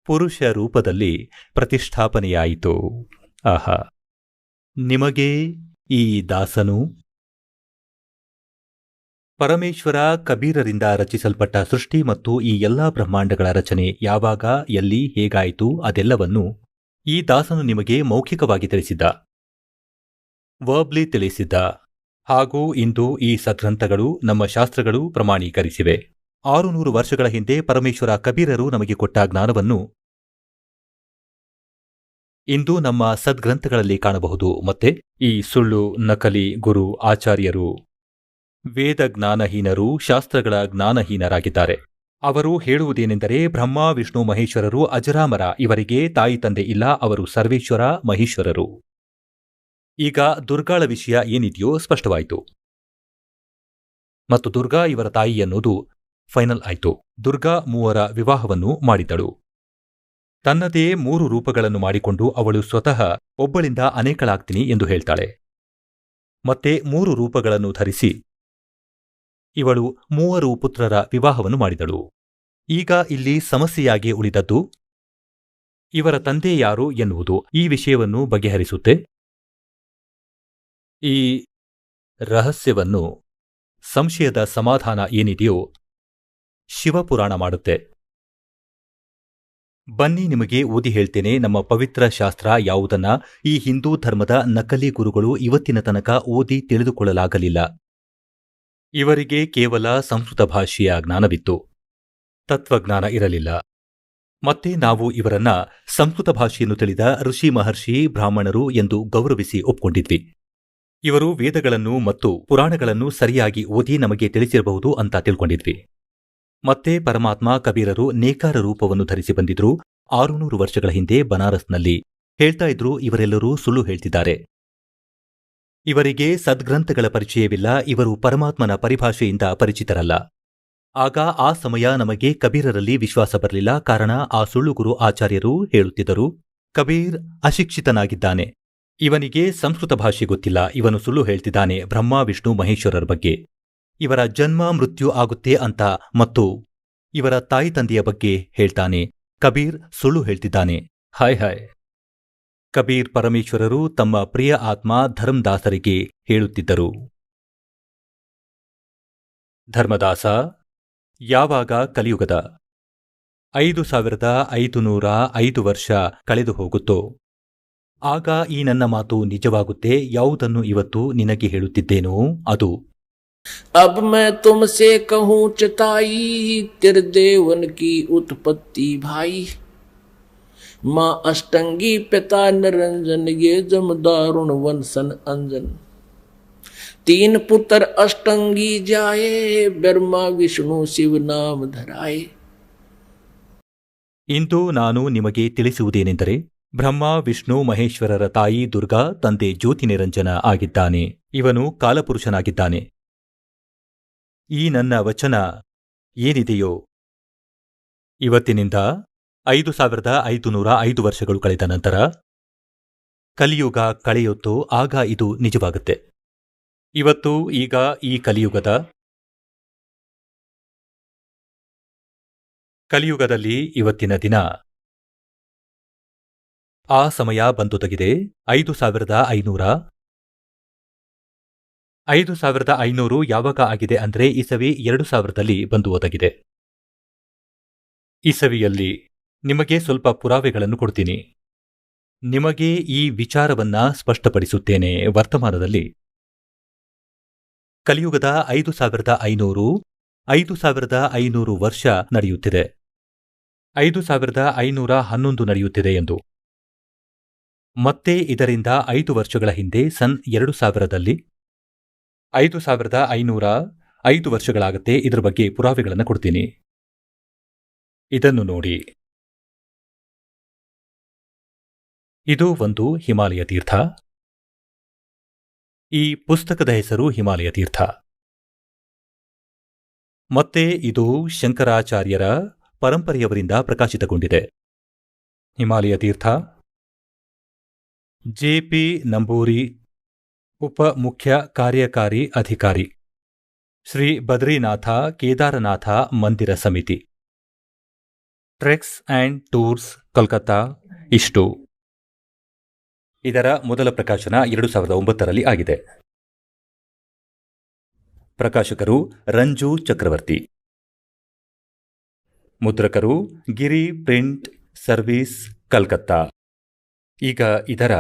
ಪುರುಷ ರೂಪದಲ್ಲಿ ಪ್ರತಿಷ್ಠಾಪನೆಯಾಯಿತು. ಆಹಾ! ನಿಮಗೆ ಈ ದಾಸನು ಪರಮೇಶ್ವರ ಕಬೀರರಿಂದ ರಚಿಸಲ್ಪಟ್ಟ ಸೃಷ್ಟಿ ಮತ್ತು ಈ ಎಲ್ಲಾ ಬ್ರಹ್ಮಾಂಡಗಳ ರಚನೆ ಯಾವಾಗ, ಎಲ್ಲಿ, ಹೇಗಾಯಿತು ಅದೆಲ್ಲವನ್ನೂ ಈ ದಾಸನು ನಿಮಗೆ ಮೌಖಿಕವಾಗಿ ತಿಳಿಸಿದ್ದ, ವರ್ಬ್ಲಿ ತಿಳಿಸಿದ್ದ. ಹಾಗೂ ಇಂದು ಈ ಸದ್ಗ್ರಂಥಗಳು, ನಮ್ಮ ಶಾಸ್ತ್ರಗಳು ಪ್ರಮಾಣೀಕರಿಸಿವೆ. 600 ವರ್ಷಗಳ ಹಿಂದೆ ಪರಮೇಶ್ವರ ಕಬೀರರು ನಮಗೆ ಕೊಟ್ಟ ಜ್ಞಾನವನ್ನು ಇಂದು ನಮ್ಮ ಸದ್ಗ್ರಂಥಗಳಲ್ಲಿ ಕಾಣಬಹುದು. ಮತ್ತೆ ಈ ಸುಳ್ಳು ನಕಲಿ ಗುರು ಆಚಾರ್ಯರು ವೇದ ಜ್ಞಾನಹೀನರು, ಶಾಸ್ತ್ರಗಳ ಜ್ಞಾನಹೀನರಾಗಿದ್ದಾರೆ. ಅವರು ಹೇಳುವುದೇನೆಂದರೆ, ಬ್ರಹ್ಮ, ವಿಷ್ಣು, ಮಹೇಶ್ವರರು ಅಜರಾಮರ, ಇವರಿಗೆ ತಾಯಿ ತಂದೆ ಇಲ್ಲ, ಅವರು ಸರ್ವೇಶ್ವರ ಮಹೇಶ್ವರರು. ಈಗ ದುರ್ಗಾಳ ವಿಷಯ ಏನಿದೆಯೋ ಸ್ಪಷ್ಟವಾಯಿತು. ಮತ್ತು ದುರ್ಗಾ ಇವರ ತಾಯಿ ಅನ್ನೋದು ಫೈನಲ್ ಆಯಿತು. ದುರ್ಗಾ ಮೂವರ ವಿವಾಹವನ್ನು ಮಾಡಿದಳು. ತನ್ನದೇ 3 ರೂಪಗಳನ್ನು ಮಾಡಿಕೊಂಡು ಅವಳು ಸ್ವತಃ ಒಬ್ಬಳಿಂದ ಅನೇಕಳಾಗ್ತೀನಿ ಎಂದು ಹೇಳ್ತಾಳೆ. ಮತ್ತೆ 3 ರೂಪಗಳನ್ನು ಧರಿಸಿ ಇವಳು 3 ಪುತ್ರರ ವಿವಾಹವನ್ನು ಮಾಡಿದಳು. ಈಗ ಇಲ್ಲಿ ಸಮಸ್ಯೆಯಾಗಿ ಉಳಿದದ್ದು ಇವರ ತಂದೆ ಯಾರು ಎನ್ನುವುದು. ಈ ವಿಷಯವನ್ನು ಬಗೆಹರಿಸುತ್ತೆ. ಈ ರಹಸ್ಯವನ್ನು, ಸಂಶಯದ ಸಮಾಧಾನ ಏನಿದೆಯೋ ಶಿವಪುರಾಣ ಮಾಡುತ್ತೆ. ಬನ್ನಿ ನಿಮಗೆ ಓದಿ ಹೇಳ್ತೇನೆ ನಮ್ಮ ಪವಿತ್ರ ಶಾಸ್ತ್ರ ಯಾವುದನ್ನ ಈ ಹಿಂದೂ ಧರ್ಮದ ನಕಲಿ ಗುರುಗಳು ಇವತ್ತಿನ ತನಕ ಓದಿ ತಿಳಿದುಕೊಳ್ಳಲಾಗಲಿಲ್ಲ. ಇವರಿಗೆ ಕೇವಲ ಸಂಸ್ಕೃತ ಭಾಷೆಯ ಜ್ಞಾನವಿತ್ತು, ತತ್ವಜ್ಞಾನ ಇರಲಿಲ್ಲ. ಮತ್ತೆ ನಾವು ಇವರನ್ನ ಸಂಸ್ಕೃತ ಭಾಷೆಯನ್ನು ತಿಳಿದ ಋಷಿ, ಮಹರ್ಷಿ, ಬ್ರಾಹ್ಮಣರು ಎಂದು ಗೌರವಿಸಿ ಒಪ್ಕೊಂಡಿದ್ವಿ. ಇವರು ವೇದಗಳನ್ನು ಮತ್ತು ಪುರಾಣಗಳನ್ನು ಸರಿಯಾಗಿ ಓದಿ ನಮಗೆ ತಿಳಿಸಿರಬಹುದು ಅಂತ ತಿಳ್ಕೊಂಡಿದ್ವಿ. ಮತ್ತೆ ಪರಮಾತ್ಮ ಕಬೀರರು ನೇಕಾರ ರೂಪವನ್ನು ಧರಿಸಿ ಬಂದಿದ್ರು 600 ವರ್ಷಗಳ ಹಿಂದೆ ಬನಾರಸ್ನಲ್ಲಿ. ಹೇಳ್ತಾ ಇದ್ರು, ಇವರೆಲ್ಲರೂ ಸುಳ್ಳು ಹೇಳ್ತಿದ್ದಾರೆ, ಇವರಿಗೆ ಸದ್ಗ್ರಂಥಗಳ ಪರಿಚಯವಿಲ್ಲ, ಇವರು ಪರಮಾತ್ಮನ ಪರಿಭಾಷೆಯಿಂದ ಪರಿಚಿತರಲ್ಲ. ಆಗ ಆ ಸಮಯ ನಮಗೆ ಕಬೀರರಲ್ಲಿ ವಿಶ್ವಾಸ ಬರಲಿಲ್ಲ. ಕಾರಣ, ಆ ಸುಳ್ಳು ಗುರು ಆಚಾರ್ಯರು ಹೇಳುತ್ತಿದ್ದರು, ಕಬೀರ್ ಅಶಿಕ್ಷಿತನಾಗಿದ್ದಾನೆ, ಇವನಿಗೆ ಸಂಸ್ಕೃತ ಭಾಷೆ ಗೊತ್ತಿಲ್ಲ, ಇವನು ಸುಳ್ಳು ಹೇಳ್ತಿದ್ದಾನೆ ಬ್ರಹ್ಮ, ವಿಷ್ಣು, ಮಹೇಶ್ವರರ ಬಗ್ಗೆ, ಇವರ ಜನ್ಮ ಮೃತ್ಯು ಆಗುತ್ತೆ ಅಂತ, ಮತ್ತು ಇವರ ತಾಯಿ ತಂದೆಯ ಬಗ್ಗೆ ಹೇಳ್ತಾನೆ. ಕಬೀರ್ ಸುಳ್ಳು ಹೇಳ್ತಿದ್ದಾನೆ. Hi hi. ಕಬೀರ್ ಪರಮೇಶ್ವರರು ತಮ್ಮ ಪ್ರಿಯ ಆತ್ಮ ಧರ್ಮದಾಸರಿಗೆ ಹೇಳುತ್ತಿದ್ದರು, ಧರ್ಮದಾಸ, ಯಾವಾಗ ಕಲಿಯುಗದ 5505 ವರ್ಷ ಕಳೆದು ಹೋಗುತ್ತೋ ಆಗ ಈ ನನ್ನ ಮಾತು ನಿಜವಾಗುತ್ತೆ. ಯಾವುದನ್ನು ಇವತ್ತು ನಿನಗೆ ಹೇಳುತ್ತಿದ್ದೇನೋ ಅದು. अब मैं तुमसे कहूँ चताई, त्रिदेवन की उत्पत्ति भाई। माँ अष्टंगी पिता निरंजन, ये जमदारुण वंशन अंजन। तीन पुत्र अष्टंगी जाए, ब्रह्मा विष्णु शिव नाम धराए। ಇಂದು ನಾನು ನಿಮಗೆ ತಿಳಿಸುವುದೇನೆಂದರೆ, ಬ್ರಹ್ಮ ವಿಷ್ಣು ಮಹೇಶ್ವರರ ತಾಯಿ ದುರ್ಗಾ, ತಂದೆ ಜ್ಯೋತಿ ನಿರಂಜನ ಆಗಿದ್ದಾನೆ. ಇವನು ಕಾಲಪುರುಷನಾಗಿದ್ದಾನೆ. ಈ ನನ್ನ ವಚನ ಏನಿದೆಯೋ ಇವತ್ತಿನಿಂದ 5505 ವರ್ಷಗಳು ಕಳೆದ ನಂತರ ಕಲಿಯುಗ ಕಳೆಯುತ್ತೋ ಆಗ ಇದು ನಿಜವಾಗುತ್ತೆ. ಇವತ್ತು ಈಗ ಈ ಕಲಿಯುಗದಲ್ಲಿ ಇವತ್ತಿನ ದಿನ ಆ ಸಮಯ ಬಂದೊದಗಿದೆ. 5500 ಯಾವಾಗ ಆಗಿದೆ ಅಂದ್ರೆ ಇಸವಿ 2000ರಲ್ಲಿ ಬಂದು ಒದಗಿದೆ. ಇಸವಿಯಲ್ಲಿ ನಿಮಗೆ ಸ್ವಲ್ಪ ಪುರಾವೆಗಳನ್ನು ಕೊಡ್ತೀನಿ. ನಿಮಗೆ ಈ ವಿಚಾರವನ್ನ ಸ್ಪಷ್ಟಪಡಿಸುತ್ತೇನೆ. ವರ್ತಮಾನದಲ್ಲಿ ಕಲಿಯುಗದ 5500 ವರ್ಷ ನಡೆಯುತ್ತಿದೆ. 5511 ನಡೆಯುತ್ತಿದೆ ಎಂದು. ಮತ್ತೆ ಇದರಿಂದ 5 ವರ್ಷಗಳ ಹಿಂದೆ ಸನ್ 2000ದಲ್ಲಿ 5505 ವರ್ಷಗಳಾಗತ್ತೆ. ಇದರ ಬಗ್ಗೆ ಪುರಾವೆಗಳನ್ನು ಕೊಡ್ತೀನಿ. ಇದನ್ನು ನೋಡಿ. ಇದು ಒಂದು ಹಿಮಾಲಯ ತೀರ್ಥ. ಈ ಪುಸ್ತಕದ ಹೆಸರು ಹಿಮಾಲಯ ತೀರ್ಥ. ಮತ್ತೆ ಇದು ಶಂಕರಾಚಾರ್ಯರ ಪರಂಪರೆಯವರಿಂದ ಪ್ರಕಾಶಿತಗೊಂಡಿದೆ. ಹಿಮಾಲಯ ತೀರ್ಥ ಜೆ.ಪಿ. ನಂಬೂರಿ, ಉಪ ಮುಖ್ಯ ಕಾರ್ಯಕಾರಿ ಅಧಿಕಾರಿ, ಶ್ರೀ ಬದ್ರಿನಾಥ ಕೇದಾರನಾಥ ಮಂದಿರ ಸಮಿತಿ, ಟ್ರೆಕ್ಸ್ ಆ್ಯಂಡ್ ಟೂರ್ಸ್, ಕೋಲ್ಕತ್ತಾ. ಇಷ್ಟು. ಇದರ ಮೊದಲ ಪ್ರಕಾಶನ 2009ರಲ್ಲಿ ಆಗಿದೆ. ಪ್ರಕಾಶಕರು ರಂಜು ಚಕ್ರವರ್ತಿ. ಮುದ್ರಕರು ಗಿರಿ ಪ್ರಿಂಟ್ ಸರ್ವೀಸ್, ಕಲ್ಕತ್ತಾ. ಈಗ ಇದರ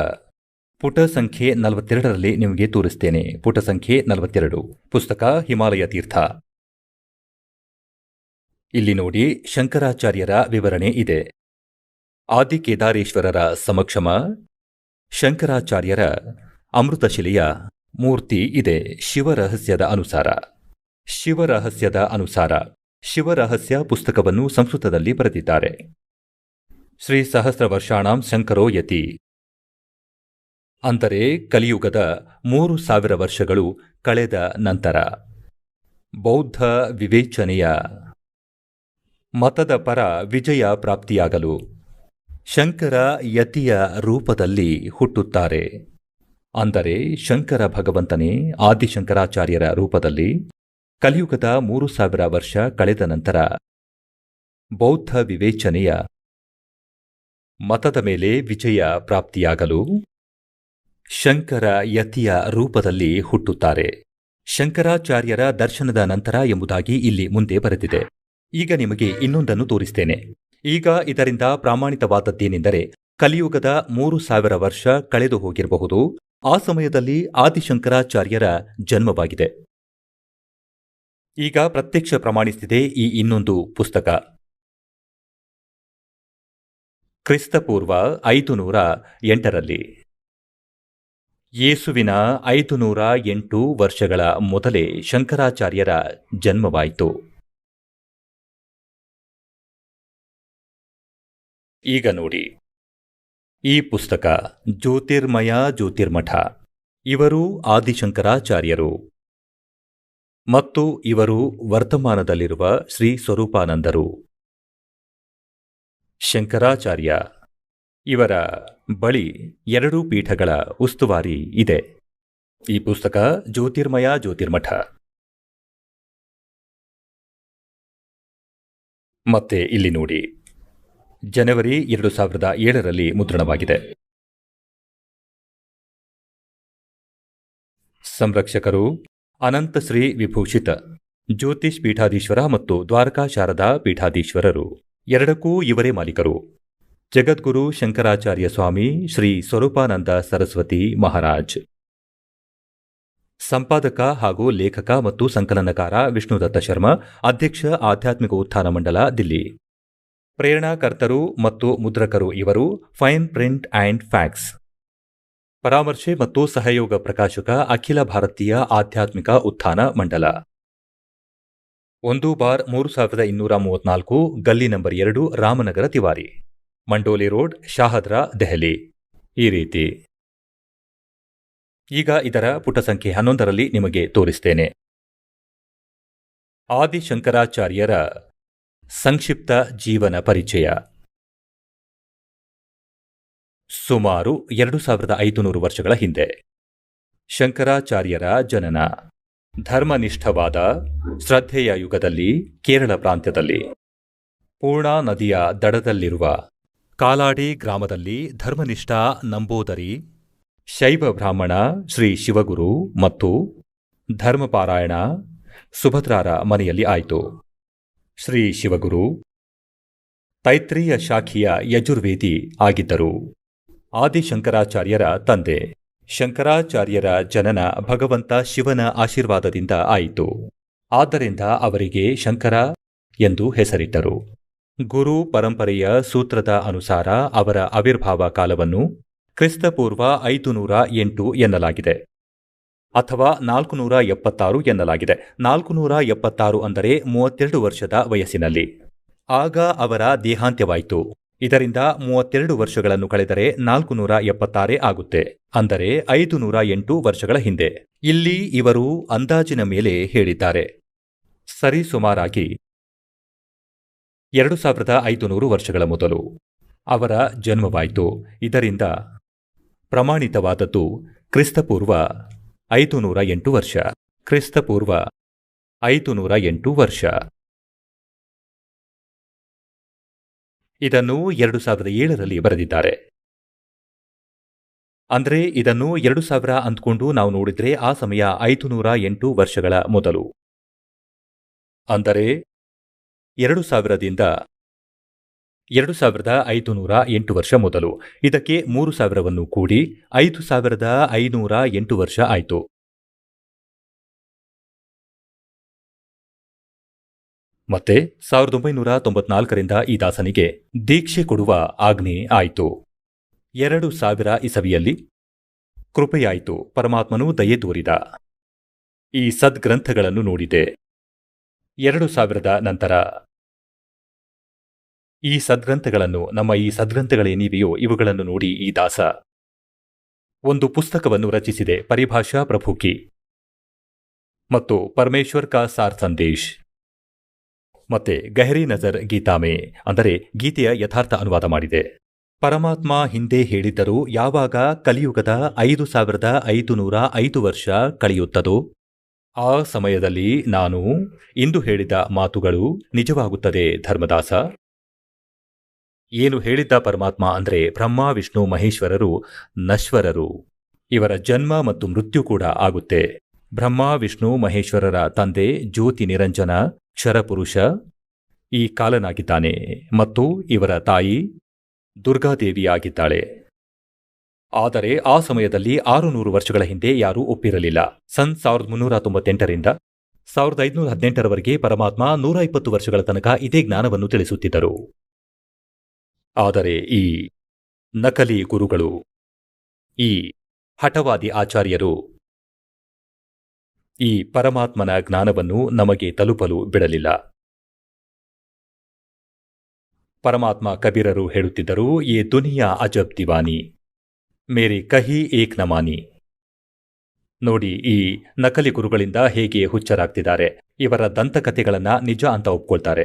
ಪುಟ ಸಂಖ್ಯೆ 42ರಲ್ಲಿ ನಿಮಗೆ ತೋರಿಸ್ತೇನೆ. ಪುಟ ಸಂಖ್ಯೆ 42, ಪುಸ್ತಕ ಹಿಮಾಲಯ ತೀರ್ಥ. ಇಲ್ಲಿ ನೋಡಿ, ಶಂಕರಾಚಾರ್ಯರ ವಿವರಣೆ ಇದೆ. ಆದಿಕೇದಾರೇಶ್ವರರ ಸಮಕ್ಷಮ ಶಂಕರಾಚಾರ್ಯರ ಅಮೃತಶಿಲೆಯ ಮೂರ್ತಿ ಇದೆ. ಶಿವರಹಸ್ಯದ ಅನುಸಾರ ಶಿವರಹಸ್ಯ ಪುಸ್ತಕವನ್ನು ಸಂಸ್ಕೃತದಲ್ಲಿ ಬರೆದಿದ್ದಾರೆ. ಶ್ರೀ ಸಹಸ್ರ ವರ್ಷಾಣಾಂ ಶಂಕರೋ ಯತಿ, ಅಂದರೆ ಕಲಿಯುಗದ 3000 ವರ್ಷಗಳು ಕಳೆದ ನಂತರ ಬೌದ್ಧ ವಿವೇಚನೆಯ ಮತದ ಪರ ವಿಜಯ ಪ್ರಾಪ್ತಿಯಾಗಲು ಶಂಕರ ಯತಿಯ ರೂಪದಲ್ಲಿ ಹುಟ್ಟುತ್ತಾರೆ. ಅಂದರೆ ಶಂಕರ ಭಗವಂತನೇ ಆದಿಶಂಕರಾಚಾರ್ಯರ ರೂಪದಲ್ಲಿ ಕಲಿಯುಗದ 3000 ವರ್ಷ ಕಳೆದ ನಂತರ ಬೌದ್ಧ ವಿವೇಚನೆಯ ಮತದ ಮೇಲೆ ವಿಜಯ ಪ್ರಾಪ್ತಿಯಾಗಲು ಶಂಕರ ಯತಿಯ ರೂಪದಲ್ಲಿ ಹುಟ್ಟುತ್ತಾರೆ. ಶಂಕರಾಚಾರ್ಯರ ದರ್ಶನದ ನಂತರ ಎಂಬುದಾಗಿ ಇಲ್ಲಿ ಮುಂದೆ ಬರೆದಿದೆ. ಈಗ ನಿಮಗೆ ಇನ್ನೊಂದನ್ನು ತೋರಿಸ್ತೇನೆ. ಈಗ ಇದರಿಂದ ಪ್ರಾಮಾಣಿತವಾದದ್ದೇನೆಂದರೆ, ಕಲಿಯುಗದ 3000 ವರ್ಷ ಕಳೆದು ಹೋಗಿರಬಹುದು. ಆ ಸಮಯದಲ್ಲಿ ಆದಿಶಂಕರಾಚಾರ್ಯರ ಜನ್ಮವಾಗಿದೆ. ಈಗ ಪ್ರತ್ಯಕ್ಷ ಪ್ರಮಾಣಿಸಿದೆ ಈ ಇನ್ನೊಂದು ಪುಸ್ತಕ. ಕ್ರಿಸ್ತಪೂರ್ವ 508ರಲ್ಲಿ ಯೇಸುವಿನ 508 ವರ್ಷಗಳ ಮೊದಲೇ ಶಂಕರಾಚಾರ್ಯರ ಜನ್ಮವಾಯಿತು. ಈಗ ನೋಡಿ, ಈ ಪುಸ್ತಕ ಜ್ಯೋತಿರ್ಮಯ ಜ್ಯೋತಿರ್ಮಠ. ಇವರು ಆದಿಶಂಕರಾಚಾರ್ಯರು ಮತ್ತು ಇವರು ವರ್ತಮಾನದಲ್ಲಿರುವ ಶ್ರೀ ಸ್ವರೂಪಾನಂದರು. ಶಂಕರಾಚಾರ್ಯ ಇವರ ಬಳಿ 2 ಪೀಠಗಳ ಉಸ್ತುವಾರಿ ಇದೆ. ಈ ಪುಸ್ತಕ ಜ್ಯೋತಿರ್ಮಯ ಜ್ಯೋತಿರ್ಮಠ. ಮತ್ತೆ ಇಲ್ಲಿ ನೋಡಿ, ಜನವರಿ 2007ರಲ್ಲಿ ಮುದ್ರಣವಾಗಿದೆ. ಸಂರಕ್ಷಕರು ಅನಂತಶ್ರೀ ವಿಭೂಷಿತ ಜ್ಯೋತಿಷ್ ಪೀಠಾಧೀಶ್ವರ ಮತ್ತು ದ್ವಾರಕಾ ಶಾರದಾ ಪೀಠಾಧೀಶ್ವರರು. ಎರಡಕ್ಕೂ ಇವರೇ ಮಾಲೀಕರು. ಜಗದ್ಗುರು ಶಂಕರಾಚಾರ್ಯ ಸ್ವಾಮಿ ಶ್ರೀ ಸ್ವರೂಪಾನಂದ ಸರಸ್ವತಿ ಮಹಾರಾಜ್. ಸಂಪಾದಕ ಹಾಗೂ ಲೇಖಕ ಮತ್ತು ಸಂಕಲನಕಾರ ವಿಷ್ಣುದತ್ತ ಶರ್ಮಾ. ಅಧ್ಯಕ್ಷ ಆಧ್ಯಾತ್ಮಿಕ ಉತ್ಥಾನ ಮಂಡಲ, ದಿಲ್ಲಿ. ಪ್ರೇರಣಾಕರ್ತರು ಮತ್ತು ಮುದ್ರಕರು ಇವರು. Fine print and fax. ಪರಾಮರ್ಶೆ ಮತ್ತು ಸಹಯೋಗ ಪ್ರಕಾಶಕ ಅಖಿಲ ಭಾರತೀಯ ಆಧ್ಯಾತ್ಮಿಕ ಉತ್ಥಾನ ಮಂಡಲ. 1/3234, ಗಲ್ಲಿ ನಂಬರ್ 2, ರಾಮನಗರ, ತಿವಾರಿ, ಮಂಡೋಲಿ ರೋಡ್, ಶಾಹದ್ರಾ, ದೆಹಲಿ. ಈ ರೀತಿ. ಈಗ ಇದರ ಪುಟ ಸಂಖ್ಯೆ 11ರಲ್ಲಿ ನಿಮಗೆ ತೋರಿಸ್ತೇನೆ. ಆದಿಶಂಕರಾಚಾರ್ಯರ ಸಂಕ್ಷಿಪ್ತ ಜೀವನ ಪರಿಚಯ. ಸುಮಾರು 2500 ವರ್ಷಗಳ ಹಿಂದೆ ಶಂಕರಾಚಾರ್ಯರ ಜನನ. ಧರ್ಮನಿಷ್ಠವಾದ ಶ್ರದ್ಧೆಯ ಯುಗದಲ್ಲಿ ಕೇರಳ ಪ್ರಾಂತ್ಯದಲ್ಲಿ ಪೂರ್ಣಾ ನದಿಯ ದಡದಲ್ಲಿರುವ ಕಾಲಾಡಿ ಗ್ರಾಮದಲ್ಲಿ ಧರ್ಮನಿಷ್ಠ ನಂಬೋದರಿ ಶೈವ ಬ್ರಾಹ್ಮಣ ಶ್ರೀ ಶಿವಗುರು ಮತ್ತು ಧರ್ಮಪಾರಾಯಣ ಸುಭದ್ರಾರ ಮನೆಯಲ್ಲಿ ಆಯಿತು. ಶ್ರೀ ಶಿವಗುರು ತೈತ್ರೀಯ ಶಾಖೆಯ ಯಜುರ್ವೇದಿ ಆಗಿದ್ದರು. ಆದಿಶಂಕರಾಚಾರ್ಯರ ತಂದೆ. ಶಂಕರಾಚಾರ್ಯರ ಜನನ ಭಗವಂತ ಶಿವನ ಆಶೀರ್ವಾದದಿಂದ ಆಯಿತು. ಆದ್ದರಿಂದ ಅವರಿಗೆ ಶಂಕರ ಎಂದು ಹೆಸರಿಟ್ಟರು. ಗುರು ಪರಂಪರೆಯ ಸೂತ್ರದ ಅನುಸಾರ ಅವರ ಆವಿರ್ಭಾವ ಕಾಲವನ್ನು ಕ್ರಿಸ್ತಪೂರ್ವ 508 ಎನ್ನಲಾಗಿದೆ, ಅಥವಾ 476 ಎನ್ನಲಾಗಿದೆ. 476 ಅಂದರೆ 32 ವರ್ಷದ ವಯಸ್ಸಿನಲ್ಲಿ. ಆಗ ಅವರ ದೇಹಾಂತ್ಯವಾಯಿತು. ಇದರಿಂದ 32 ವರ್ಷಗಳನ್ನು ಕಳೆದರೆ 476 ಆಗುತ್ತೆ, ಅಂದರೆ 508 ವರ್ಷಗಳ ಹಿಂದೆ. ಇಲ್ಲಿ ಇವರು ಅಂದಾಜಿನ ಮೇಲೆ ಹೇಳಿದ್ದಾರೆ. ಸರಿಸುಮಾರಾಗಿ 2500 ವರ್ಷಗಳ ಮೊದಲು ಅವರ ಜನ್ಮವಾಯಿತು. ಇದರಿಂದ ಪ್ರಮಾಣಿತವಾದದ್ದು ಕ್ರಿಸ್ತಪೂರ್ವ 508 ವರ್ಷ. ಕ್ರಿಸ್ತಪೂರ್ವ 508 ವರ್ಷ. ಇದನ್ನು 2007ರಲ್ಲಿ ಬರೆದಿದ್ದಾರೆ. ಅಂದ್ರೆ ಇದನ್ನು 2000 ಅಂದ್ಕೊಂಡು ನಾವು ನೋಡಿದ್ರೆ ಆ ಸಮಯ 508 ವರ್ಷಗಳ ಮೊದಲು. ಅಂದರೆ 2000ದಿಂದ 2508 ವರ್ಷ ಮೊದಲು. ಇದಕ್ಕೆ 3000ವನ್ನು ಕೂಡಿ 5508 ವರ್ಷ ಆಯಿತು. ಮತ್ತೆ 1994ರಿಂದ ಈ ದಾಸನಿಗೆ ದೀಕ್ಷೆ ಕೊಡುವ ಆಜ್ಞೆ ಆಯಿತು. 2000 ಇಸವಿಯಲ್ಲಿ ಕೃಪೆಯಾಯಿತು. ಪರಮಾತ್ಮನು ದಯೆ ತೋರಿದ. ಈ ಸದ್ಗ್ರಂಥಗಳನ್ನು ನೋಡಿದೆ. 2000ದ ನಂತರ ಈ ಸದ್ಗ್ರಂಥಗಳನ್ನು, ನಮ್ಮ ಈ ಸದ್ಗ್ರಂಥಗಳೇನಿವೆಯೋ ಇವುಗಳನ್ನು ನೋಡಿ ಈ ದಾಸ ಒಂದು ಪುಸ್ತಕವನ್ನು ರಚಿಸಿದೆ. ಪರಿಭಾಷಾ ಪ್ರಭುಕಿ ಮತ್ತು ಪರಮೇಶ್ವರ್ ಕಾ ಸಾರ್ ಸಂದೇಶ್, ಮತ್ತೆ ಗಹರಿ ನಜರ್ ಗೀತಾಮೆ, ಅಂದರೆ ಗೀತೆಯ ಯಥಾರ್ಥ ಅನುವಾದ ಮಾಡಿದೆ. ಪರಮಾತ್ಮ ಹಿಂದೆ ಹೇಳಿದ್ದರು, ಯಾವಾಗ ಕಲಿಯುಗದ 5505 ವರ್ಷ ಕಳೆಯುತ್ತದೋ ಆ ಸಮಯದಲ್ಲಿ ನಾನು ಇಂದು ಹೇಳಿದ ಮಾತುಗಳು ನಿಜವಾಗುತ್ತದೆ ಧರ್ಮದಾಸ. ಏನು ಹೇಳಿದ್ದ ಪರಮಾತ್ಮ ಅಂದ್ರೆ ಬ್ರಹ್ಮ ವಿಷ್ಣು ಮಹೇಶ್ವರರು ನಶ್ವರರು. ಇವರ ಜನ್ಮ ಮತ್ತು ಮೃತ್ಯು ಕೂಡ ಆಗುತ್ತೆ. ಬ್ರಹ್ಮ ವಿಷ್ಣು ಮಹೇಶ್ವರರ ತಂದೆ ಜ್ಯೋತಿ ನಿರಂಜನ ಕ್ಷರಪುರುಷ ಈ ಕಾಲನಾಗಿದ್ದಾನೆ ಮತ್ತು ಇವರ ತಾಯಿ ದುರ್ಗಾದೇವಿಯಾಗಿದ್ದಾಳೆ. ಆದರೆ ಆ ಸಮಯದಲ್ಲಿ 600 ವರ್ಷಗಳ ಹಿಂದೆ ಯಾರೂ ಒಪ್ಪಿರಲಿಲ್ಲ. ಸನ್ 1398ರಿಂದ 1518ರವರೆಗೆ ಪರಮಾತ್ಮ 120 ವರ್ಷಗಳ ತನಕ ಇದೇ ಜ್ಞಾನವನ್ನು ತಿಳಿಸುತ್ತಿದ್ದರು. ಆದರೆ ಈ ನಕಲಿ ಗುರುಗಳು, ಈ ಹಠವಾದಿ ಆಚಾರ್ಯರು ಈ ಪರಮಾತ್ಮನ ಜ್ಞಾನವನ್ನು ನಮಗೆ ತಲುಪಲು ಬಿಡಲಿಲ್ಲ. ಪರಮಾತ್ಮ ಕಬೀರರು ಹೇಳುತ್ತಿದ್ದರು, ಯೇ ದುನಿಯಾ ಅಜಬ್ ದಿವಾನಿ ಮೇರಿ ಕಹಿ ಏಕ್ ನಮಾನಿ. ನೋಡಿ, ಈ ನಕಲಿ ಗುರುಗಳಿಂದ ಹೇಗೆ ಹುಚ್ಚರಾಗ್ತಿದ್ದಾರೆ. ಇವರ ದಂತಕಥೆಗಳನ್ನ ನಿಜ ಅಂತ ಒಪ್ಕೊಳ್ತಾರೆ.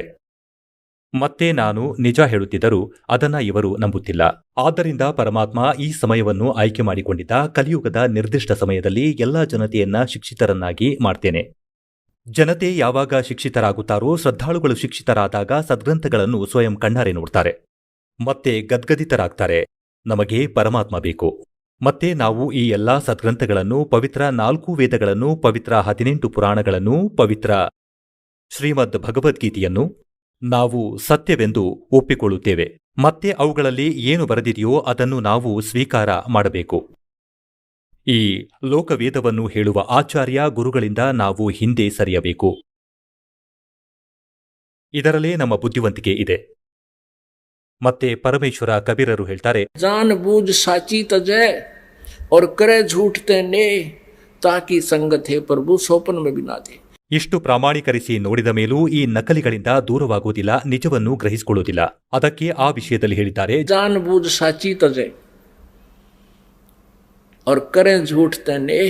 ಮತ್ತೆ ನಾನು ನಿಜ ಹೇಳುತ್ತಿದ್ದರೂ ಅದನ್ನ ಇವರು ನಂಬುತ್ತಿಲ್ಲ. ಆದ್ದರಿಂದ ಪರಮಾತ್ಮ ಈ ಸಮಯವನ್ನು ಆಯ್ಕೆ ಮಾಡಿಕೊಂಡಿದ್ದ. ಕಲಿಯುಗದ ನಿರ್ದಿಷ್ಟ ಸಮಯದಲ್ಲಿ ಎಲ್ಲಾ ಜನತೆಯನ್ನ ಶಿಕ್ಷಿತರನ್ನಾಗಿ ಮಾಡ್ತೇನೆ. ಜನತೆ ಯಾವಾಗ ಶಿಕ್ಷಿತರಾಗುತ್ತಾರೋ, ಶ್ರದ್ಧಾಳುಗಳು ಶಿಕ್ಷಿತರಾದಾಗ ಸದ್ಗ್ರಂಥಗಳನ್ನು ಸ್ವಯಂ ಕಣ್ಣಾರೆ ನೋಡ್ತಾರೆ, ಮತ್ತೆ ಗದ್ಗದಿತರಾಗ್ತಾರೆ. ನಮಗೆ ಪರಮಾತ್ಮ ಬೇಕು. ಮತ್ತೆ ನಾವು ಈ ಎಲ್ಲಾ ಸದ್ಗ್ರಂಥಗಳನ್ನು, ಪವಿತ್ರ 4 ವೇದಗಳನ್ನು, ಪವಿತ್ರ 18 ಪುರಾಣಗಳನ್ನು, ಪವಿತ್ರ ಶ್ರೀಮದ್ ಭಗವದ್ಗೀತೆಯನ್ನು ನಾವು ಸತ್ಯವೆಂದು ಒಪ್ಪಿಕೊಳ್ಳುತ್ತೇವೆ. ಮತ್ತೆ ಅವುಗಳಲ್ಲಿ ಏನು ಬರೆದಿದೆಯೋ ಅದನ್ನು ನಾವು ಸ್ವೀಕಾರ ಮಾಡಬೇಕು. ಈ ಲೋಕವೇದವನ್ನು ಹೇಳುವ ಆಚಾರ್ಯ ಗುರುಗಳಿಂದ ನಾವು ಹಿಂದೆ ಸರಿಯಬೇಕು. ಇದರಲ್ಲೇ ನಮ್ಮ ಬುದ್ಧಿವಂತಿಕೆ ಇದೆ. ಮತ್ತೆ ಪರಮೇಶ್ವರ ಕಬೀರರು ಹೇಳ್ತಾರೆ, जान बूझ साची तजय और करे झूठते ने ताकि संगत है प्रभु सोपन में बिना दे. ಇಷ್ಟು ಪ್ರಾಮಾಣೀಕರಿಸಿ ನೋಡಿದ ಮೇಲೂ ಈ ನಕಲಿಗಳಿಂದ ದೂರವಾಗುವುದಿಲ್ಲ, ನಿಜವನ್ನು ಗ್ರಹಿಸಿಕೊಳ್ಳುವುದಿಲ್ಲ. ಅದಕ್ಕೆ ಆ ವಿಷಯದಲ್ಲಿ ಹೇಳಿದ್ದಾರೆ, जान बूझ साची तजय और करे झूठते ने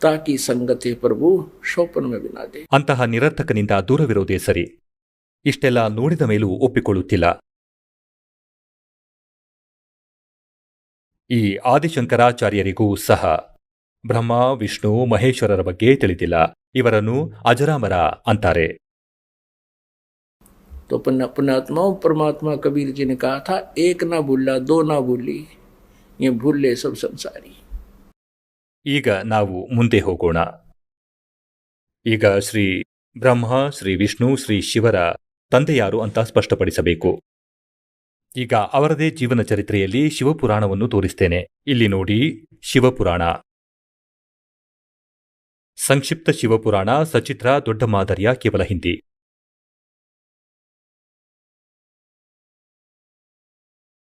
ताकि संगत है प्रभु सोपन में बिना दे. ಅಂತಹ ನಿರರ್ಥಕನಿಂದ ದೂರವಿರುವುದೇ ಸರಿ. ಇಷ್ಟೆಲ್ಲ ನೋಡಿದ ಮೇಲೂ ಒಪ್ಪಿಕೊಳ್ಳುತ್ತಿಲ್ಲ. ಈ ಆದಿಶಂಕರಾಚಾರ್ಯರಿಗೂ ಸಹ ಬ್ರಹ್ಮ, ವಿಷ್ಣು, ಮಹೇಶ್ವರರ ಬಗ್ಗೆ ತಿಳಿದಿಲ್ಲ. ಇವರನ್ನು ಅಜರಾಮರ ಅಂತಾರೆ. तो पुण्यात्माओं परमात्मा कबीर जी ने कहा था, एक ना भूला दो ना भूली ये भूले सब संसारी. ಈಗ ನಾವು ಮುಂದೆ ಹೋಗೋಣ. ಈಗ ಶ್ರೀ ಬ್ರಹ್ಮ, ಶ್ರೀ ವಿಷ್ಣು, ಶ್ರೀ ಶಿವರ ತಂದೆಯಾರು ಅಂತ ಸ್ಪಷ್ಟಪಡಿಸಬೇಕು. ಈಗ ಅವರದೇ ಜೀವನ ಚರಿತ್ರೆಯಲ್ಲಿ ಶಿವಪುರಾಣವನ್ನು ತೋರಿಸ್ತೇನೆ. ಇಲ್ಲಿ ನೋಡಿ, ಶಿವಪುರಾಣ, ಸಂಕ್ಷಿಪ್ತ ಶಿವಪುರಾಣ, ಸಚಿತ್ರ ದೊಡ್ಡ ಮಾದರಿಯ ಕೇವಲ ಹಿಂದಿ.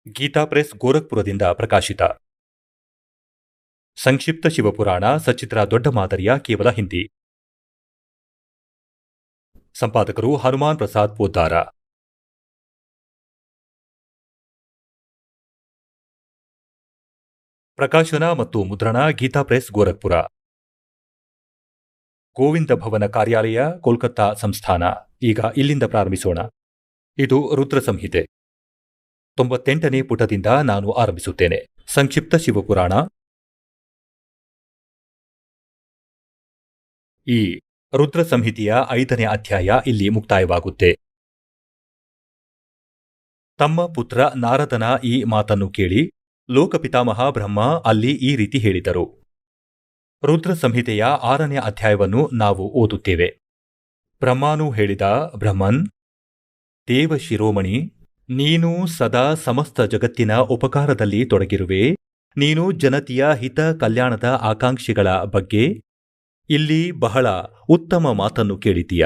ಗೀತಾ ಪ್ರೆಸ್, ಗೋರಖ್ಪುರದಿಂದ ಪ್ರಕಾಶಿತ. ಸಂಕ್ಷಿಪ್ತ ಶಿವಪುರಾಣ, ಸಚಿತ್ರ ದೊಡ್ಡ ಮಾದರಿಯ ಕೇವಲ ಹಿಂದಿ. ಸಂಪಾದಕರು ಹನುಮಾನ್ ಪ್ರಸಾದ್ ಪೋದ್ದಾರ. ಪ್ರಕಾಶನ ಮತ್ತು ಮುದ್ರಣ ಗೀತಾ ಪ್ರೆಸ್, ಗೋರಖ್ಪುರ. ಗೋವಿಂದ ಭವನ ಕಾರ್ಯಾಲಯ, ಕೋಲ್ಕತ್ತಾ ಸಂಸ್ಥಾನ. ಈಗ ಇಲ್ಲಿಂದ ಪ್ರಾರಂಭಿಸೋಣ. ಇದು ರುದ್ರ ಸಂಹಿತೆ 98ನೇ ಪುಟದಿಂದ ನಾನು ಆರಂಭಿಸುತ್ತೇನೆ. ಸಂಕ್ಷಿಪ್ತ ಶಿವಪುರಾಣ. ಈ ರುದ್ರ ಸಂಹಿತೆಯ 5ನೇ ಅಧ್ಯಾಯ ಇಲ್ಲಿ ಮುಕ್ತಾಯವಾಗುತ್ತೆ. ತಮ್ಮ ಪುತ್ರ ನಾರದನ ಈ ಮಾತನ್ನು ಕೇಳಿ ಲೋಕಪಿತಾಮಹ ಬ್ರಹ್ಮ ಅಲ್ಲಿ ಈ ರೀತಿ ಹೇಳಿದರು. ರುದ್ರ ಸಂಹಿತೆಯ 6ನೇ ಅಧ್ಯಾಯವನ್ನು ನಾವು ಓದುತ್ತೇವೆ. ಬ್ರಹ್ಮನು ಹೇಳಿದ, ಬ್ರಹ್ಮನ್, ದೇವ ಶಿರೋಮಣಿ, ನೀನು ಸದಾ ಸಮಸ್ತ ಜಗತ್ತಿನ ಉಪಕಾರದಲ್ಲಿ ತೊಡಗಿರುವೆ. ನೀನು ಜನತೆಯ ಹಿತ ಕಲ್ಯಾಣದ ಆಕಾಂಕ್ಷೆಗಳ ಬಗ್ಗೆ ಇಲ್ಲಿ ಬಹಳ ಉತ್ತಮ ಮಾತನ್ನು ಕೇಳಿದ್ದೀಯ.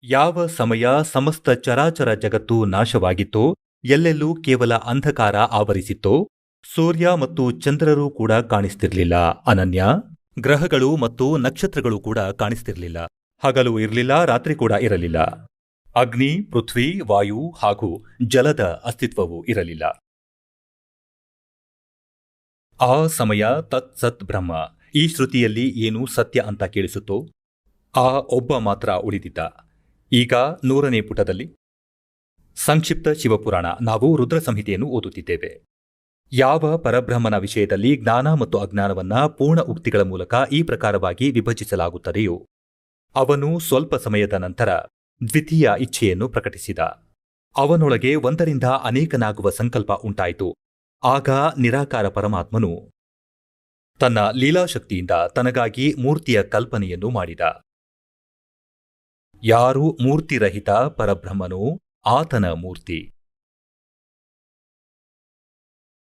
ಯಾವ ಸಮಯ ಸಮಸ್ತ ಚರಾಚರ ಜಗತ್ತು ನಾಶವಾಗಿತ್ತೋ, ಎಲ್ಲೆಲ್ಲೂ ಕೇವಲ ಅಂಧಕಾರ ಆವರಿಸಿತ್ತೋ, ಸೂರ್ಯ ಮತ್ತು ಚಂದ್ರರು ಕೂಡ ಕಾಣಿಸ್ತಿರ್ಲಿಲ್ಲ. ಅನನ್ಯ, ಗ್ರಹಗಳು ಮತ್ತು ನಕ್ಷತ್ರಗಳು ಕೂಡ ಕಾಣಿಸ್ತಿರ್ಲಿಲ್ಲ. ಹಗಲು ಇರಲಿಲ್ಲ, ರಾತ್ರಿ ಕೂಡ ಇರಲಿಲ್ಲ. ಅಗ್ನಿ, ಪೃಥ್ವಿ, ವಾಯು ಹಾಗೂ ಜಲದ ಅಸ್ತಿತ್ವವೂ ಇರಲಿಲ್ಲ. ಆ ಸಮಯ ತತ್ ಸತ್ ಬ್ರಹ್ಮ. ಈ ಶ್ರುತಿಯಲ್ಲಿ ಏನು ಸತ್ಯ ಅಂತ ಕೇಳಿಸುತ್ತೋ ಆ ಒಬ್ಬ ಮಾತ್ರ ಉಳಿದಿದ್ದ. ಈಗ 100ನೇ ಪುಟದಲ್ಲಿ ಸಂಕ್ಷಿಪ್ತ ಶಿವಪುರಾಣ, ನಾವು ರುದ್ರ ಸಂಹಿತೆಯನ್ನು ಓದುತ್ತಿದ್ದೇವೆ. ಯಾವ ಪರಬ್ರಹ್ಮನ ವಿಷಯದಲ್ಲಿ ಜ್ಞಾನ ಮತ್ತು ಅಜ್ಞಾನವನ್ನ ಪೂರ್ಣ ಉಕ್ತಿಗಳ ಮೂಲಕ ಈ ಪ್ರಕಾರವಾಗಿ ವಿಭಜಿಸಲಾಗುತ್ತದೆಯೋ ಅವನು ಸ್ವಲ್ಪ ಸಮಯದ ನಂತರ ದ್ವಿತೀಯ ಇಚ್ಛೆಯನ್ನು ಪ್ರಕಟಿಸಿದ. ಅವನೊಳಗೆ ಒಂದರಿಂದ ಅನೇಕನಾಗುವ ಸಂಕಲ್ಪ ಉಂಟಾಯಿತು. ಆಗ ನಿರಾಕಾರ ಪರಮಾತ್ಮನು ತನ್ನ ಲೀಲಾಶಕ್ತಿಯಿಂದ ತನಗಾಗಿ ಮೂರ್ತಿಯ ಕಲ್ಪನೆಯನ್ನು ಮಾಡಿದ. ಯಾರು ಮೂರ್ತಿರಹಿತ ಪರಬ್ರಹ್ಮನೋ ಆತನ ಮೂರ್ತಿ.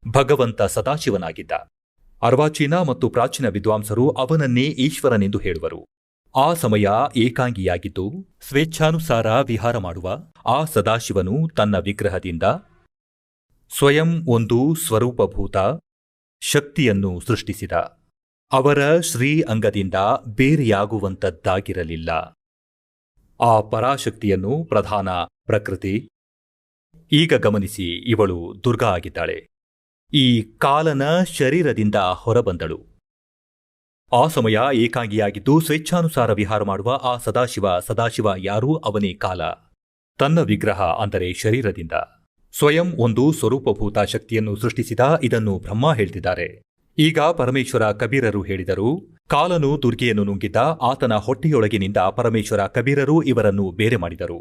ಭಗವಂತ ಸದಾಶಿವನಾಗಿದ್ದ. ಅರ್ವಾಚೀನ ಮತ್ತು ಪ್ರಾಚೀನ ವಿದ್ವಾಂಸರು ಅವನನ್ನೇ ಈಶ್ವರನೆಂದು ಹೇಳುವರು. ಆ ಸಮಯ ಏಕಾಂಗಿಯಾಗಿದ್ದು ಸ್ವೇಚ್ಛಾನುಸಾರ ವಿಹಾರ ಮಾಡುವ ಆ ಸದಾಶಿವನು ತನ್ನ ವಿಗ್ರಹದಿಂದ ಸ್ವಯಂ ಒಂದು ಸ್ವರೂಪಭೂತ ಶಕ್ತಿಯನ್ನು ಸೃಷ್ಟಿಸಿದ. ಅವರ ಶ್ರೀ ಅಂಗದಿಂದ ಬೇರೆಯಾಗುವಂತದ್ದಾಗಿರಲಿಲ್ಲ. ಆ ಪರಾಶಕ್ತಿಯನ್ನು ಪ್ರಧಾನ ಪ್ರಕೃತಿ. ಈಗ ಗಮನಿಸಿ, ಇವಳು ದುರ್ಗಾ ಆಗಿದ್ದಾಳೆ. ಈ ಕಾಲನ ಶರೀರದಿಂದ ಹೊರಬಂದಳು. ಆ ಸಮಯ ಏಕಾಂಗಿಯಾಗಿದ್ದು ಸ್ವೇಚ್ಛಾನುಸಾರ ವಿಹಾರ ಮಾಡುವ ಆ ಸದಾಶಿವ ಯಾರೂ ಅವನೇ ಕಾಲ. ತನ್ನ ವಿಗ್ರಹ ಅಂದರೆ ಶರೀರದಿಂದ ಸ್ವಯಂ ಒಂದು ಸ್ವರೂಪಭೂತ ಶಕ್ತಿಯನ್ನು ಸೃಷ್ಟಿಸಿದ. ಇದನ್ನು ಬ್ರಹ್ಮ ಹೇಳ್ತಿದ್ದಾರೆ. ಈಗ ಪರಮೇಶ್ವರ ಕಬೀರರು ಹೇಳಿದರು. ಕಾಲನು ದುರ್ಗೆಯನ್ನು ನುಂಗಿದ್ದ. ಆತನ ಹೊಟ್ಟೆಯೊಳಗಿನಿಂದ ಪರಮೇಶ್ವರ ಕಬೀರರು ಇವರನ್ನು ಬೇರೆ ಮಾಡಿದರು.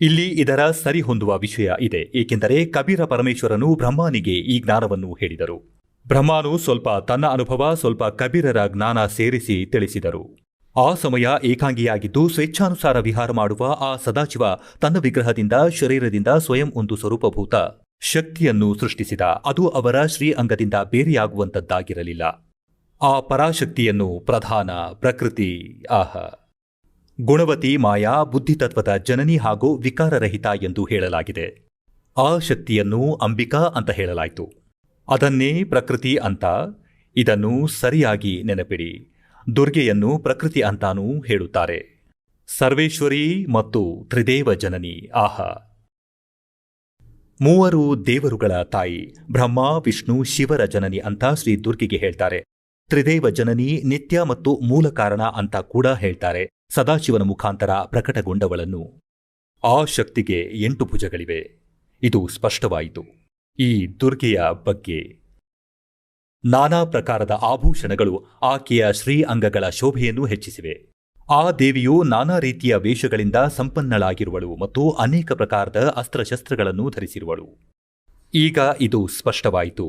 ಇಲ್ಲಿ ಇದರ ಸರಿ ಹೊಂದುವ ವಿಷಯ ಇದೆ, ಏಕೆಂದರೆ ಕಬೀರ ಪರಮೇಶ್ವರನು ಬ್ರಹ್ಮನಿಗೆ ಈ ಜ್ಞಾನವನ್ನು ಹೇಳಿದರು. ಬ್ರಹ್ಮನು ಸ್ವಲ್ಪ ತನ್ನ ಅನುಭವ, ಸ್ವಲ್ಪ ಕಬೀರರ ಜ್ಞಾನ ಸೇರಿಸಿ ತಿಳಿಸಿದರು. ಆ ಸಮಯ ಏಕಾಂಗಿಯಾಗಿದ್ದು ಸ್ವೇಚ್ಛಾನುಸಾರ ವಿಹಾರ ಮಾಡುವ ಆ ಸದಾಶಿವ ತನ್ನ ವಿಗ್ರಹದಿಂದ ಶರೀರದಿಂದ ಸ್ವಯಂ ಒಂದು ಸ್ವರೂಪಭೂತ ಶಕ್ತಿಯನ್ನು ಸೃಷ್ಟಿಸಿದ. ಅದು ಅವರ ಶ್ರೀ ಅಂಗದಿಂದ ಬೇರೆಯಾಗುವಂತದ್ದಾಗಿರಲಿಲ್ಲ. ಆ ಪರಾಶಕ್ತಿಯನ್ನು ಪ್ರಧಾನ, ಪ್ರಕೃತಿ, ಗುಣವತಿ, ಮಾಯಾ, ಬುದ್ಧಿತತ್ವದ ಜನನಿ ಹಾಗೂ ವಿಕಾರರಹಿತ ಎಂದು ಹೇಳಲಾಗಿದೆ. ಆ ಶಕ್ತಿಯನ್ನು ಅಂಬಿಕಾ ಅಂತ ಹೇಳಲಾಯಿತು. ಅದನ್ನೇ ಪ್ರಕೃತಿ ಅಂತ. ಇದನ್ನು ಸರಿಯಾಗಿ ನೆನಪಿಡಿ. ದುರ್ಗೆಯನ್ನು ಪ್ರಕೃತಿ ಅಂತಾನೂ ಹೇಳುತ್ತಾರೆ. ಸರ್ವೇಶ್ವರಿ ಮತ್ತು ತ್ರಿದೇವ ಜನನಿ. ಮೂವರು ದೇವರುಗಳ ತಾಯಿ. ಬ್ರಹ್ಮ, ವಿಷ್ಣು, ಶಿವರ ಜನನಿ ಅಂತ ಶ್ರೀ ದುರ್ಗೆಗೆ ಹೇಳ್ತಾರೆ. ತ್ರಿದೇವ ಜನನಿ, ನಿತ್ಯ ಮತ್ತು ಮೂಲ ಕಾರಣ ಅಂತ ಕೂಡ ಹೇಳ್ತಾರೆ. ಸದಾಶಿವನ ಮುಖಾಂತರ ಪ್ರಕಟಗೊಂಡವಳನ್ನು. ಆ ಶಕ್ತಿಗೆ 8 ಭುಜಗಳಿವೆ. ಇದು ಸ್ಪಷ್ಟವಾಯಿತು. ಈ ದುರ್ಗೆಯ ಬಗ್ಗೆ ನಾನಾ ಪ್ರಕಾರದ ಆಭೂಷಣಗಳು ಆಕೆಯ ಶ್ರೀ ಅಂಗಗಳ ಶೋಭೆಯನ್ನು ಹೆಚ್ಚಿಸಿವೆ. ಆ ದೇವಿಯು ನಾನಾ ರೀತಿಯ ವೇಷಗಳಿಂದ ಸಂಪನ್ನಳಾಗಿರುವಳು ಮತ್ತು ಅನೇಕ ಪ್ರಕಾರದ ಅಸ್ತ್ರಶಸ್ತ್ರಗಳನ್ನು ಧರಿಸಿರುವಳು. ಈಗ ಇದು ಸ್ಪಷ್ಟವಾಯಿತು.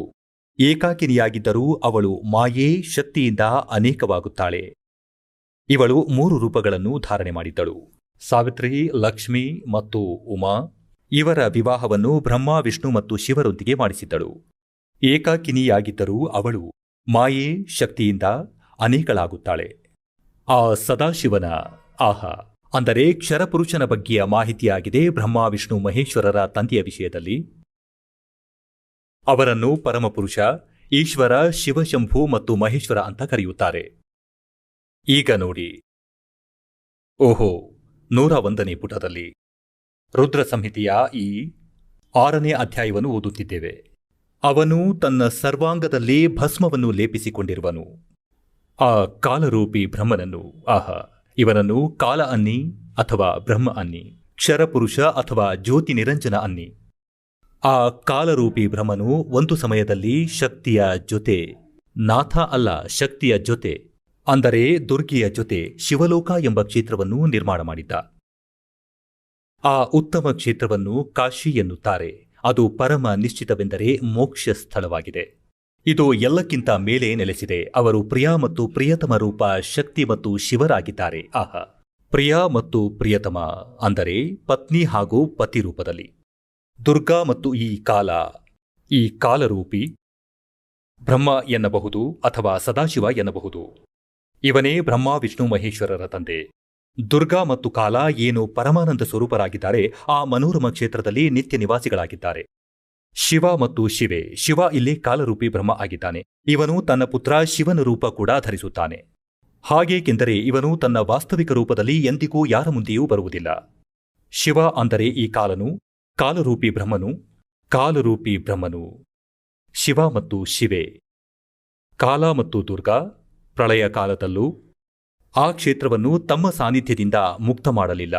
ಏಕಾಕಿನಿಯಾಗಿದ್ದರೂ ಅವಳು ಮಾಯೇ ಶಕ್ತಿಯಿಂದ ಅನೇಕವಾಗುತ್ತಾಳೆ. ಇವಳು 3 ರೂಪಗಳನ್ನು ಧಾರಣೆ ಮಾಡಿದ್ದಳು. ಸಾವಿತ್ರಿ, ಲಕ್ಷ್ಮಿ ಮತ್ತು ಉಮಾ. ಇವರ ವಿವಾಹವನ್ನು ಬ್ರಹ್ಮ, ವಿಷ್ಣು ಮತ್ತು ಶಿವರೊಂದಿಗೆ ಮಾಡಿಸಿದ್ದಳು. ಏಕಾಕಿನಿಯಾಗಿದ್ದರೂ ಅವಳು ಮಾಯೇ ಶಕ್ತಿಯಿಂದ ಅನೇಕಳಾಗುತ್ತಾಳೆ. ಆ ಸದಾಶಿವನ ಅಂದರೆ ಕ್ಷರಪುರುಷನ ಬಗ್ಗೆಯ ಮಾಹಿತಿಯಾಗಿದೆ ಬ್ರಹ್ಮ, ವಿಷ್ಣು, ಮಹೇಶ್ವರರ ತಂದೆಯ ವಿಷಯದಲ್ಲಿ. ಅವರನ್ನು ಪರಮಪುರುಷ, ಈಶ್ವರ, ಶಿವಶಂಭು ಮತ್ತು ಮಹೇಶ್ವರ ಅಂತ ಕರೆಯುತ್ತಾರೆ. ಈಗ ನೋಡಿ. 101ನೇ ಪುಟದಲ್ಲಿ ರುದ್ರ ಸಂಹಿತೆಯ ಈ 6ನೇ ಅಧ್ಯಾಯವನ್ನು ಓದುತ್ತಿದ್ದೇವೆ. ಅವನು ತನ್ನ ಸರ್ವಾಂಗದಲ್ಲಿ ಭಸ್ಮವನ್ನು ಲೇಪಿಸಿಕೊಂಡಿರುವನು. ಆ ಕಾಲರೂಪಿ ಬ್ರಹ್ಮನನ್ನು. ಇವನನ್ನು ಕಾಲ ಅನ್ನಿ ಅಥವಾ ಬ್ರಹ್ಮ ಅನ್ನಿ, ಕ್ಷರಪುರುಷ ಅಥವಾ ಜ್ಯೋತಿ ನಿರಂಜನ ಅನ್ನಿ. ಆ ಕಾಲರೂಪಿ ಬ್ರಹ್ಮನು ಒಂದು ಸಮಯದಲ್ಲಿ ಶಕ್ತಿಯ ಜೊತೆ, ನಾಥ ಅಲ್ಲ, ಶಕ್ತಿಯ ಜೊತೆ ಅಂದರೆ ದುರ್ಗೆಯ ಜೊತೆ ಶಿವಲೋಕ ಎಂಬ ಕ್ಷೇತ್ರವನ್ನು ನಿರ್ಮಾಣ ಮಾಡಿದ್ದ. ಆ ಉತ್ತಮ ಕ್ಷೇತ್ರವನ್ನು ಕಾಶಿ ಎನ್ನುತ್ತಾರೆ. ಅದು ಪರಮ ನಿಶ್ಚಿತವೆಂದರೆ ಮೋಕ್ಷ ಸ್ಥಳವಾಗಿದೆ. ಇದು ಎಲ್ಲಕ್ಕಿಂತ ಮೇಲೆ ನೆಲೆಸಿದೆ. ಅವರು ಪ್ರಿಯ ಮತ್ತು ಪ್ರಿಯತಮ ರೂಪ ಶಕ್ತಿ ಮತ್ತು ಶಿವರಾಗಿದ್ದಾರೆ. ಪ್ರಿಯ ಮತ್ತು ಪ್ರಿಯತಮ ಅಂದರೆ ಪತ್ನಿ ಹಾಗೂ ಪತಿ ರೂಪದಲ್ಲಿ. ದುರ್ಗಾ ಮತ್ತು ಈ ಕಾಲರೂಪಿ ಬ್ರಹ್ಮ ಎನ್ನಬಹುದು ಅಥವಾ ಸದಾಶಿವ ಎನ್ನಬಹುದು. ಇವನೇ ಬ್ರಹ್ಮ, ವಿಷ್ಣು, ಮಹೇಶ್ವರರ ತಂದೆ. ದುರ್ಗಾ ಮತ್ತು ಕಾಲ ಏನು ಪರಮಾನಂದ ಸ್ವರೂಪರಾಗಿದ್ದಾರೆ, ಆ ಮನೋರಮ ಕ್ಷೇತ್ರದಲ್ಲಿ ನಿತ್ಯ ನಿವಾಸಿಗಳಾಗಿದ್ದಾರೆ. ಶಿವ ಮತ್ತು ಶಿವೆ. ಶಿವ ಇಲ್ಲಿ ಕಾಲರೂಪಿ ಬ್ರಹ್ಮ ಆಗಿದ್ದಾನೆ. ಇವನು ತನ್ನ ಪುತ್ರ ಶಿವನ ರೂಪ ಕೂಡ ಧರಿಸುತ್ತಾನೆ. ಹಾಗೇಕೆಂದರೆ ಇವನು ತನ್ನ ವಾಸ್ತವಿಕ ರೂಪದಲ್ಲಿ ಎಂದಿಗೂ ಯಾರ ಮುಂದೆಯೂ ಬರುವುದಿಲ್ಲ. ಶಿವ ಅಂದರೆ ಈ ಕಾಲನು, ಕಾಲರೂಪಿ ಬ್ರಹ್ಮನು. ಶಿವ ಮತ್ತು ಶಿವೆ. ಕಾಲ ಮತ್ತು ದುರ್ಗಾ ಪ್ರಳಯ ಕಾಲದಲ್ಲೂ ಆ ಕ್ಷೇತ್ರವನ್ನು ತಮ್ಮ ಸಾನ್ನಿಧ್ಯದಿಂದ ಮುಕ್ತ ಮಾಡಲಿಲ್ಲ.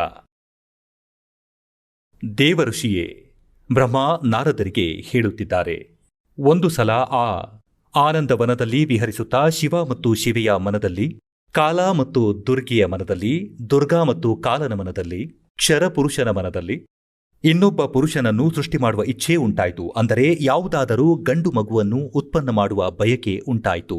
ದೇವಋಷಿಯೇ ಬ್ರಹ್ಮ ನಾರದರಿಗೆ ಹೇಳುತ್ತಿದ್ದಾರೆ. ಒಂದು ಸಲ ಆ ಆನಂದವನದಲ್ಲಿ ವಿಹರಿಸುತ್ತಾ ಶಿವ ಮತ್ತು ಶಿವೆಯ ಮನದಲ್ಲಿ, ಕಾಲ ಮತ್ತು ದುರ್ಗೆಯ ಮನದಲ್ಲಿ, ದುರ್ಗಾ ಮತ್ತು ಕಾಲನ ಮನದಲ್ಲಿ, ಕ್ಷರಪುರುಷನ ಮನದಲ್ಲಿ ಇನ್ನೊಬ್ಬ ಪುರುಷನನ್ನು ಸೃಷ್ಟಿ ಮಾಡುವ ಇಚ್ಛೆ ಉಂಟಾಯಿತು. ಅಂದರೆ ಯಾವುದಾದರೂ ಗಂಡು ಮಗುವನ್ನು ಉತ್ಪನ್ನ ಮಾಡುವ ಬಯಕೆ ಉಂಟಾಯಿತು.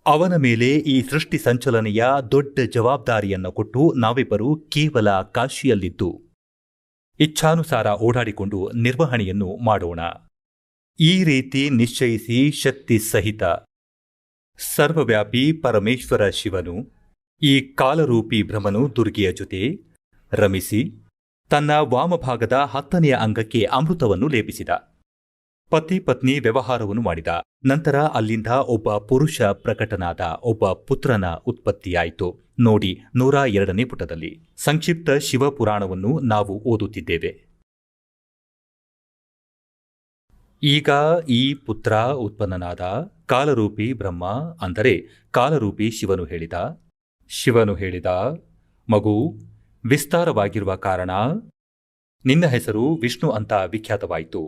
ಅವನ ಮೇಲೆ ಈ ಸೃಷ್ಟಿ ಸಂಚಲನೆಯ ದೊಡ್ಡ ಜವಾಬ್ದಾರಿಯನ್ನು ಕೊಟ್ಟು ನಾವಿಬ್ಬರು ಕೇವಲ ಕಾಶಿಯಲ್ಲಿದ್ದು ಇಚ್ಛಾನುಸಾರ ಓಡಾಡಿಕೊಂಡು ನಿರ್ವಹಣೆಯನ್ನು ಮಾಡೋಣ. ಈ ರೀತಿ ನಿಶ್ಚಯಿಸಿ ಶಕ್ತಿ ಸಹಿತ ಸರ್ವವ್ಯಾಪಿ ಪರಮೇಶ್ವರ ಶಿವನು ಈ ಕಾಲರೂಪಿ ಬ್ರಹ್ಮನು ದುರ್ಗೆಯ ಜೊತೆ ರಮಿಸಿ ತನ್ನ ವಾಮಭಾಗದ 10ನೇ ಅಂಗಕ್ಕೆ ಅಮೃತವನ್ನು ಲೇಪಿಸಿದ. ಪತಿ ಪತ್ನಿ ವ್ಯವಹಾರವನ್ನು ಮಾಡಿದ. ನಂತರ ಅಲ್ಲಿಂದ ಒಬ್ಬ ಪುರುಷ ಪ್ರಕಟನಾದ, ಒಬ್ಬ ಪುತ್ರನ ಉತ್ಪತ್ತಿಯಾಯಿತು. ನೋಡಿ 102ನೇ ಪುಟದಲ್ಲಿ ಸಂಕ್ಷಿಪ್ತ ಶಿವಪುರಾಣವನ್ನು ನಾವು ಓದುತ್ತಿದ್ದೇವೆ. ಈಗ ಈ ಪುತ್ರ ಉತ್ಪನ್ನನಾದ ಕಾಲರೂಪಿ ಬ್ರಹ್ಮ ಅಂದರೆ ಕಾಲರೂಪಿ ಶಿವನು ಹೇಳಿದ ಮಗು ವಿಸ್ತಾರವಾಗಿರುವ ಕಾರಣ ನಿನ್ನ ಹೆಸರು ವಿಷ್ಣು ಅಂತ ವಿಖ್ಯಾತವಾಯಿತು.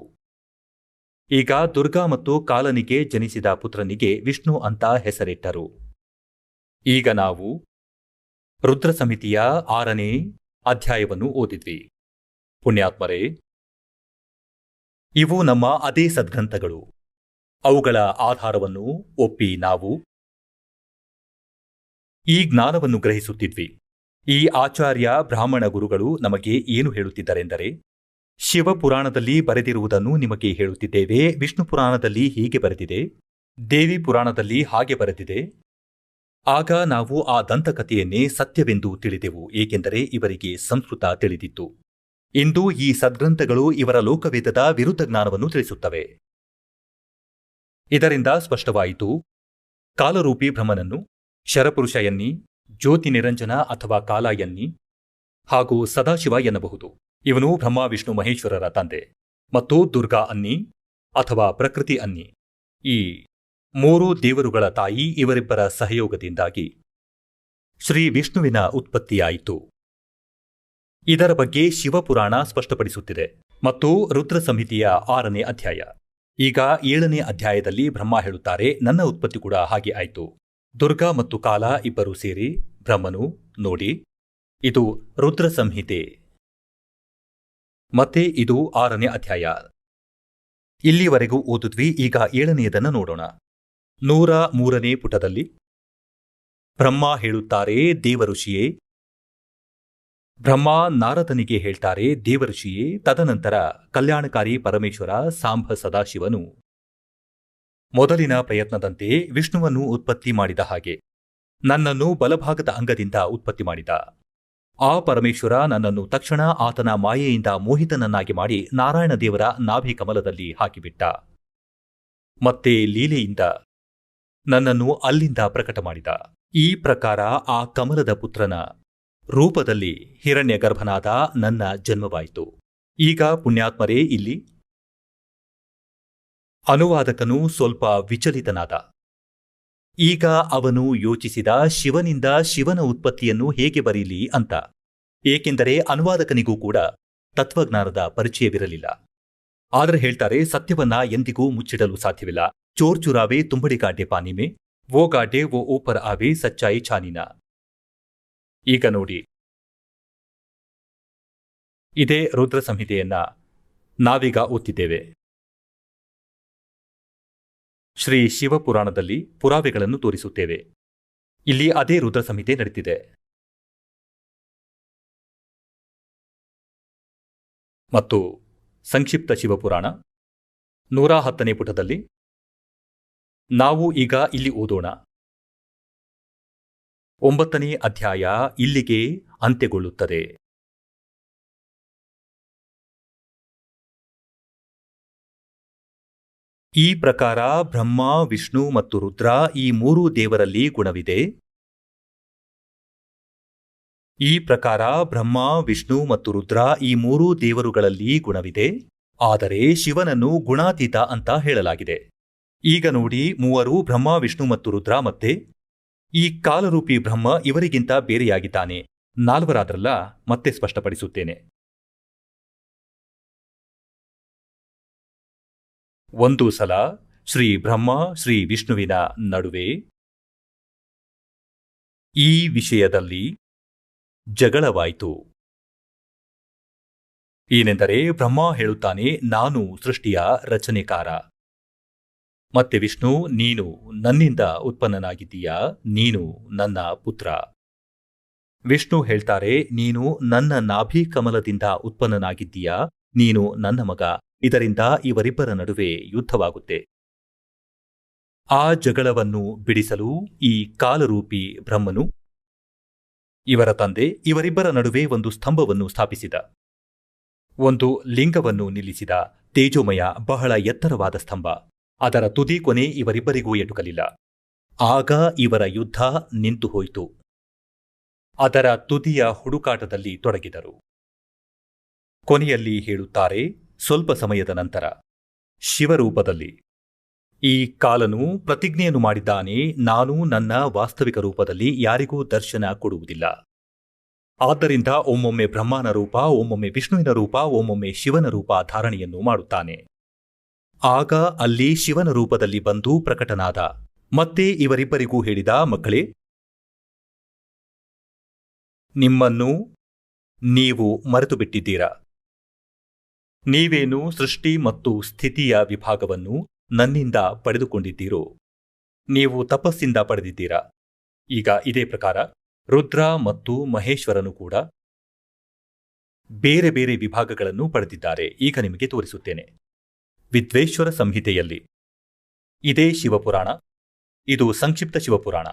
ಈಗ ದುರ್ಗಾ ಮತ್ತು ಕಾಲನಿಗೆ ಜನಿಸಿದ ಪುತ್ರನಿಗೆ ವಿಷ್ಣು ಅಂತ ಹೆಸರಿಟ್ಟರು. ಈಗ ನಾವು ರುದ್ರ ಸಂಹಿತೆಯ 6ನೇ ಅಧ್ಯಾಯವನ್ನು ಓದಿದ್ವಿ. ಪುಣ್ಯಾತ್ಮರೇ, ಇವು ನಮ್ಮ ಅದೇ ಸದ್ಗ್ರಂಥಗಳು. ಅವುಗಳ ಆಧಾರವನ್ನು ಒಪ್ಪಿ ನಾವು ಈ ಜ್ಞಾನವನ್ನು ಗ್ರಹಿಸುತ್ತಿದ್ವಿ. ಈ ಆಚಾರ್ಯ ಬ್ರಾಹ್ಮಣ ಗುರುಗಳು ನಮಗೆ ಏನು ಹೇಳುತ್ತಿದ್ದಾರೆಂದರೆ, ಶಿವಪುರಾಣದಲ್ಲಿ ಬರೆದಿರುವುದನ್ನು ನಿಮಗೆ ಹೇಳುತ್ತಿದ್ದೇವೆ. ವಿಷ್ಣು ಪುರಾಣದಲ್ಲಿ ಹೀಗೆ ಬರೆದಿದೆ, ದೇವಿ ಪುರಾಣದಲ್ಲಿ ಹಾಗೆ ಬರೆದಿದೆ. ಆಗ ನಾವು ಆ ದಂತಕಥೆಯನ್ನೇ ಸತ್ಯವೆಂದು ತಿಳಿದೆವು, ಏಕೆಂದರೆ ಇವರಿಗೆ ಸಂಸ್ಕೃತ ತಿಳಿದಿತ್ತು. ಇಂದು ಈ ಸದ್ಗ್ರಂಥಗಳು ಇವರ ಲೋಕವೇದದ ವಿರುದ್ಧ ಜ್ಞಾನವನ್ನು ತಿಳಿಸುತ್ತವೆ. ಇದರಿಂದ ಸ್ಪಷ್ಟವಾಯಿತು, ಕಾಲರೂಪಿ ಬ್ರಹ್ಮನನ್ನು ಶರಪುರುಷ ಎನ್ನಿ, ಜ್ಯೋತಿ ನಿರಂಜನ ಅಥವಾ ಕಾಲ ಎನ್ನಿ ಹಾಗೂ ಸದಾಶಿವ ಎನ್ನಬಹುದು. ಇವನು ಬ್ರಹ್ಮ ವಿಷ್ಣು ಮಹೇಶ್ವರರ ತಂದೆ ಮತ್ತು ದುರ್ಗಾ ಅನ್ನಿ ಅಥವಾ ಪ್ರಕೃತಿ ಅನ್ನಿ. ಈ ಮೂರು ದೇವರುಗಳ ತಾಯಿ ಇವರಿಬ್ಬರ ಸಹಯೋಗದಿಂದಾಗಿ ಶ್ರೀ ವಿಷ್ಣುವಿನ ಉತ್ಪತ್ತಿಯಾಯಿತು. ಇದರ ಬಗ್ಗೆ ಶಿವಪುರಾಣ ಸ್ಪಷ್ಟಪಡಿಸುತ್ತಿದೆ ಮತ್ತು ರುದ್ರ ಸಂಹಿತೆಯ 6ನೇ ಅಧ್ಯಾಯ. ಈಗ 7ನೇ ಅಧ್ಯಾಯದಲ್ಲಿ ಬ್ರಹ್ಮ ಹೇಳುತ್ತಾರೆ, ನನ್ನ ಉತ್ಪತ್ತಿ ಕೂಡ ಹಾಗೆ ಆಯಿತು. ದುರ್ಗಾ ಮತ್ತು ಕಾಲ ಇಬ್ಬರೂ ಸೇರಿ ಬ್ರಹ್ಮನು, ನೋಡಿ ಇದು ರುದ್ರ ಸಂಹಿತೆ. ಮತ್ತೆ ಇದು 6ನೇ ಅಧ್ಯಾಯ. ಇಲ್ಲಿವರೆಗೂ ಓದಿದ್ವಿ. ಈಗ 7ನೇದನ್ನು ನೋಡೋಣ. 103ನೇ ಪುಟದಲ್ಲಿ ಬ್ರಹ್ಮ ಹೇಳುತ್ತಾರೆ, ದೇವಋಷಿಯೇ. ಬ್ರಹ್ಮ ನಾರದನಿಗೆ ಹೇಳ್ತಾರೆ, ದೇವಋಷಿಯೇ. ತದನಂತರ ಕಲ್ಯಾಣಕಾರಿ ಪರಮೇಶ್ವರ ಸಾಂಬ ಸದಾಶಿವನು ಮೊದಲಿನ ಪ್ರಯತ್ನದಂತೆ ವಿಷ್ಣುವನ್ನು ಉತ್ಪತ್ತಿ ಮಾಡಿದ ಹಾಗೆ ನನ್ನನ್ನು ಬಲಭಾಗದ ಅಂಗದಿಂದ ಉತ್ಪತ್ತಿ ಮಾಡಿದ. ಆ ಪರಮೇಶ್ವರ ನನ್ನನ್ನು ತಕ್ಷಣ ಆತನ ಮಾಯೆಯಿಂದ ಮೋಹಿತನನ್ನಾಗಿ ಮಾಡಿ ನಾರಾಯಣ ದೇವರ ನಾಭಿ ಕಮಲದಲ್ಲಿ ಹಾಕಿಬಿಟ್ಟ. ಮತ್ತೆ ಲೀಲೆಯಿಂದ ನನ್ನನ್ನು ಅಲ್ಲಿಂದ ಪ್ರಕಟ ಮಾಡಿದ. ಈ ಪ್ರಕಾರ ಆ ಕಮಲದ ಪುತ್ರನ ರೂಪದಲ್ಲಿ ಹಿರಣ್ಯ ಗರ್ಭನಾದ ನನ್ನ ಜನ್ಮವಾಯಿತು. ಈಗ ಪುಣ್ಯಾತ್ಮರೇ, ಇಲ್ಲಿ ಅನುವಾದಕನು ಸ್ವಲ್ಪ ವಿಚಲಿತನಾದ. ಈಗ ಅವನು ಯೋಚಿಸಿದ, ಶಿವನಿಂದ ಶಿವನ ಉತ್ಪತ್ತಿಯನ್ನು ಹೇಗೆ ಬರೀಲಿ ಅಂತ. ಏಕೆಂದರೆ ಅನುವಾದಕನಿಗೂ ಕೂಡ ತತ್ವಜ್ಞಾನದ ಪರಿಚಯವಿರಲಿಲ್ಲ. ಆದರೆ ಹೇಳ್ತಾರೆ, ಸತ್ಯವನ್ನ ಎಂದಿಗೂ ಮುಚ್ಚಿಡಲು ಸಾಧ್ಯವಿಲ್ಲ. ಚೋರ್ ಚುರಾವೆ ತುಂಬಡಿ ಗಾಡ್ಡೆ ಪಾನಿಮೆ, ವೋ ಗಾಡ್ಡೆ ವೋ ಓಪರ್ ಆವೆ ಸಚ್ಚಾಯಿ ಚಾನಿನ. ಈಗ ನೋಡಿ, ಇದೇ ರುದ್ರ ಸಂಹಿತೆಯನ್ನ ನಾವೀಗ ಓದ್ತಿದ್ದೇವೆ. ಶ್ರೀ ಶಿವಪುರಾಣದಲ್ಲಿ ಪುರಾವೆಗಳನ್ನು ತೋರಿಸುತ್ತೇವೆ. ಇಲ್ಲಿ ಅದೇ ರುದ್ರ ಸಂಹಿತೆ ನಡೆದಿದೆ. ಮತ್ತು ಸಂಕ್ಷಿಪ್ತ ಶಿವಪುರಾಣ 110ನೇ ಪುಟದಲ್ಲಿ ನಾವು ಈಗ ಇಲ್ಲಿ ಓದೋಣ. 9ನೇ ಅಧ್ಯಾಯ ಇಲ್ಲಿಗೆ ಅಂತ್ಯಗೊಳ್ಳುತ್ತದೆ. ಈ ಪ್ರಕಾರ ಬ್ರಹ್ಮ, ವಿಷ್ಣು ಮತ್ತು ರುದ್ರ ಈ ಮೂರೂ ದೇವರಲ್ಲಿ ಗುಣವಿದೆ. ಈ ಪ್ರಕಾರ ಬ್ರಹ್ಮ, ವಿಷ್ಣು ಮತ್ತು ರುದ್ರ ಈ ಮೂರೂ ದೇವರುಗಳಲ್ಲಿ ಗುಣವಿದೆ. ಆದರೆ ಶಿವನನ್ನು ಗುಣಾತೀತ ಅಂತ ಹೇಳಲಾಗಿದೆ. ಈಗ ನೋಡಿ, ಮೂವರು ಬ್ರಹ್ಮ, ವಿಷ್ಣು ಮತ್ತು ರುದ್ರ ಮತ್ತೆ ಈ ಕಾಲರೂಪಿ ಬ್ರಹ್ಮ ಇವರಿಗಿಂತ ಬೇರೆಯಾಗಿದ್ದಾನೆ. ನಾಲ್ವರಾದ್ರಲ್ಲ, ಮತ್ತೆ ಸ್ಪಷ್ಟಪಡಿಸುತ್ತೇನೆ. ಒಂದು ಸಲ ಶ್ರೀ ಬ್ರಹ್ಮ ಶ್ರೀ ವಿಷ್ಣುವಿನ ನಡುವೆ ಈ ವಿಷಯದಲ್ಲಿ ಜಗಳವಾಯಿತು. ಏನೆಂದರೆ, ಬ್ರಹ್ಮ ಹೇಳುತ್ತಾನೆ, ನಾನು ಸೃಷ್ಟಿಯ ರಚನೆಕಾರ. ಮತ್ತೆ ವಿಷ್ಣು, ನೀನು ನನ್ನಿಂದ ಉತ್ಪನ್ನನಾಗಿದ್ದೀಯಾ, ನೀನು ನನ್ನ ಪುತ್ರ. ವಿಷ್ಣು ಹೇಳ್ತಾರೆ, ನೀನು ನನ್ನ ನಾಭಿ ಕಮಲದಿಂದ ಉತ್ಪನ್ನನಾಗಿದ್ದೀಯಾ, ನೀನು ನನ್ನ ಮಗ. ಇದರಿಂದ ಇವರಿಬ್ಬರ ನಡುವೆ ಯುದ್ಧವಾಗುತ್ತೆ. ಆ ಜಗಳವನ್ನು ಬಿಡಿಸಲು ಈ ಕಾಲರೂಪಿ ಬ್ರಹ್ಮನು, ಇವರ ತಂದೆ, ಇವರಿಬ್ಬರ ನಡುವೆ ಒಂದು ಸ್ತಂಭವನ್ನು ಸ್ಥಾಪಿಸಿದ. ಒಂದು ಲಿಂಗವನ್ನು ನಿಲ್ಲಿಸಿದ. ತೇಜೋಮಯ, ಬಹಳ ಎತ್ತರವಾದ ಸ್ತಂಭ. ಅದರ ತುದಿ ಕೊನೆ ಇವರಿಬ್ಬರಿಗೂ ಎಟುಕಲಿಲ್ಲ. ಆಗ ಇವರ ಯುದ್ಧ ನಿಂತು ಹೋಯಿತು. ಅದರ ತುದಿಯ ಹುಡುಕಾಟದಲ್ಲಿ ತೊಡಗಿದರು. ಕೊನೆಯಲ್ಲಿ ಹೇಳುತ್ತಾರೆ, ಸ್ವಲ್ಪ ಸಮಯದ ನಂತರ ಶಿವರೂಪದಲ್ಲಿ ಈ ಕಾಲನು ಪ್ರತಿಜ್ಞೆಯನ್ನು ಮಾಡಿದ್ದಾನೆ, ನಾನು ನನ್ನ ವಾಸ್ತವಿಕ ರೂಪದಲ್ಲಿ ಯಾರಿಗೂ ದರ್ಶನ ಕೊಡುವುದಿಲ್ಲ. ಆದ್ದರಿಂದ ಒಮ್ಮೊಮ್ಮೆ ಬ್ರಹ್ಮನ ರೂಪ, ಒಮ್ಮೊಮ್ಮೆ ವಿಷ್ಣುವಿನ ರೂಪ, ಒಮ್ಮೊಮ್ಮೆ ಶಿವನ ರೂಪ ಧಾರಣೆಯನ್ನು ಮಾಡುತ್ತಾನೆ. ಆಗ ಅಲ್ಲಿ ಶಿವನ ರೂಪದಲ್ಲಿ ಬಂದು ಪ್ರಕಟನಾದ. ಮತ್ತೆ ಇವರಿಬ್ಬರಿಗೂ ಹೇಳಿದ, ಮಕ್ಕಳೇ, ನಿಮ್ಮನ್ನು ನೀವು ಮರೆತು ಬಿಟ್ಟಿದ್ದೀರಾ. ನೀವೇನು ಸೃಷ್ಟಿ ಮತ್ತು ಸ್ಥಿತಿಯ ವಿಭಾಗವನ್ನು ನನ್ನಿಂದ ಪಡೆದುಕೊಂಡಿದ್ದೀರೋ, ನೀವು ತಪಸ್ಸಿಂದ ಪಡೆದಿದ್ದೀರಾ. ಈಗ ಇದೇ ಪ್ರಕಾರ ರುದ್ರ ಮತ್ತು ಮಹೇಶ್ವರನು ಕೂಡ ಬೇರೆ ಬೇರೆ ವಿಭಾಗಗಳನ್ನು ಪಡೆದಿದ್ದಾರೆ. ಈಗ ನಿಮಗೆ ತೋರಿಸುತ್ತೇನೆ. ವಿದ್ವೇಶ್ವರ ಸಂಹಿತೆಯಲ್ಲಿ ಇದೇ ಶಿವಪುರಾಣ, ಇದು ಸಂಕ್ಷಿಪ್ತ ಶಿವಪುರಾಣ.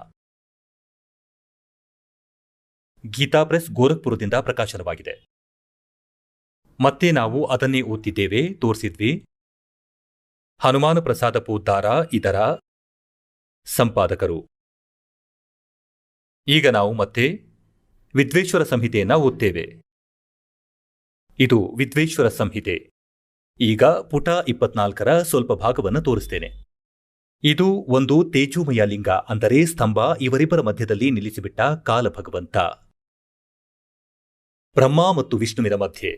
ಗೀತಾ ಪ್ರೆಸ್ ಗೋರಖ್ಪುರದಿಂದ ಪ್ರಕಾಶನವಾಗಿದೆ. ಮತ್ತೆ ನಾವು ಅದನ್ನೇ ಓದ್ತಿದ್ದೇವೆ, ತೋರಿಸಿದ್ವಿ. ಹನುಮಾನ ಪ್ರಸಾದ ಪೋದ್ದಾರ ಇದರ ಸಂಪಾದಕರು. ಈಗ ನಾವು ಮತ್ತೆ ವಿದ್ವೇಶ್ವರ ಸಂಹಿತೆಯನ್ನ ಓದ್ತೇವೆ. ಇದು ವಿದ್ವೇಶ್ವರ ಸಂಹಿತೆ. ಈಗ ಪುಟ 24ರ ಸ್ವಲ್ಪ ಭಾಗವನ್ನು ತೋರಿಸ್ತೇನೆ. ಇದು ಒಂದು ತೇಜೋಮಯ ಲಿಂಗ, ಅಂದರೆ ಸ್ತಂಭ. ಇವರಿಬ್ಬರ ಮಧ್ಯದಲ್ಲಿ ನಿಲ್ಲಿಸಿಬಿಟ್ಟ ಕಾಲಭಗವಂತ ಬ್ರಹ್ಮ ಮತ್ತು ವಿಷ್ಣುವಿನ ಮಧ್ಯೆ.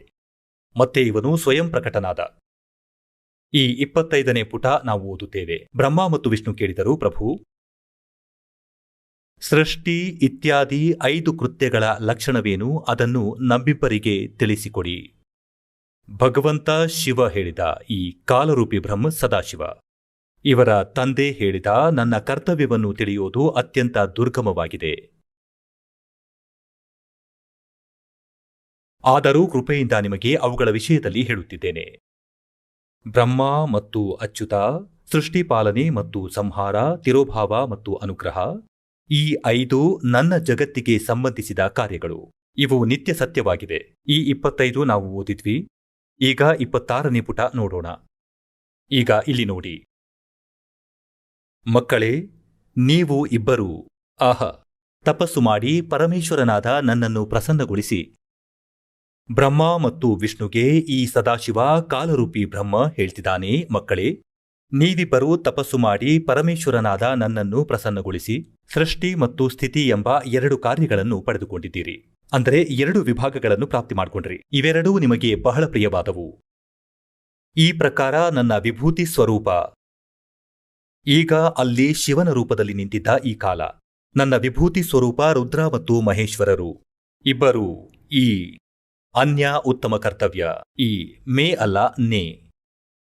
ಮತ್ತೆ ಇವನು ಸ್ವಯಂ ಪ್ರಕಟನಾದ. ಈ 25ನೇ ಪುಟ ನಾವು ಓದುತ್ತೇವೆ. ಬ್ರಹ್ಮ ಮತ್ತು ವಿಷ್ಣು ಕೇಳಿದರು, ಪ್ರಭು, ಸೃಷ್ಟಿ ಇತ್ಯಾದಿ 5 ಕೃತ್ಯಗಳ ಲಕ್ಷಣವೇನು? ಅದನ್ನು ನಮ್ಮಿಬ್ಬರಿಗೆ ತಿಳಿಸಿಕೊಡಿ. ಭಗವಂತ ಶಿವ ಹೇಳಿದ, ಈ ಕಾಲರೂಪಿ ಬ್ರಹ್ಮ ಸದಾಶಿವ. ಇವರ ತಂದೆ ಹೇಳಿದ, ನನ್ನ ಕರ್ತವ್ಯವನ್ನು ತಿಳಿಯುವುದು ಅತ್ಯಂತ ದುರ್ಗಮವಾಗಿದೆ. ಆದರೂ ಕೃಪೆಯಿಂದ ನಿಮಗೆ ಅವುಗಳ ವಿಷಯದಲ್ಲಿ ಹೇಳುತ್ತಿದ್ದೇನೆ. ಬ್ರಹ್ಮ ಮತ್ತು ಅಚ್ಯುತ, ಸೃಷ್ಟಿ ಪಾಲನೆ ಮತ್ತು ಸಂಹಾರ, ತಿರೋಭಾವ ಮತ್ತು ಅನುಗ್ರಹ, ಈ 5 ನನ್ನ ಜಗತ್ತಿಗೆ ಸಂಬಂಧಿಸಿದ ಕಾರ್ಯಗಳು. ಇವು ನಿತ್ಯ ಸತ್ಯವಾಗಿವೆ. ಈ 25 ನಾವು ಓದಿದ್ವಿ. ಈಗ 26ನೇ ಪುಟ ನೋಡೋಣ. ಈಗ ಇಲ್ಲಿ ನೋಡಿ. ಮಕ್ಕಳೇ, ನೀವು ಇಬ್ಬರೂ ತಪಸ್ಸು ಮಾಡಿ ಪರಮೇಶ್ವರನಾದ ನನ್ನನ್ನು ಪ್ರಸನ್ನಗೊಳಿಸಿ. ಬ್ರಹ್ಮ ಮತ್ತು ವಿಷ್ಣುಗೆ ಈ ಸದಾಶಿವ ಕಾಲರೂಪಿ ಬ್ರಹ್ಮ ಹೇಳ್ತಿದ್ದಾನೆ, ಮಕ್ಕಳೇ, ನೀವಿಬ್ಬರೂ ತಪಸ್ಸು ಮಾಡಿ ಪರಮೇಶ್ವರನಾದ ನನ್ನನ್ನು ಪ್ರಸನ್ನಗೊಳಿಸಿ ಸೃಷ್ಟಿ ಮತ್ತು ಸ್ಥಿತಿ ಎಂಬ 2 ಕಾರ್ಯಗಳನ್ನು ಪಡೆದುಕೊಂಡಿದ್ದೀರಿ. ಅಂದರೆ 2 ವಿಭಾಗಗಳನ್ನು ಪ್ರಾಪ್ತಿ ಮಾಡಿಕೊಂಡ್ರಿ. ಇವೆರಡೂ ನಿಮಗೆ ಬಹಳ ಪ್ರಿಯವಾದವು. ಈ ಪ್ರಕಾರ ನನ್ನ ವಿಭೂತಿ ಸ್ವರೂಪ ಈಗ ಅಲ್ಲಿ ಶಿವನ ರೂಪದಲ್ಲಿ ನಿಂತಿದ್ದ ಈ ಕಾಲ. ನನ್ನ ವಿಭೂತಿ ಸ್ವರೂಪ ರುದ್ರ ಮತ್ತು ಮಹೇಶ್ವರರು ಇಬ್ಬರೂ ಈ ಅನ್ಯ ಉತ್ತಮ ಕರ್ತವ್ಯ, ಈ ಮೇ ಅಲ್ಲ ನೇ,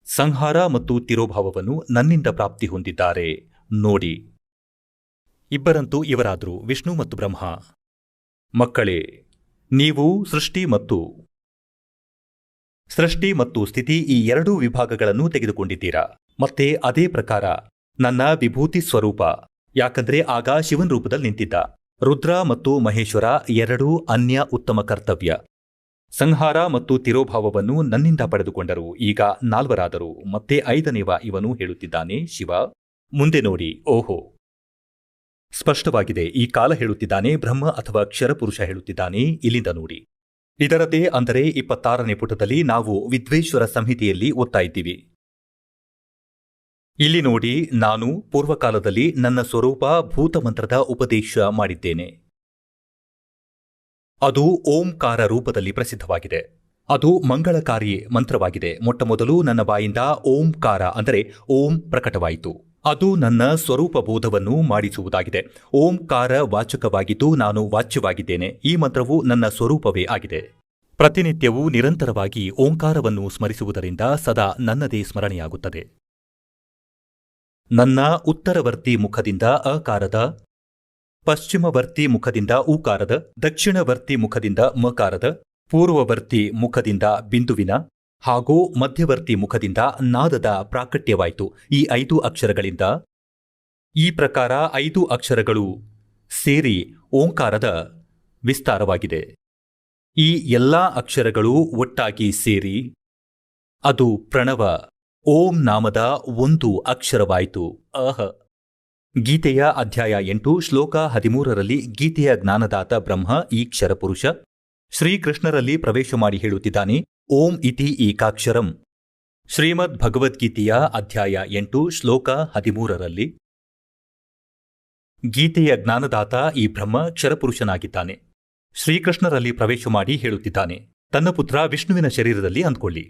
ಸಂಹಾರ ಮತ್ತು ತಿರೋಭಾವವನ್ನು ನನ್ನಿಂದ ಪ್ರಾಪ್ತಿ ಹೊಂದಿದ್ದಾರೆ. ನೋಡಿ, ಇಬ್ಬರಂತೂ ಇವರಾದ್ರು, ವಿಷ್ಣು ಮತ್ತು ಬ್ರಹ್ಮ. ಮಕ್ಕಳೇ, ನೀವು ಸೃಷ್ಟಿ ಮತ್ತು ಸ್ಥಿತಿ ಈ 2 ವಿಭಾಗಗಳನ್ನು ತೆಗೆದುಕೊಂಡಿದ್ದೀರಾ. ಮತ್ತೆ ಅದೇ ಪ್ರಕಾರ ನನ್ನ ವಿಭೂತಿ ಸ್ವರೂಪ, ಯಾಕಂದ್ರೆ ಆಗ ಶಿವನ್ ರೂಪದಲ್ಲಿ ನಿಂತಿದ್ದ. ರುದ್ರ ಮತ್ತು ಮಹೇಶ್ವರ 2 ಅನ್ಯ ಉತ್ತಮ ಕರ್ತವ್ಯ, ಸಂಹಾರ ಮತ್ತು ತಿರೋಭಾವವನ್ನು ನನ್ನಿಂದ ಪಡೆದುಕೊಂಡರು. ಈಗ 4ರಾದರು. ಮತ್ತೆ 5ನೇವ ಇವನು ಹೇಳುತ್ತಿದ್ದಾನೆ, ಶಿವ. ಮುಂದೆ ನೋಡಿ. ಓಹೋ, ಸ್ಪಷ್ಟವಾಗಿದೆ. ಈ ಕಾಲ ಹೇಳುತ್ತಿದ್ದಾನೆ, ಬ್ರಹ್ಮ ಅಥವಾ ಕ್ಷರಪುರುಷ ಹೇಳುತ್ತಿದ್ದಾನೆ. ಇಲ್ಲಿಂದ ನೋಡಿ. ಇದರದೇ ಅಂದರೆ 26ನೇ ಪುಟದಲ್ಲಿ ನಾವು ವಿದ್ವೇಶ್ವರ ಸಂಹಿತೆಯಲ್ಲಿ ಓದ್ತಾ ಇದ್ದೀವಿ. ಇಲ್ಲಿ ನೋಡಿ, ನಾನು ಪೂರ್ವಕಾಲದಲ್ಲಿ ನನ್ನ ಸ್ವರೂಪ ಭೂತಮಂತ್ರದ ಉಪದೇಶ ಮಾಡಿದ್ದೇನೆ. ಅದು ಓಂಕಾರ ರೂಪದಲ್ಲಿ ಪ್ರಸಿದ್ಧವಾಗಿದೆ. ಅದು ಮಂಗಳಕಾರಿ ಮಂತ್ರವಾಗಿದೆ. ಮೊಟ್ಟಮೊದಲು ನನ್ನ ಬಾಯಿಂದ ಓಂಕಾರ ಅಂದರೆ ಓಂ ಪ್ರಕಟವಾಯಿತು. ಅದು ನನ್ನ ಸ್ವರೂಪ ಬೋಧವನ್ನು ಮಾಡಿಸುವುದಾಗಿದೆ. ಓಂಕಾರ ವಾಚಕವಾಗಿದ್ದು ನಾನು ವಾಚ್ಯವಾಗಿದ್ದೇನೆ. ಈ ಮಂತ್ರವು ನನ್ನ ಸ್ವರೂಪವೇ ಆಗಿದೆ. ಪ್ರತಿನಿತ್ಯವೂ ನಿರಂತರವಾಗಿ ಓಂಕಾರವನ್ನು ಸ್ಮರಿಸುವುದರಿಂದ ಸದಾ ನನ್ನದೇ ಸ್ಮರಣೆಯಾಗುತ್ತದೆ. ನನ್ನ ಉತ್ತರವರ್ತಿ ಮುಖದಿಂದ ಅಕಾರದ, ಪಶ್ಚಿಮವರ್ತಿ ಮುಖದಿಂದ ಉಕಾರದ, ದಕ್ಷಿಣವರ್ತಿ ಮುಖದಿಂದ ಮಕಾರದ, ಪೂರ್ವವರ್ತಿ ಮುಖದಿಂದ ಬಿಂದುವಿನ ಹಾಗೂ ಮಧ್ಯವರ್ತಿ ಮುಖದಿಂದ ನಾದದ ಪ್ರಾಕಟ್ಯವಾಯಿತು. ಈ 5 ಅಕ್ಷರಗಳಿಂದ. ಈ ಪ್ರಕಾರ 5 ಅಕ್ಷರಗಳು ಸೇರಿ ಓಂಕಾರದ ವಿಸ್ತಾರವಾಗಿದೆ. ಈ ಎಲ್ಲಾ ಅಕ್ಷರಗಳು ಒಟ್ಟಾಗಿ ಸೇರಿ ಅದು ಪ್ರಣವ ಓಂ ನಾಮದ ಒಂದು ಅಕ್ಷರವಾಯಿತು. ಗೀತೆಯ ಅಧ್ಯಾಯ 8 ಶ್ಲೋಕ 13ರಲ್ಲಿ ಗೀತೆಯ ಜ್ಞಾನದಾತ ಬ್ರಹ್ಮ ಈ ಕ್ಷರಪುರುಷ ಶ್ರೀಕೃಷ್ಣರಲ್ಲಿ ಪ್ರವೇಶ ಮಾಡಿ ಹೇಳುತ್ತಿದ್ದಾನೆ, ಓಂ ಇತಿ ಏಕಾಕ್ಷರಂ. ಶ್ರೀಮದ್ ಭಗವದ್ಗೀತೆಯ ಅಧ್ಯಾಯ 8 ಶ್ಲೋಕ 13ರಲ್ಲಿ ಗೀತೆಯ ಜ್ಞಾನದಾತ ಈ ಬ್ರಹ್ಮ ಕ್ಷರಪುರುಷನಾಗಿದ್ದಾನೆ. ಶ್ರೀಕೃಷ್ಣರಲ್ಲಿ ಪ್ರವೇಶ ಮಾಡಿ ಹೇಳುತ್ತಿದ್ದಾನೆ, ತನ್ನ ಪುತ್ರ ವಿಷ್ಣುವಿನ ಶರೀರದಲ್ಲಿ ಅಂದ್ಕೊಳ್ಳಿ.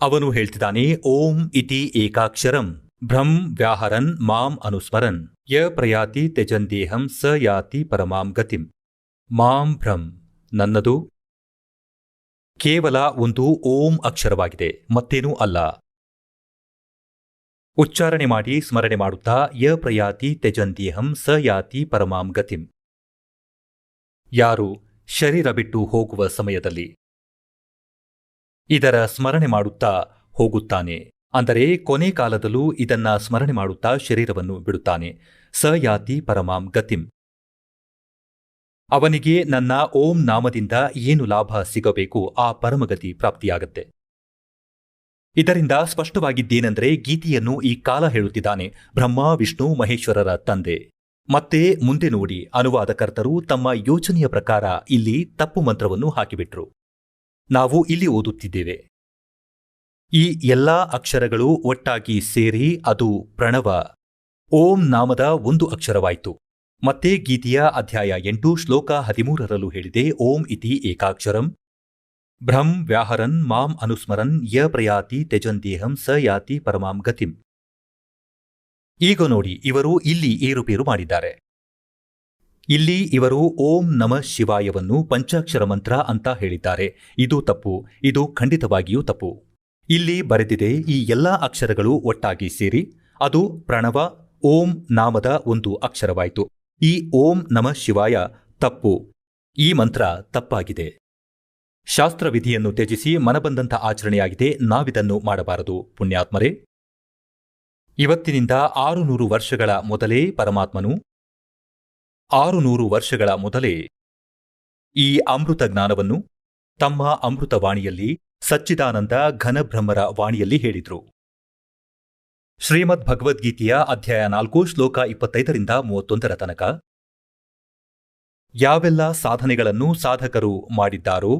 ಅವನು ಹೇಳ್ತಿದ್ದಾನೆ, ಓಂ ಇತಿ ಏಕಾಕ್ಷರಂ ಭ್ರಂ ವ್ಯಾಹರನ್ ಮಾಂ ಅನುಸ್ಮರನ್ ಯ ಪ್ರಯಾತಿ ತ್ಯಜಂದೇಹಂ ಸ ಯಾತಿ ಪರಮಾಂ ಗತಿಂ. ಮಾಂ ಭ್ರಂ ನನ್ನದು ಕೇವಲ ಒಂದು ಓಂ ಅಕ್ಷರವಾಗಿದೆ, ಮತ್ತೇನೂ ಅಲ್ಲ. ಉಚ್ಚಾರಣೆ ಮಾಡಿ ಸ್ಮರಣೆ ಮಾಡುತ್ತಾ ಯ ಪ್ರಯಾತಿ ತ್ಯಜಂತ್ಯೇಹಂ ಸ ಯಾತಿ ಪರಮಾಂ ಗತಿಂ. ಯಾರು ಶರೀರ ಬಿಟ್ಟು ಹೋಗುವ ಸಮಯದಲ್ಲಿ ಇದರ ಸ್ಮರಣೆ ಮಾಡುತ್ತಾ ಹೋಗುತ್ತಾನೆ, ಅಂದರೆ ಕೊನೆ ಕಾಲದಲ್ಲೂ ಇದನ್ನ ಸ್ಮರಣೆ ಮಾಡುತ್ತಾ ಶರೀರವನ್ನು ಬಿಡುತ್ತಾನೆ. ಸ ಯಾತಿ ಪರಮಾಂ ಗತಿಂ. ಅವನಿಗೆ ನನ್ನ ಓಂ ನಾಮದಿಂದ ಏನು ಲಾಭ ಸಿಗಬೇಕು ಆ ಪರಮಗತಿ ಪ್ರಾಪ್ತಿಯಾಗತ್ತೆ. ಇದರಿಂದ ಸ್ಪಷ್ಟವಾಗಿದ್ದೇನೆಂದರೆ ಗೀತೆಯನ್ನು ಈ ಕಾಲ ಹೇಳುತ್ತಿದ್ದಾನೆ ಬ್ರಹ್ಮ ವಿಷ್ಣು ಮಹೇಶ್ವರರ ತಂದೆ. ಮತ್ತೆ ಮುಂದೆ ನೋಡಿ, ಅನುವಾದಕರ್ತರು ತಮ್ಮ ಯೋಚನೆಯ ಪ್ರಕಾರ ಇಲ್ಲಿ ತಪ್ಪು ಮಂತ್ರವನ್ನು ಹಾಕಿಬಿಟ್ರು. ನಾವು ಇಲ್ಲಿ ಓದುತ್ತಿದ್ದೇವೆ, ಈ ಎಲ್ಲಾ ಅಕ್ಷರಗಳು ಒಟ್ಟಾಗಿ ಸೇರಿ ಅದು ಪ್ರಣವ ಓಂ ನಾಮದ ಒಂದು ಅಕ್ಷರವಾಯಿತು. ಮತ್ತೆ ಗೀತೆಯ ಅಧ್ಯಾಯ 8 ಶ್ಲೋಕ 13ರಲ್ಲೂ ಹೇಳಿದೆ, ಓಂ ಇತಿ ಏಕಾಕ್ಷರಂ ಭ್ರಂ ವ್ಯಾಹರನ್ ಮಾಂ ಅನುಸ್ಮರನ್ ಯ ಪ್ರಯಾತಿ ತ್ಯಜಂತ್ಯೇಹಂ ಸ ಯಾತಿ ಪರಮಾಂ ಗತಿಂ. ಈಗ ನೋಡಿ, ಇವರು ಇಲ್ಲಿ ಏರುಪೇರು ಮಾಡಿದ್ದಾರೆ. ಇಲ್ಲಿ ಇವರು ಓಂ ನಮಃ ಶಿವಾಯವನ್ನು ಪಂಚಾಕ್ಷರ ಮಂತ್ರ ಅಂತ ಹೇಳಿದ್ದಾರೆ. ಇದು ತಪ್ಪು, ಇದು ಖಂಡಿತವಾಗಿಯೂ ತಪ್ಪು. ಇಲ್ಲಿ ಬರೆದಿದೆ ಈ ಎಲ್ಲಾ ಅಕ್ಷರಗಳು ಒಟ್ಟಾಗಿ ಸೇರಿ ಅದು ಪ್ರಣವ ಓಂ ನಾಮದ ಒಂದು ಅಕ್ಷರವಾಯಿತು. ಈ ಓಂ ನಮಃ ಶಿವಾಯ ತಪ್ಪು, ಈ ಮಂತ್ರ ತಪ್ಪಾಗಿದೆ. ಶಾಸ್ತ್ರವಿಧಿಯನ್ನು ತ್ಯಜಿಸಿ ಮನಬಂದಂಥ ಆಚರಣೆಯಾಗಿದೆ. ನಾವಿದನ್ನು ಮಾಡಬಾರದು ಪುಣ್ಯಾತ್ಮರೇ. ಇವತ್ತಿನಿಂದ 600 ವರ್ಷಗಳ ಮೊದಲೇ ಪರಮಾತ್ಮನು 600 ವರ್ಷಗಳ ಮೊದಲೇ ಈ ಅಮೃತ ಜ್ಞಾನವನ್ನು ತಮ್ಮ ಅಮೃತವಾಣಿಯಲ್ಲಿ ಸಚ್ಚಿದಾನಂದ ಘನಬ್ರಹ್ಮರ ವಾಣಿಯಲ್ಲಿ ಹೇಳಿದ್ರು. ಶ್ರೀಮದ್ ಭಗವದ್ಗೀತೆಯ ಅಧ್ಯಾಯ 4 ಶ್ಲೋಕ 25ರಿಂದ 31ರ ತನಕ ಯಾವೆಲ್ಲ ಸಾಧನೆಗಳನ್ನು ಸಾಧಕರು ಮಾಡಿದ್ದಾರೋ,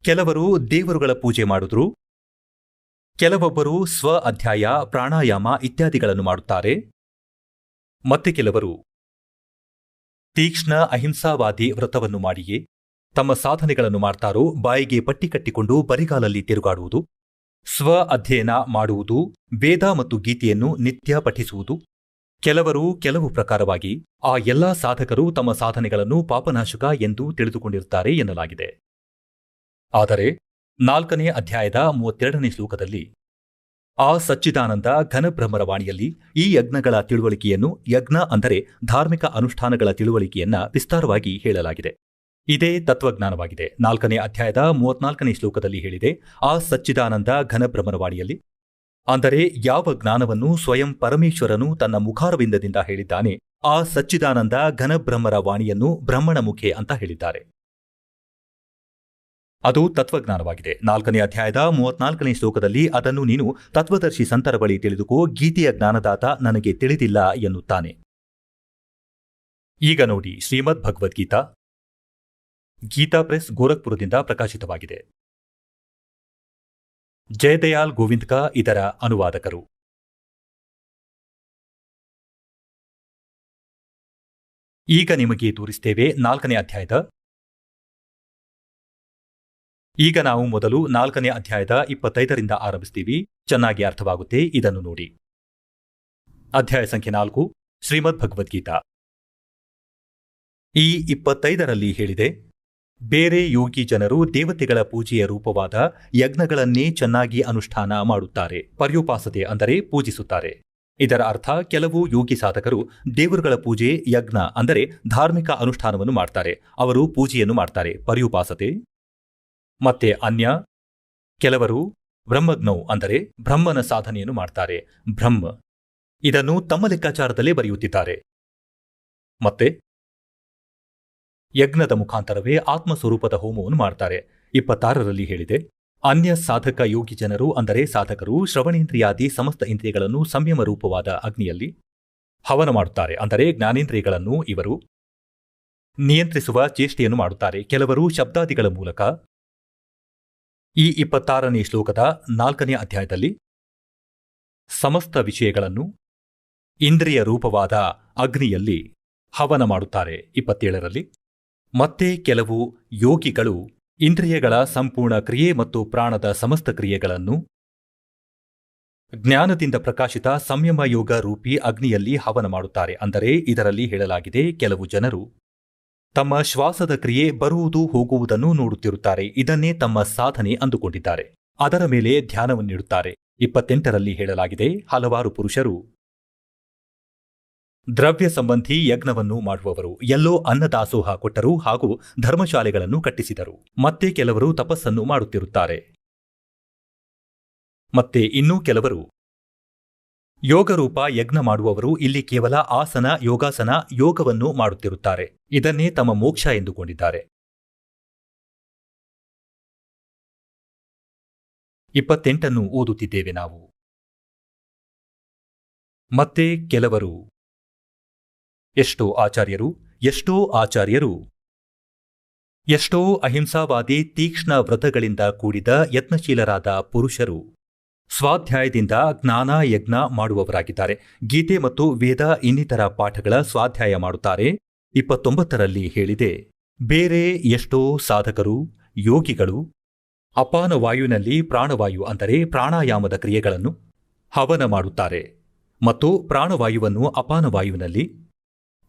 ಕೆಲವರು ದೇವರುಗಳ ಪೂಜೆ ಮಾಡಿದ್ರು, ಕೆಲವೊಬ್ಬರು ಸ್ವ ಅಧ್ಯಾಯ ಪ್ರಾಣಾಯಾಮ ಇತ್ಯಾದಿಗಳನ್ನು ಮಾಡುತ್ತಾರೆ, ಮತ್ತೆ ಕೆಲವರು ತೀಕ್ಷ್ಣ ಅಹಿಂಸಾವಾದಿ ವ್ರತವನ್ನು ಮಾಡಿಯೇ ತಮ್ಮ ಸಾಧನೆಗಳನ್ನು ಮಾಡ್ತಾರೋ, ಬಾಯಿಗೆ ಪಟ್ಟಿ ಕಟ್ಟಿಕೊಂಡು ಬರಿಗಾಲಲ್ಲಿ ತಿರುಗಾಡುವುದು, ಸ್ವ ಅಧ್ಯಯನ ಮಾಡುವುದು, ವೇದ ಮತ್ತು ಗೀತೆಯನ್ನು ನಿತ್ಯ ಪಠಿಸುವುದು. ಕೆಲವರು ಕೆಲವು ಪ್ರಕಾರವಾಗಿ ಆ ಎಲ್ಲಾ ಸಾಧಕರು ತಮ್ಮ ಸಾಧನೆಗಳನ್ನು ಪಾಪನಾಶಕ ಎಂದು ತಿಳಿದುಕೊಂಡಿರುತ್ತಾರೆ ಎನ್ನಲಾಗಿದೆ. ಆದರೆ 4ನೇ ಅಧ್ಯಾಯದ 32ನೇ ಶ್ಲೋಕದಲ್ಲಿ ಆ ಸಚ್ಚಿದಾನಂದ ಘನಬ್ರಹ್ಮರ ವಾಣಿಯಲ್ಲಿ ಈ ಯಜ್ಞಗಳ ತಿಳುವಳಿಕೆಯನ್ನು, ಯಜ್ಞ ಅಂದರೆ ಧಾರ್ಮಿಕ ಅನುಷ್ಠಾನಗಳ ತಿಳುವಳಿಕೆಯನ್ನ ವಿಸ್ತಾರವಾಗಿ ಹೇಳಲಾಗಿದೆ. ಇದೇ ತತ್ವಜ್ಞಾನವಾಗಿದೆ. 4ನೇ ಅಧ್ಯಾಯದ 34ನೇ ಶ್ಲೋಕದಲ್ಲಿ ಹೇಳಿದೆ, ಆ ಸಚ್ಚಿದಾನಂದ ಘನಬ್ರಹ್ಮರ ವಾಣಿಯಲ್ಲಿ, ಅಂದರೆ ಯಾವ ಜ್ಞಾನವನ್ನು ಸ್ವಯಂ ಪರಮೇಶ್ವರನು ತನ್ನ ಮುಖಾರವಿಂದದಿಂದ ಹೇಳಿದ್ದಾನೆ, ಆ ಸಚ್ಚಿದಾನಂದ ಘನಬ್ರಹ್ಮರ ವಾಣಿಯನ್ನು ಬ್ರಹ್ಮಣ ಮುಖೆ ಅಂತ ಹೇಳಿದ್ದಾರೆ. ಅದು ತತ್ವಜ್ಞಾನವಾಗಿದೆ. 4ನೇ ಅಧ್ಯಾಯದ 34ನೇ ಶ್ಲೋಕದಲ್ಲಿ ಅದನ್ನು ನೀನು ತತ್ವದರ್ಶಿ ಸಂತರ ಬಳಿ ತಿಳಿದುಕೋ, ಗೀತೆಯ ಜ್ಞಾನದಾತ ನನಗೆ ತಿಳಿದಿಲ್ಲ ಎನ್ನುತ್ತಾನೆ. ಈಗ ನೋಡಿ, ಶ್ರೀಮದ್ ಭಗವದ್ಗೀತಾ ಗೀತಾ ಪ್ರೆಸ್ ಗೋರಖ್ಪುರದಿಂದ ಪ್ರಕಾಶಿತವಾಗಿದೆ. ಜಯದಯಾಲ್ ಗೋವಿಂದ್ಕಾ ಇದರ ಅನುವಾದಕರು. ಈಗ ನಿಮಗೆ ತೋರಿಸ್ತೇವೆ 4ನೇ ಅಧ್ಯಾಯದ. ಈಗ ನಾವು ಮೊದಲು 4ನೇ ಅಧ್ಯಾಯದ 25ರಿಂದ ಆರಂಭಿಸ್ತೀವಿ. ಚೆನ್ನಾಗಿ ಅರ್ಥವಾಗುತ್ತೆ, ಇದನ್ನು ನೋಡಿ. ಅಧ್ಯಾಯ ಸಂಖ್ಯೆ 4 ಶ್ರೀಮದ್ ಭಗವದ್ಗೀತಾ. ಈ 25ರಲ್ಲಿ ಹೇಳಿದೆ, ಬೇರೆ ಯೋಗಿ ಜನರು ದೇವತೆಗಳ ಪೂಜೆಯ ರೂಪವಾದ ಯಜ್ಞಗಳನ್ನೇ ಚೆನ್ನಾಗಿ ಅನುಷ್ಠಾನ ಮಾಡುತ್ತಾರೆ. ಪರ್ಯುಪಾಸತೆ ಅಂದರೆ ಪೂಜಿಸುತ್ತಾರೆ. ಇದರ ಅರ್ಥ, ಕೆಲವು ಯೋಗಿ ಸಾಧಕರು ದೇವರುಗಳ ಪೂಜೆ ಯಜ್ಞ ಅಂದರೆ ಧಾರ್ಮಿಕ ಅನುಷ್ಠಾನವನ್ನು ಮಾಡ್ತಾರೆ, ಅವರು ಪೂಜೆಯನ್ನು ಮಾಡ್ತಾರೆ, ಪರ್ಯುಪಾಸತೆ. ಮತ್ತೆ ಅನ್ಯ ಕೆಲವರು ಬ್ರಹ್ಮಜ್ಞೌ ಅಂದರೆ ಬ್ರಹ್ಮನ ಸಾಧನೆಯನ್ನು ಮಾಡ್ತಾರೆ, ಬ್ರಹ್ಮ. ಇದನ್ನು ತಮ್ಮ ಲೆಕ್ಕಾಚಾರದಲ್ಲೇ ಬರೆಯುತ್ತಿದ್ದಾರೆ. ಮತ್ತೆ ಯಜ್ಞದ ಮುಖಾಂತರವೇ ಆತ್ಮಸ್ವರೂಪದ ಹೋಮವನ್ನು ಮಾಡ್ತಾರೆ. 26ರಲ್ಲಿ ಹೇಳಿದೆ, ಅನ್ಯ ಸಾಧಕ ಯೋಗಿ ಜನರು ಅಂದರೆ ಸಾಧಕರು ಶ್ರವಣೇಂದ್ರಿಯಾದಿ ಸಮಸ್ತ ಇಂದ್ರಿಯಗಳನ್ನು ಸಂಯಮ ರೂಪವಾದ ಅಗ್ನಿಯಲ್ಲಿ ಹವನ ಮಾಡುತ್ತಾರೆ, ಅಂದರೆ ಜ್ಞಾನೇಂದ್ರಿಯಗಳನ್ನು ಇವರು ನಿಯಂತ್ರಿಸುವ ಚೇಷ್ಟೆಯನ್ನು ಮಾಡುತ್ತಾರೆ. ಕೆಲವರು ಶಬ್ದಾದಿಗಳ ಮೂಲಕ. ಈ 26ನೇ ಶ್ಲೋಕದ 4ನೇ ಅಧ್ಯಾಯದಲ್ಲಿ ಸಮಸ್ತ ವಿಷಯಗಳನ್ನು ಇಂದ್ರಿಯ ರೂಪವಾದ ಅಗ್ನಿಯಲ್ಲಿ ಹವನ ಮಾಡುತ್ತಾರೆ. 27ರಲ್ಲಿ ಮತ್ತೆ ಕೆಲವು ಯೋಗಿಗಳು ಇಂದ್ರಿಯಗಳ ಸಂಪೂರ್ಣ ಕ್ರಿಯೆ ಮತ್ತು ಪ್ರಾಣದ ಸಮಸ್ತ ಕ್ರಿಯೆಗಳನ್ನು ಜ್ಞಾನದಿಂದ ಪ್ರಕಾಶಿತ ಸಂಯಮ ಯೋಗ ರೂಪಿ ಅಗ್ನಿಯಲ್ಲಿ ಹವನ ಮಾಡುತ್ತಾರೆ. ಅಂದರೆ ಇದರಲ್ಲಿ ಹೇಳಲಾಗಿದೆ, ಕೆಲವು ಜನರು ತಮ್ಮ ಶ್ವಾಸದ ಕ್ರಿಯೆ ಬರುವುದು ಹೋಗುವುದನ್ನು ನೋಡುತ್ತಿರುತ್ತಾರೆ, ಇದನ್ನೇ ತಮ್ಮ ಸಾಧನೆ ಅಂದುಕೊಂಡಿದ್ದಾರೆ. ಅದರ ಮೇಲೆ ಧ್ಯಾನವನ್ನಿಡುತ್ತಾರೆ. 28ರಲ್ಲಿ ಹೇಳಲಾಗಿದೆ, ಹಲವಾರು ಪುರುಷರು ದ್ರವ್ಯ ಸಂಬಂಧಿ ಯಜ್ಞವನ್ನು ಮಾಡುವವರು ಎಲ್ಲೋ ಅನ್ನದಾಸೋಹ ಕೊಟ್ಟರು ಹಾಗೂ ಧರ್ಮಶಾಲೆಗಳನ್ನು ಕಟ್ಟಿಸಿದರು. ಮತ್ತೆ ಕೆಲವರು ತಪಸ್ಸನ್ನು ಮಾಡುತ್ತಿರುತ್ತಾರೆ. ಮತ್ತೆ ಇನ್ನೂ ಕೆಲವರು ಯೋಗರೂಪ ಯಜ್ಞ ಮಾಡುವವರು ಇಲ್ಲಿ ಕೇವಲ ಆಸನ, ಯೋಗಾಸನ, ಯೋಗವನ್ನು ಮಾಡುತ್ತಿರುತ್ತಾರೆ. ಇದನ್ನೇ ತಮ್ಮ ಮೋಕ್ಷ ಎಂದುಕೊಂಡಿದ್ದಾರೆ. 28 ಓದುತ್ತಿದ್ದೇವೆ ನಾವು. ಮತ್ತೆ ಕೆಲವರು ಎಷ್ಟೋ ಆಚಾರ್ಯರು ಎಷ್ಟೋ ಅಹಿಂಸಾವಾದಿ ತೀಕ್ಷ್ಣ ವ್ರತಗಳಿಂದ ಕೂಡಿದ ಯತ್ನಶೀಲರಾದ ಪುರುಷರು ಸ್ವಾಧ್ಯಾಯದಿಂದ ಜ್ಞಾನ ಯಜ್ಞ ಮಾಡುವವರಾಗಿದ್ದಾರೆ. ಗೀತೆ ಮತ್ತು ವೇದ ಇನ್ನಿತರ ಪಾಠಗಳ ಸ್ವಾಧ್ಯಾಯ ಮಾಡುತ್ತಾರೆ. 29ರಲ್ಲಿ ಹೇಳಿದೆ, ಬೇರೆ ಎಷ್ಟೋ ಸಾಧಕರು, ಯೋಗಿಗಳು ಅಪಾನವಾಯುವಿನಲ್ಲಿ ಪ್ರಾಣವಾಯು ಅಂದರೆ ಪ್ರಾಣಾಯಾಮದ ಕ್ರಿಯೆಗಳನ್ನು ಹವನ ಮಾಡುತ್ತಾರೆ ಮತ್ತು ಪ್ರಾಣವಾಯುವನ್ನು ಅಪಾನವಾಯುವಿನಲ್ಲಿ.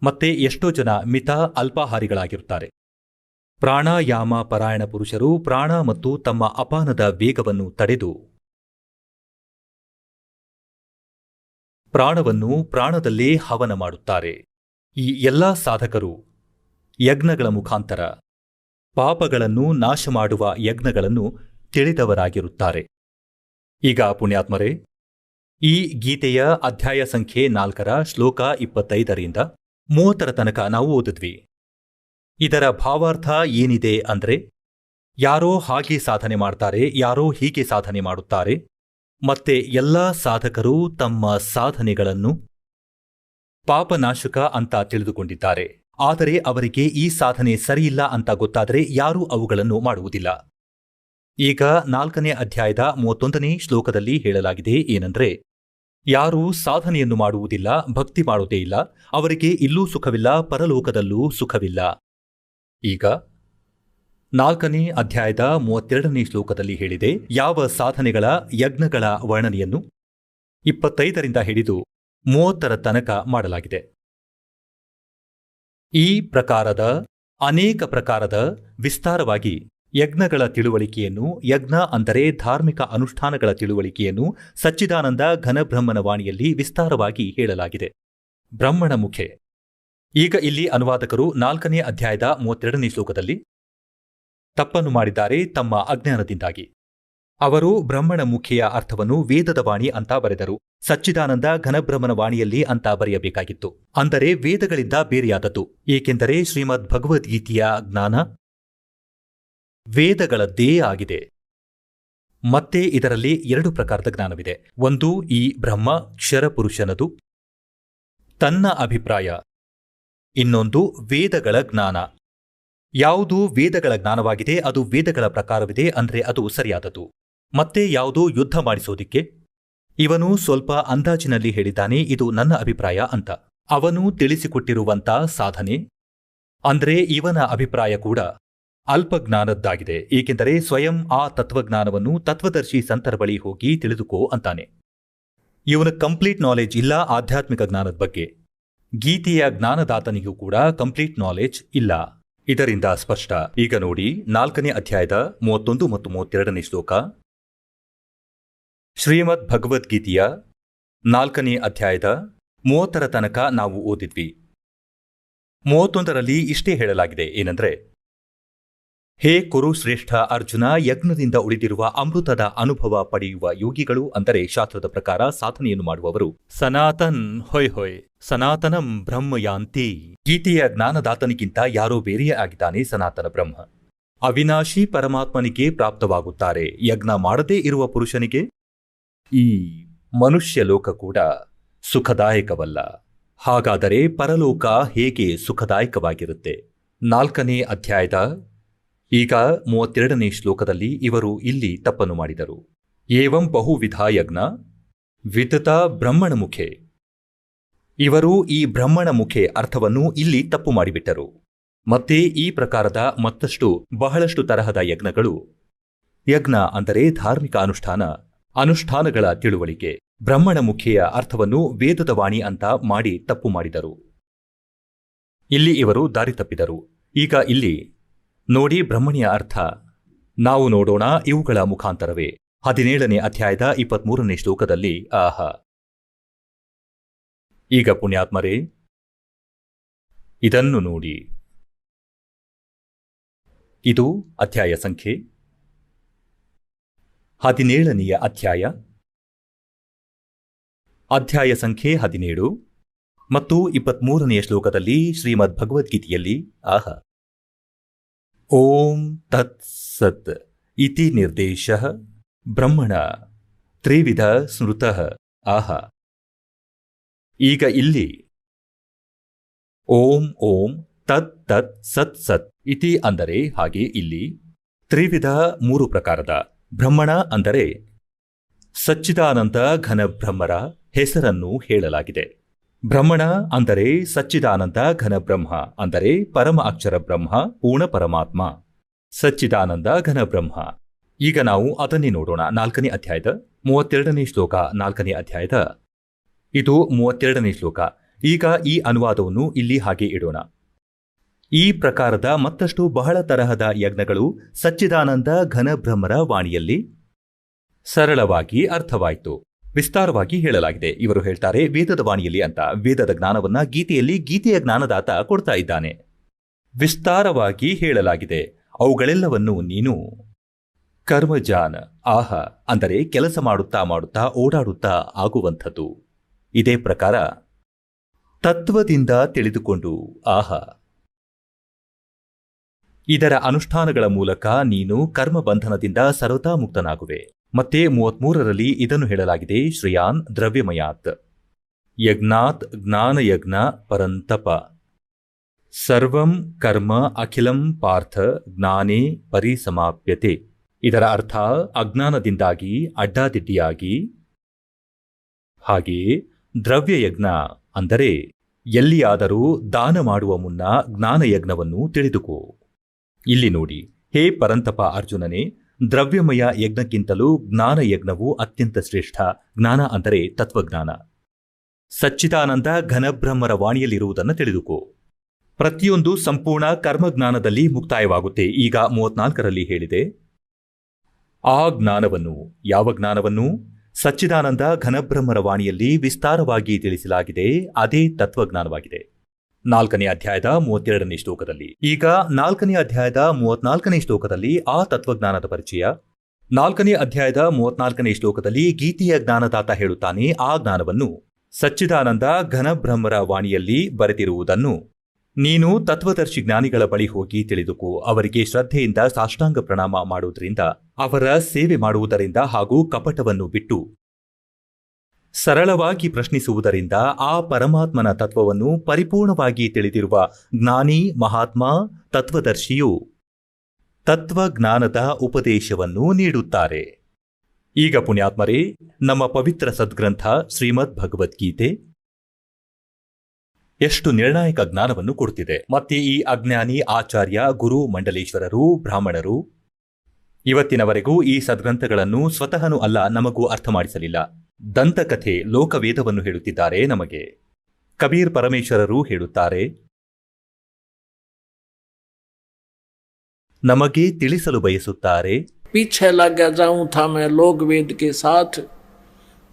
ಮತ್ತೆ ಎಷ್ಟೋ ಜನ ಮಿತ ಅಲ್ಪಾಹಾರಿಗಳಾಗಿರುತ್ತಾರೆ. ಪ್ರಾಣಾಯಾಮ ಪರಾಯಣ ಪುರುಷರು ಪ್ರಾಣ ಮತ್ತು ತಮ್ಮ ಅಪಾನದ ವೇಗವನ್ನು ತಡೆದು ಪ್ರಾಣವನ್ನು ಪ್ರಾಣದಲ್ಲೇ ಹವನ ಮಾಡುತ್ತಾರೆ. ಈ ಎಲ್ಲಾ ಸಾಧಕರು ಯಜ್ಞಗಳ ಮುಖಾಂತರ ಪಾಪಗಳನ್ನು ನಾಶ ಮಾಡುವ ಯಜ್ಞಗಳನ್ನು ತಿಳಿದವರಾಗಿರುತ್ತಾರೆ. ಈಗ ಪುಣ್ಯಾತ್ಮರೇ, ಈ ಗೀತೆಯ ಅಧ್ಯಾಯ ಸಂಖ್ಯೆ 4ರ ಶ್ಲೋಕ 25ರಿಂದ 30ರ ತನಕ ನಾವು ಓದಿದ್ವಿ. ಇದರ ಭಾವಾರ್ಥ ಏನಿದೆ ಅಂದ್ರೆ, ಯಾರೋ ಹಾಗೆ ಸಾಧನೆ ಮಾಡ್ತಾರೆ, ಯಾರೋ ಹೀಗೆ ಸಾಧನೆ ಮಾಡುತ್ತಾರೆ. ಮತ್ತೆ ಎಲ್ಲಾ ಸಾಧಕರು ತಮ್ಮ ಸಾಧನೆಗಳನ್ನು ಪಾಪನಾಶಕ ಅಂತ ತಿಳಿದುಕೊಂಡಿದ್ದಾರೆ. ಆದರೆ ಅವರಿಗೆ ಈ ಸಾಧನೆ ಸರಿಯಿಲ್ಲ ಅಂತ ಗೊತ್ತಾದರೆ ಯಾರೂ ಅವುಗಳನ್ನು ಮಾಡುವುದಿಲ್ಲ. ಈಗ 4ನೇ ಅಧ್ಯಾಯದ 31ನೇ ಶ್ಲೋಕದಲ್ಲಿ ಹೇಳಲಾಗಿದೆ ಏನಂದ್ರೆ, ಯಾರು ಸಾಧನೆಯನ್ನು ಮಾಡುವುದಿಲ್ಲ, ಭಕ್ತಿ ಮಾಡುವುದೇ ಇಲ್ಲ, ಅವರಿಗೆ ಇಲ್ಲೂ ಸುಖವಿಲ್ಲ, ಪರಲೋಕದಲ್ಲೂ ಸುಖವಿಲ್ಲ. ಈಗ 4ನೇ ಅಧ್ಯಾಯದ 32ನೇ ಶ್ಲೋಕದಲ್ಲಿ ಹೇಳಿದೆ, ಯಾವ ಸಾಧನೆಗಳ ಯಜ್ಞಗಳ ವರ್ಣನೆಯನ್ನು 25ರಿಂದ ಹಿಡಿದು 30ರ ತನಕ ಮಾಡಲಾಗಿದೆ. ಈ ಪ್ರಕಾರದ ಅನೇಕ ಪ್ರಕಾರದ ವಿಸ್ತಾರವಾಗಿ ಯಜ್ಞಗಳ ತಿಳುವಳಿಕೆಯನ್ನು, ಯಜ್ಞ ಅಂದರೆ ಧಾರ್ಮಿಕ ಅನುಷ್ಠಾನಗಳ ತಿಳುವಳಿಕೆಯನ್ನು ಸಚ್ಚಿದಾನಂದ ಘನಬ್ರಹ್ಮನ ವಾಣಿಯಲ್ಲಿ ವಿಸ್ತಾರವಾಗಿ ಹೇಳಲಾಗಿದೆ. ಬ್ರಹ್ಮಣ ಮುಖೆ. ಈಗ ಇಲ್ಲಿ ಅನುವಾದಕರು 4ನೇ ಅಧ್ಯಾಯದ 32ನೇ ಶ್ಲೋಕದಲ್ಲಿ ತಪ್ಪನ್ನು ಮಾಡಿದ್ದಾರೆ ತಮ್ಮ ಅಜ್ಞಾನದಿಂದಾಗಿ. ಅವರು ಬ್ರಹ್ಮಣ ಮುಖೆಯ ಅರ್ಥವನ್ನು ವೇದದ ವಾಣಿ ಅಂತ ಬರೆದರು. ಸಚ್ಚಿದಾನಂದ ಘನಬ್ರಹ್ಮನ ವಾಣಿಯಲ್ಲಿ ಅಂತ ಬರೆಯಬೇಕಾಗಿತ್ತು. ಅಂದರೆ ವೇದಗಳಿಂದ ಬೇರೆಯಾದದ್ದು. ಏಕೆಂದರೆ ಶ್ರೀಮದ್ ಭಗವದ್ಗೀತೆಯ ಜ್ಞಾನ ವೇದಗಳದ್ದೇ ಆಗಿದೆ. ಮತ್ತೆ ಇದರಲ್ಲಿ 2 ಪ್ರಕಾರದ ಜ್ಞಾನವಿದೆ. ಒಂದು ಈ ಬ್ರಹ್ಮ ಕ್ಷರಪುರುಷನದು ತನ್ನ ಅಭಿಪ್ರಾಯ, ಇನ್ನೊಂದು ವೇದಗಳ ಜ್ಞಾನ. ಯಾವುದು ವೇದಗಳ ಜ್ಞಾನವಾಗಿದೆ, ಅದು ವೇದಗಳ ಪ್ರಕಾರವಿದೆ, ಅಂದ್ರೆ ಅದು ಸರಿಯಾದದ್ದು. ಮತ್ತೆ ಯಾವುದು ಯುದ್ಧ ಮಾಡಿಸೋದಿಕ್ಕೆ, ಇವನು ಸ್ವಲ್ಪ ಅಂದಾಜಿನಲ್ಲಿ ಹೇಳಿದ್ದಾನೆ, ಇದು ನನ್ನ ಅಭಿಪ್ರಾಯ ಅಂತ. ಅವನು ತಿಳಿಸಿಕೊಟ್ಟಿರುವಂತ ಸಾಧನೆ ಅಂದ್ರೆ ಇವನ ಅಭಿಪ್ರಾಯ ಕೂಡ ಅಲ್ಪಜ್ಞಾನದ್ದಾಗಿದೆ. ಏಕೆಂದರೆ ಸ್ವಯಂ ಆ ತತ್ವಜ್ಞಾನವನ್ನು ತತ್ವದರ್ಶಿ ಸಂತರ ಬಳಿ ಹೋಗಿ ತಿಳಿದುಕೋ ಅಂತಾನೆ. ಇವನ ಕಂಪ್ಲೀಟ್ ನಾಲೆಜ್ ಇಲ್ಲ ಆಧ್ಯಾತ್ಮಿಕ ಜ್ಞಾನದ ಬಗ್ಗೆ. ಗೀತೆಯ ಜ್ಞಾನದಾತನಿಗೂ ಕೂಡ ಕಂಪ್ಲೀಟ್ ನಾಲೆಜ್ ಇಲ್ಲ. ಇದರಿಂದ ಸ್ಪಷ್ಟ. ಈಗ ನೋಡಿ 4ನೇ ಅಧ್ಯಾಯದ 31 ಮತ್ತು 32ನೇ ಶ್ಲೋಕ. ಶ್ರೀಮದ್ ಭಗವದ್ಗೀತೆಯ 4ನೇ ಅಧ್ಯಾಯದ 30ರ ತನಕ ನಾವು ಓದಿದ್ವಿ. 31ರಲ್ಲಿ ಇಷ್ಟೇ ಹೇಳಲಾಗಿದೆ ಏನಂದ್ರೆ, ಹೇ ಕುರುಶ್ರೇಷ್ಠ ಅರ್ಜುನ, ಯಜ್ಞದಿಂದ ಉಳಿದಿರುವ ಅಮೃತದ ಅನುಭವ ಪಡೆಯುವ ಯೋಗಿಗಳು ಅಂದರೆ ಶಾಸ್ತ್ರದ ಪ್ರಕಾರ ಸಾಧನೆಯನ್ನು ಮಾಡುವವರು ಸನಾತನ್ ಹೊಯ್ ಸನಾತನಂ ಬ್ರಹ್ಮ ಯಾಂತಿ. ಗೀತೆಯ ಜ್ಞಾನದಾತನಿಗಿಂತ ಯಾರೋ ಬೇರೆಯೇ ಆಗಿದ್ದಾನೆ ಸನಾತನ ಬ್ರಹ್ಮ. ಅವಿನಾಶಿ ಪರಮಾತ್ಮನಿಗೆ ಪ್ರಾಪ್ತವಾಗುತ್ತಾರೆ. ಯಜ್ಞ ಮಾಡದೇ ಇರುವ ಪುರುಷನಿಗೆ ಈ ಮನುಷ್ಯ ಲೋಕ ಕೂಡ ಸುಖದಾಯಕವಲ್ಲ. ಹಾಗಾದರೆ ಪರಲೋಕ ಹೇಗೆ ಸುಖದಾಯಕವಾಗಿರುತ್ತೆ? 4ನೇ ಅಧ್ಯಾಯದ ಈಗ 32ನೇ ಶ್ಲೋಕದಲ್ಲಿ ಇವರು ಇಲ್ಲಿ ತಪ್ಪನ್ನು ಮಾಡಿದರು. ಏವಂ ಬಹುವಿಧ ಯಜ್ಞ ವಿತತ ಬ್ರಹ್ಮಣ ಮುಖೆ. ಇವರು ಈ ಬ್ರಹ್ಮಣ ಮುಖೆ ಅರ್ಥವನ್ನು ಇಲ್ಲಿ ತಪ್ಪು ಮಾಡಿಬಿಟ್ಟರು. ಮತ್ತೆ ಈ ಪ್ರಕಾರದ ಮತ್ತಷ್ಟು ಬಹಳಷ್ಟು ತರಹದ ಯಜ್ಞಗಳು, ಯಜ್ಞ ಅಂದರೆ ಧಾರ್ಮಿಕ ಅನುಷ್ಠಾನಗಳ ತಿಳುವಳಿಕೆ, ಬ್ರಹ್ಮಣ ಮುಖೆಯ ಅರ್ಥವನ್ನು ವೇದದ ವಾಣಿ ಅಂತ ಮಾಡಿ ತಪ್ಪು ಮಾಡಿದರು. ಇಲ್ಲಿ ಇವರು ದಾರಿ ತಪ್ಪಿದರು. ಈಗ ಇಲ್ಲಿ ನೋಡಿ ಬ್ರಹ್ಮಣಿಯ ಅರ್ಥ ನಾವು ನೋಡೋಣ. ಇವುಗಳ ಮುಖಾಂತರವೇ 17ನೇ ಅಧ್ಯಾಯದ 23ನೇ ಶ್ಲೋಕದಲ್ಲಿ ಆಹಾ. ಈಗ ಪುಣ್ಯಾತ್ಮರೇ, ಇದನ್ನು ನೋಡಿ. ಇದು ಅಧ್ಯಾಯ ಸಂಖ್ಯೆ 17ನೆಯ ಅಧ್ಯಾಯ ಸಂಖ್ಯೆ 17 ಮತ್ತು 23ನೆಯ ಶ್ಲೋಕದಲ್ಲಿ ಶ್ರೀಮದ್ ಭಗವದ್ಗೀತೆಯಲ್ಲಿ ಆಹಾ. ಓಂ ತತ್ ಸತ್ ಇತಿ ನಿರ್ದೇಶಃ ಬ್ರಹ್ಮಣ ತ್ರಿವಿಧ ಸ್ಮೃತಃ ಆಹಾ. ಈಗ ಇಲ್ಲಿ ಓಂ ಓಂ ತತ್ ತತ್ ಸತ್ ಸತ್ ಇತಿ ಅಂದರೆ ಹಾಗೆ ಇಲ್ಲಿ ತ್ರಿವಿಧ 3 ಪ್ರಕಾರದ ಬ್ರಹ್ಮಣ ಅಂದರೆ ಸಚ್ಚಿದಾನಂದ ಘನ ಬ್ರಹ್ಮರ ಹೆಸರನ್ನು ಹೇಳಲಾಗಿದೆ. ಬ್ರಹ್ಮಣ ಅಂದರೆ ಸಚ್ಚಿದಾನಂದ ಘನ ಬ್ರಹ್ಮ ಅಂದರೆ ಪರಮ ಅಕ್ಷರ ಬ್ರಹ್ಮ, ಪೂರ್ಣ ಪರಮಾತ್ಮ, ಸಚ್ಚಿದಾನಂದ ಘನ ಬ್ರಹ್ಮ. ಈಗ ನಾವು ಅದನ್ನೇ ನೋಡೋಣ. 4ನೇ ಅಧ್ಯಾಯದ 32ನೇ ಶ್ಲೋಕ. 4ನೇ ಅಧ್ಯಾಯದ ಇದು 32ನೇ ಶ್ಲೋಕ. ಈಗ ಈ ಅನುವಾದವನ್ನು ಇಲ್ಲಿ ಹಾಗೆ ಇಡೋಣ. ಈ ಪ್ರಕಾರದ ಮತ್ತಷ್ಟು ಬಹಳ ತರಹದ ಯಜ್ಞಗಳು ಸಚ್ಚಿದಾನಂದ ಘನ ಬ್ರಹ್ಮರ ವಾಣಿಯಲ್ಲಿ ಸರಳವಾಗಿ ಅರ್ಥವಾಯಿತು, ವಿಸ್ತಾರವಾಗಿ ಹೇಳಲಾಗಿದೆ. ಇವರು ಹೇಳ್ತಾರೆ ವೇದದ ವಾಣಿಯಲ್ಲಿ ಅಂತ. ವೇದದ ಜ್ಞಾನವನ್ನ ಗೀತೆಯಲ್ಲಿ ಗೀತೆಯ ಜ್ಞಾನದಾತ ಕೊಡ್ತಾ ಇದ್ದಾನೆ. ವಿಸ್ತಾರವಾಗಿ ಹೇಳಲಾಗಿದೆ. ಅವುಗಳೆಲ್ಲವನ್ನು ನೀನು ಕರ್ಮಜಾನ ಆಹಾ ಅಂದರೆ ಕೆಲಸ ಮಾಡುತ್ತಾ ಮಾಡುತ್ತಾ ಓಡಾಡುತ್ತಾ ಆಗುವಂಥದ್ದು. ಇದೇ ಪ್ರಕಾರ ತತ್ವದಿಂದ ತಿಳಿದುಕೊಂಡು ಆಹಾ. ಇದರ ಅನುಷ್ಠಾನಗಳ ಮೂಲಕ ನೀನು ಕರ್ಮಬಂಧನದಿಂದ ಸರ್ವತಾ ಮುಕ್ತನಾಗುವೆ. ಮತ್ತೆ 33ರಲ್ಲಿ ಇದನ್ನು ಹೇಳಲಾಗಿದೆ. ಶ್ರೇಯಾನ್ ದ್ರವ್ಯಮಯಾತ್ ಯಜ್ಞಾತ್ ಜ್ಞಾನಯಜ್ಞ ಪರಂತಪ ಸರ್ವಂ ಕರ್ಮ ಅಖಿಲಂ ಪಾರ್ಥ ಜ್ಞಾನೇ ಪರಿಸಮಾಪ್ಯತೆ. ಇದರ ಅರ್ಥ ಅಜ್ಞಾನದಿಂದಾಗಿ ಅಡ್ಡಾದಿಡ್ಡಿಯಾಗಿ, ಹಾಗೆಯೇ ದ್ರವ್ಯಯಜ್ಞ ಅಂದರೆ ಎಲ್ಲಿಯಾದರೂ ದಾನ ಮಾಡುವ ಮುನ್ನ ಜ್ಞಾನಯಜ್ಞವನ್ನು ತಿಳಿದುಕೋ. ಇಲ್ಲಿ ನೋಡಿ, ಹೇ ಪರಂತಪ ಅರ್ಜುನನೇ, ದ್ರವ್ಯಮಯ ಯಜ್ಞಕ್ಕಿಂತಲೂ ಜ್ಞಾನಯಜ್ಞವು ಅತ್ಯಂತ ಶ್ರೇಷ್ಠ. ಜ್ಞಾನ ಅಂದರೆ ತತ್ವಜ್ಞಾನ. ಸಚ್ಚಿದಾನಂದ ಘನಬ್ರಹ್ಮರ ವಾಣಿಯಲ್ಲಿರುವುದನ್ನು ತಿಳಿದುಕೋ. ಪ್ರತಿಯೊಂದು ಸಂಪೂರ್ಣ ಕರ್ಮಜ್ಞಾನದಲ್ಲಿ ಮುಕ್ತಾಯವಾಗುತ್ತೆ. ಈಗ 34ರಲ್ಲಿ ಹೇಳಿದೆ, ಆ ಜ್ಞಾನವನ್ನು, ಯಾವ ಜ್ಞಾನವನ್ನು? ಸಚ್ಚಿದಾನಂದ ಘನಬ್ರಹ್ಮರ ವಾಣಿಯಲ್ಲಿ ವಿಸ್ತಾರವಾಗಿ ತಿಳಿಸಲಾಗಿದೆ. ಅದೇ ತತ್ವಜ್ಞಾನವಾಗಿದೆ. 4ನೇ ಅಧ್ಯಾಯದ 32ನೇ ಶ್ಲೋಕದಲ್ಲಿ. ಈಗ 4ನೇ ಅಧ್ಯಾಯದ 34ನೇ ಶ್ಲೋಕದಲ್ಲಿ ಆ ತತ್ವಜ್ಞಾನದ ಪರಿಚಯ. 4ನೇ ಅಧ್ಯಾಯದ 34ನೇ ಶ್ಲೋಕದಲ್ಲಿ ಗೀತೆಯ ಜ್ಞಾನದಾತ ಹೇಳುತ್ತಾನೆ, ಆ ಜ್ಞಾನವನ್ನು ಸಚ್ಚಿದಾನಂದ ಘನಬ್ರಹ್ಮರ ವಾಣಿಯಲ್ಲಿ ಬರೆದಿರುವುದನ್ನು ನೀನು ತತ್ವದರ್ಶಿ ಜ್ಞಾನಿಗಳ ಬಳಿ ಹೋಗಿ ತಿಳಿದುಕೋ. ಅವರಿಗೆ ಶ್ರದ್ಧೆಯಿಂದ ಸಾಷ್ಟಾಂಗ ಪ್ರಣಾಮ ಮಾಡುವುದರಿಂದ, ಅವರ ಸೇವೆ ಮಾಡುವುದರಿಂದ ಹಾಗೂ ಕಪಟವನ್ನು ಬಿಟ್ಟು ಸರಳವಾಗಿ ಪ್ರಶ್ನಿಸುವುದರಿಂದ ಆ ಪರಮಾತ್ಮನ ತತ್ವವನ್ನು ಪರಿಪೂರ್ಣವಾಗಿ ತಿಳಿದಿರುವ ಜ್ಞಾನಿ, ಮಹಾತ್ಮ, ತತ್ವದರ್ಶಿಯು ತತ್ವಜ್ಞಾನದ ಉಪದೇಶವನ್ನು ನೀಡುತ್ತಾರೆ. ಈಗ ಪುಣ್ಯಾತ್ಮರೇ, ನಮ್ಮ ಪವಿತ್ರ ಸದ್ಗ್ರಂಥ ಶ್ರೀಮದ್ ಭಗವದ್ಗೀತೆ ಎಷ್ಟು ನಿರ್ಣಾಯಕ ಜ್ಞಾನವನ್ನು ಕೊಡುತ್ತಿದೆ. ಮತ್ತೆ ಈ ಅಜ್ಞಾನಿ ಆಚಾರ್ಯ, ಗುರು, ಮಂಡಲೇಶ್ವರರು, ಬ್ರಾಹ್ಮಣರು ಇವತ್ತಿನವರೆಗೂ ಈ ಸದ್ಗ್ರಂಥಗಳನ್ನು ಸ್ವತಃನೂ ಅಲ್ಲ ನಮಗೂ ಅರ್ಥ ಮಾಡಿಸಲಿಲ್ಲ. ದಂತಕಥೆ, ಲೋಕವೇದವನ್ನು ಹೇಳುತ್ತಿದ್ದಾರೆ ನಮಗೆ. ಕಬೀರ್ ಪರಮೇಶ್ವರರು ಹೇಳುತ್ತಾರೆ, ನಮಗೆ ತಿಳಿಸಲು ಬಯಸುತ್ತಾರೆ. पीछे लग गया जाऊं था मैं लोक वेद के साथ,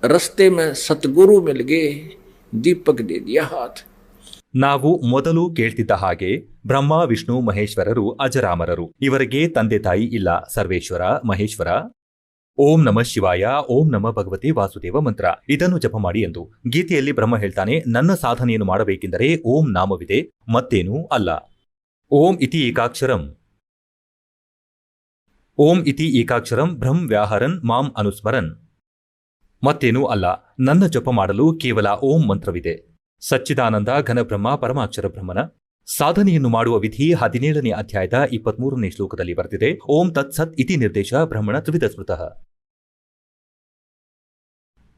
रस्ते में सतगुरु मिल गए, दीपक दे दिया हाथ. ನಾವು ಮೊದಲು ಕೇಳ್ತಿದ್ದ ಹಾಗೆ ಬ್ರಹ್ಮ, ವಿಷ್ಣು, ಮಹೇಶ್ವರರು ಅಜರಾಮರರು. ಇವರಿಗೆ ತಂದೆ ತಾಯಿ ಇಲ್ಲ. ಸರ್ವೇಶ್ವರ, ಮಹೇಶ್ವರ. ಓಂ ನಮಃ ಶಿವಾಯ, ಓಂ ನಮಃ ಭಗವತೆ ವಾಸುದೇವ ಮಂತ್ರ, ಇದನ್ನು ಜಪ ಮಾಡಿ ಎಂದು ಗೀತೆಯಲ್ಲಿ ಬ್ರಹ್ಮ ಹೇಳ್ತಾನೆ. ನನ್ನ ಸಾಧನೆಯನ್ನು ಮಾಡಬೇಕೆಂದರೆ ಓಂ ನಾಮವಿದೆ, ಮತ್ತೇನೂ ಅಲ್ಲ. ಓಂ ಇತಿ ಏಕಾಕ್ಷರಂ, ಓಂ ಇತಿ ಏಕಾಕ್ಷರಂ ಬ್ರಹ್ಮ ವ್ಯಾಹರನ್ ಮಾಂ ಅನುಸ್ಮರನ್, ಮತ್ತೇನೂ ಅಲ್ಲ. ನನ್ನ ಜಪ ಮಾಡಲು ಕೇವಲ ಓಂ ಮಂತ್ರವಿದೆ. ಸಚ್ಚಿದಾನಂದ ಘನಬ್ರಹ್ಮ ಪರಮಾಕ್ಷರ ಬ್ರಹ್ಮನ ಸಾಧನೆಯನ್ನು ಮಾಡುವ ವಿಧಿ 17ನೇ ಅಧ್ಯಾಯದ 23ನೇ ಶ್ಲೋಕದಲ್ಲಿ ಬರೆದಿದೆ. ಓಂ ತತ್ಸತ್ ಇತಿ ನಿರ್ದೇಶ ಬ್ರಹ್ಮಣ ತ್ರಿವಿಧ ಸ್ಮೃತಃ.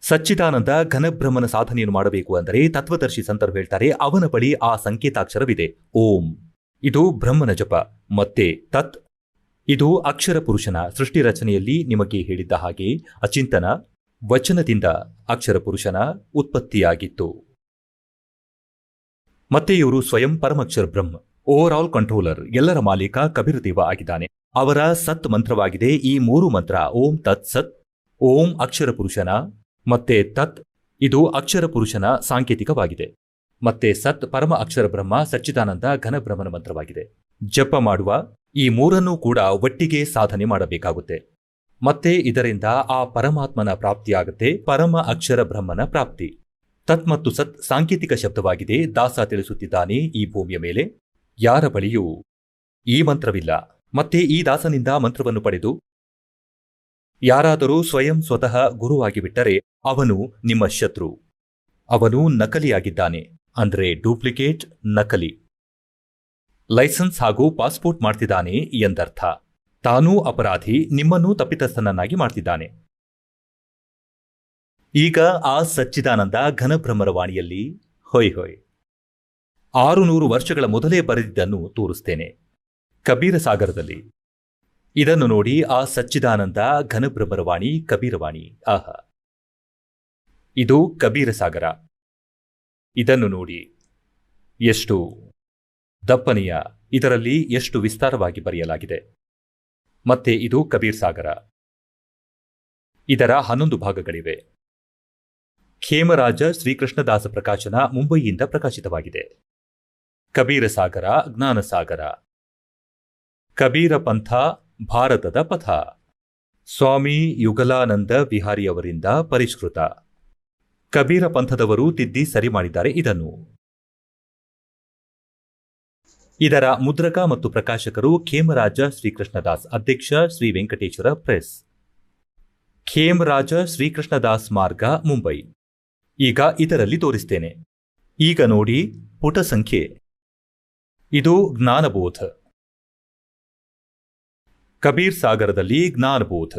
ಸಚ್ಚಿದಾನಂದ ಘನಬ್ರಹ್ಮನ ಸಾಧನೆಯನ್ನು ಮಾಡಬೇಕು ಅಂದರೆ ತತ್ವದರ್ಶಿ ಸಂತರು ಹೇಳ್ತಾರೆ, ಅವನ ಬಳಿ ಆ ಸಂಕೇತಾಕ್ಷರವಿದೆ ಓಂ. ಇದು ಬ್ರಹ್ಮನ ಜಪ. ಮತ್ತೆ ತತ್, ಇದು ಅಕ್ಷರ ಪುರುಷನ ಸೃಷ್ಟಿ ರಚನೆಯಲ್ಲಿ ನಿಮಗೆ ಹೇಳಿದ್ದ ಹಾಗೆ ಅಚಿಂತನ ವಚನದಿಂದ ಅಕ್ಷರ ಪುರುಷನ ಉತ್ಪತ್ತಿಯಾಗಿತ್ತು. ಮತ್ತೆ ಇವರು ಸ್ವಯಂ ಪರಮಾಕ್ಷರ ಬ್ರಹ್ಮ, ಓವರ್ ಆಲ್ ಕಂಟ್ರೋಲರ್, ಎಲ್ಲರ ಮಾಲೀಕ ಕಬೀರ ದೇವ ಆಗಿದ್ದಾನೆ. ಅವರ ಸತ್ ಮಂತ್ರವಾಗಿದೆ ಈ 3 ಮಂತ್ರ. ಓಂ ತತ್ ಸತ್ ಓಂ ಅಕ್ಷರ ಪುರುಷನ ಮತ್ತೆ ತತ್ ಇದು ಅಕ್ಷರ ಪುರುಷನ ಸಾಂಕೇತಿಕವಾಗಿದೆ. ಮತ್ತೆ ಸತ್ ಪರಮ ಅಕ್ಷರ ಬ್ರಹ್ಮ ಸಚ್ಚಿದಾನಂದ ಘನ ಬ್ರಹ್ಮನ ಮಂತ್ರವಾಗಿದೆ. ಜಪ ಮಾಡುವ ಈ ಮೂರನ್ನೂ ಕೂಡ ಒಟ್ಟಿಗೆ ಸಾಧನೆ ಮಾಡಬೇಕಾಗುತ್ತೆ. ಮತ್ತೆ ಇದರಿಂದ ಆ ಪರಮಾತ್ಮನ ಪ್ರಾಪ್ತಿಯಾಗುತ್ತೆ, ಪರಮ ಅಕ್ಷರ ಬ್ರಹ್ಮನ ಪ್ರಾಪ್ತಿ. ತತ್ ಮತ್ತು ಸತ್ ಸಾಂಕೇತಿಕ ಶಬ್ದವಾಗಿದೆ. ದಾಸ ತಿಳಿಸುತ್ತಿದ್ದಾನೆ, ಈ ಭೂಮಿಯ ಮೇಲೆ ಯಾರ ಬಳಿಯೂ ಈ ಮಂತ್ರವಿಲ್ಲ. ಮತ್ತೆ ಈ ದಾಸನಿಂದ ಮಂತ್ರವನ್ನು ಪಡೆದು ಯಾರಾದರೂ ಸ್ವತಃ ಗುರುವಾಗಿ ಬಿಟ್ಟರೆ ಅವನು ನಿಮ್ಮ ಶತ್ರು. ಅವನು ನಕಲಿಯಾಗಿದ್ದಾನೆ, ಅಂದ್ರೆ ಡೂಪ್ಲಿಕೇಟ್, ನಕಲಿ. ಲೈಸೆನ್ಸ್ ಹಾಗೂ ಪಾಸ್ಪೋರ್ಟ್ ಮಾಡ್ತಿದ್ದಾನೆ ಎಂದರ್ಥ. ತಾನೂ ಅಪರಾಧಿ, ನಿಮ್ಮನ್ನೂ ತಪ್ಪಿತಸ್ಥನನ್ನಾಗಿ ಮಾಡ್ತಿದ್ದಾನೆ. ಈಗ ಆ ಸಚ್ಚಿದಾನಂದ ಘನಬ್ರಹ್ಮರ ವಾಣಿಯಲ್ಲಿ ಹೊಯ್ 600 ವರ್ಷಗಳ ಮೊದಲೇ ಬರೆದಿದ್ದನ್ನು ತೋರಿಸ್ತೇನೆ, ಕಬೀರ ಸಾಗರದಲ್ಲಿ. ಇದನ್ನು ನೋಡಿ, ಆ ಸಚ್ಚಿದಾನಂದ ಘನಬ್ರಹ್ಮರ ವಾಣಿ, ಕಬೀರವಾಣಿ. ಆಹಾ, ಇದು ಕಬೀರ ಸಾಗರ. ಇದನ್ನು ನೋಡಿ, ಎಷ್ಟು ದಪ್ಪನೆಯ, ಇದರಲ್ಲಿ ಎಷ್ಟು ವಿಸ್ತಾರವಾಗಿ ಬರೆಯಲಾಗಿದೆ. ಮತ್ತೆ ಇದು ಕಬೀರ್ ಸಾಗರ. ಇದರ 11 ಭಾಗಗಳಿವೆ. ಖೇಮರಾಜ ಶ್ರೀಕೃಷ್ಣದಾಸ ಪ್ರಕಾಶನ, ಮುಂಬಯಿಯಿಂದ ಪ್ರಕಾಶಿತವಾಗಿದೆ. ಕಬೀರ ಸಾಗರ, ಜ್ಞಾನ ಸಾಗರ. ಕಬೀರ ಪಂಥ, ಭಾರತದ ಪಥ. ಸ್ವಾಮಿ ಯುಗಲಾನಂದ ವಿಹಾರಿಯವರಿಂದ ಪರಿಷ್ಕೃತ. ಕಬೀರ ಪಂಥದವರು ತಿದ್ದಿ ಸರಿ ಮಾಡಿದ್ದಾರೆ ಇದನ್ನು. ಇದರ ಮುದ್ರಕ ಮತ್ತು ಪ್ರಕಾಶಕರು ಖೇಮರಾಜ ಶ್ರೀಕೃಷ್ಣದಾಸ್, ಅಧ್ಯಕ್ಷ ಶ್ರೀ ವೆಂಕಟೇಶ್ವರ ಪ್ರೆಸ್, ಖೇಮರಾಜ ಶ್ರೀಕೃಷ್ಣದಾಸ್ ಮಾರ್ಗ, ಮುಂಬೈ. ಈಗ ಇದರಲ್ಲಿ ತೋರಿಸ್ತೇನೆ. ಈಗ ನೋಡಿ ಪುಟ ಸಂಖ್ಯೆ. ಇದು ಜ್ಞಾನಬೋಧ. ಕಬೀರ್ ಸಾಗರದಲ್ಲಿ ಜ್ಞಾನಬೋಧ.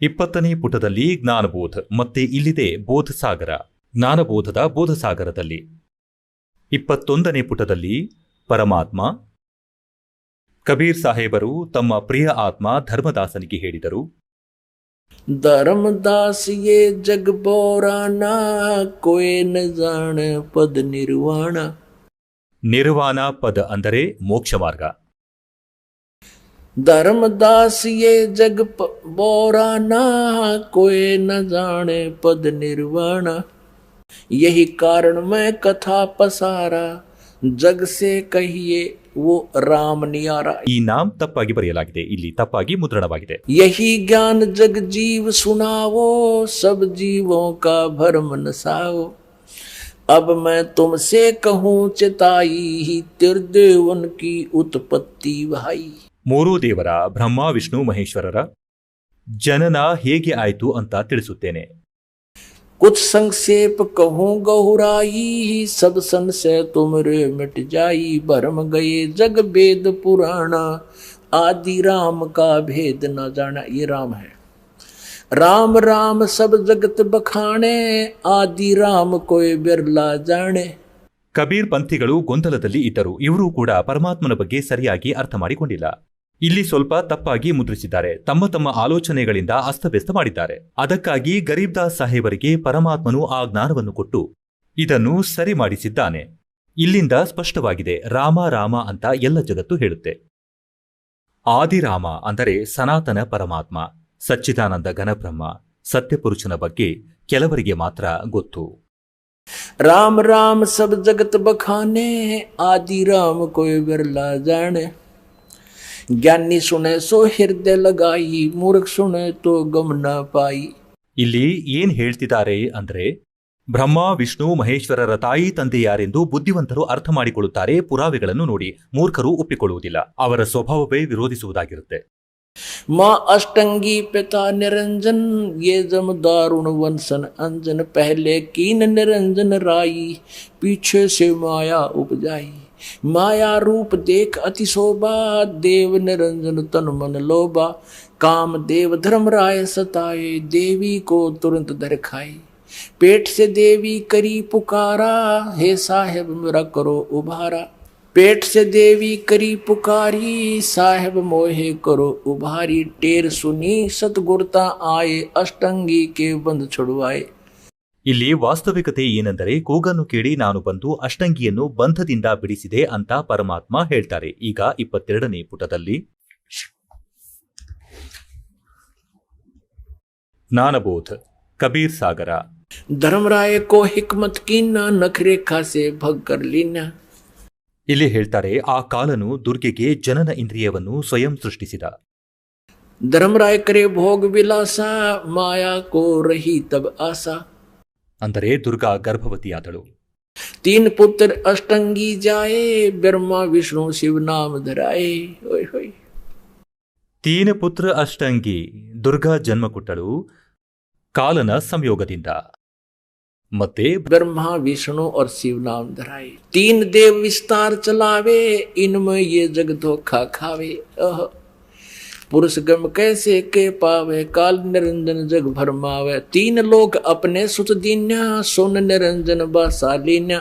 20ನೇ ಪುಟದಲ್ಲಿ ಜ್ಞಾನಬೋಧ. ಮತ್ತೆ ಇಲ್ಲಿದೆ ಬೋಧ ಸಾಗರ, ಜ್ಞಾನಬೋಧದ ಬೋಧಸಾಗರದಲ್ಲಿ. 21ನೇ ಪುಟದಲ್ಲಿ ಪರಮಾತ್ಮ. ಕಬೀರ್ ಸಾಹೇಬರು ತಮ್ಮ ಪ್ರಿಯ ಆತ್ಮ ಧರ್ಮದಾಸನಿಗೆ ಹೇಳಿದರು, धर्मदास ये जग बोराना, कोई न जाने पद निर्वाण. ನಿರ್ವಾಣ ಪದ ಅಂದರೆ ಮೋಕ್ಷ ಮಾರ್ಗ. धर्मदास ये जग बोराना, कोई न जाने पद निर्वाण. यही कारण मैं कथा पसारा, जग से कहिए वो राम नियारा. ಈ ನಾಮ್ ತಪ್ಪಾಗಿ ಬರೆಯಲಾಗಿದೆ, ಇಲ್ಲಿ ತಪ್ಪಾಗಿ ಮುದ್ರಣವಾಗಿದೆ. यही ज्ञान जग जीव सुनावो, सब जीवों का भरम नसाओ. अब मैं तुमसे कहूँ चिताई, त्रिदेवन की उत्पत्ति भाई. ಮೂರೂ ದೇವರ, ಬ್ರಹ್ಮ ವಿಷ್ಣು ಮಹೇಶ್ವರರ ಜನನ ಹೇಗೆ ಆಯಿತು ಅಂತ ತಿಳಿಸುತ್ತೇನೆ. कुछ संक्षेप कहूँ गहुराई, सब संशय तुमरे मिट जाई. भरम गए जग वेद पुराना, आदि राम का भेद न जाना. ये राम है. राम राम सब जगत बखाने, आदि राम कोई बिरला जाने. ಕಬೀರ್ ಪಂಥಿಗಳು ಗೊಂದಲದಲ್ಲಿ ಇದ್ದರು. ಇವರೂ ಕೂಡ ಪರಮಾತ್ಮನ ಬಗ್ಗೆ ಸರಿಯಾಗಿ ಅರ್ಥ ಮಾಡಿಕೊಂಡಿಲ್ಲ. ಇಲ್ಲಿ ಸ್ವಲ್ಪ ತಪ್ಪಾಗಿ ಮುದ್ರಿಸಿದ್ದಾರೆ, ತಮ್ಮ ತಮ್ಮ ಆಲೋಚನೆಗಳಿಂದ ಅಸ್ತವ್ಯಸ್ತ ಮಾಡಿದ್ದಾರೆ. ಅದಕ್ಕಾಗಿ ಗರೀಬ್ ದಾಸ್ ಸಾಹೇಬರಿಗೆ ಪರಮಾತ್ಮನು ಆ ಜ್ಞಾನವನ್ನು ಕೊಟ್ಟು ಇದನ್ನು ಸರಿ ಮಾಡಿಸಿದ್ದಾನೆ. ಇಲ್ಲಿಂದ ಸ್ಪಷ್ಟವಾಗಿದೆ, ರಾಮ ರಾಮ ಅಂತ ಎಲ್ಲ ಜಗತ್ತು ಹೇಳುತ್ತೆ. ಆದಿರಾಮ ಅಂದರೆ ಸನಾತನ ಪರಮಾತ್ಮ, ಸಚ್ಚಿದಾನಂದ ಘನಬ್ರಹ್ಮ, ಸತ್ಯಪುರುಷನ ಬಗ್ಗೆ ಕೆಲವರಿಗೆ ಮಾತ್ರ ಗೊತ್ತು. राम राम सब जगत बखाने, आदि राम कोई बिरला जाने. ज्ञानी सुने सो हृदय लगाई, मूर्ख सुने तो गम न पाई. ಇಲ್ಲಿ ಏನ್ ಹೇಳ್ತಿದ್ದಾರೆ ಅಂದ್ರೆ, ಬ್ರಹ್ಮ ವಿಷ್ಣು ಮಹೇಶ್ವರರ ತಾಯಿ ತಂದೆ ಯಾರೆಂದು ಬುದ್ಧಿವಂತರು ಅರ್ಥ ಮಾಡಿಕೊಳ್ಳುತ್ತಾರೆ, ಪುರಾವೆಗಳನ್ನು ನೋಡಿ. ಮೂರ್ಖರು ಒಪ್ಪಿಕೊಳ್ಳುವುದಿಲ್ಲ, ಅವರ ಸ್ವಭಾವವೇ ವಿರೋಧಿಸುವುದಾಗಿರುತ್ತೆ. माँ अष्टंगी पिता निरंजन, ये जम दारुण वंशन अंजन. पहले कीन निरंजन राई, पीछे से माया उपजाई. माया रूप देख अति शोभा, देव निरंजन तन मन लोभा. काम देव धर्म राय सताए, देवी को तुरंत दर खाई. पेट से देवी करी पुकारा, हे साहेब मेरा करो उभारा. पेट से देवी करी पुकारी, साहेब मोहे करो उभारी. टेर सुनी सतगुरता आए, अष्टंगी के बंद छुड़वाए. ಇಲ್ಲಿ ವಾಸ್ತವಿಕತೆ ಏನೆಂದರೆ, ಕೂಗನ್ನು ಕೇಳಿ ನಾನು ಬಂದು ಅಷ್ಟಂಗಿಯನ್ನು ಬಂಧದಿಂದ ಬಿಡಿಸಿದೆ ಅಂತ ಪರಮಾತ್ಮ ಹೇಳ್ತಾರೆ. ಈಗ 22ನೇ ಪುಟದಲ್ಲಿ ಜ್ಞಾನಬೋಧ, ಕಬೀರ್ ಸಾಗರ. धर्मराय को हिकमत कीना नखरेखा से भग कर लीना. ಇಲ್ಲಿ ಹೇಳ್ತಾರೆ, ಆ ಕಾಲನು ದುರ್ಗೆಗೆ ಜನನ ಇಂದ್ರಿಯವನ್ನು ಸ್ವಯಂ ಸೃಷ್ಟಿಸಿದ. धर्मराय करे भोग विलासा माया को रही तब आशा. ಅಂದರೆ ದುರ್ಗಾ ಗರ್ಭವತಿಯಾದಳು. तीन पुत्र अष्टंगी जाए ब्रह्मा विष्णु शिव नाम धराए. ओए होए. ತೀನ ಪುತ್ರ ಅಷ್ಟಂಗಿ, ದುರ್ಗಾ ಜನ್ಮ ಕೊಟ್ಟಳು ಕಾಲನ ಸಂಯೋಗದಿಂದ. ಮತ್ತೆ ब्रह्मा विष्णु और शिव नाम धराए. तीन देव विस्तार चलावे इनमें ये जग धोखा खावे. पुरुष गम कैसे के पावे काल निरंजन जग भरमावे. तीन लोग अपने सुत दीन्या सोन निरंजन बासालीन्या.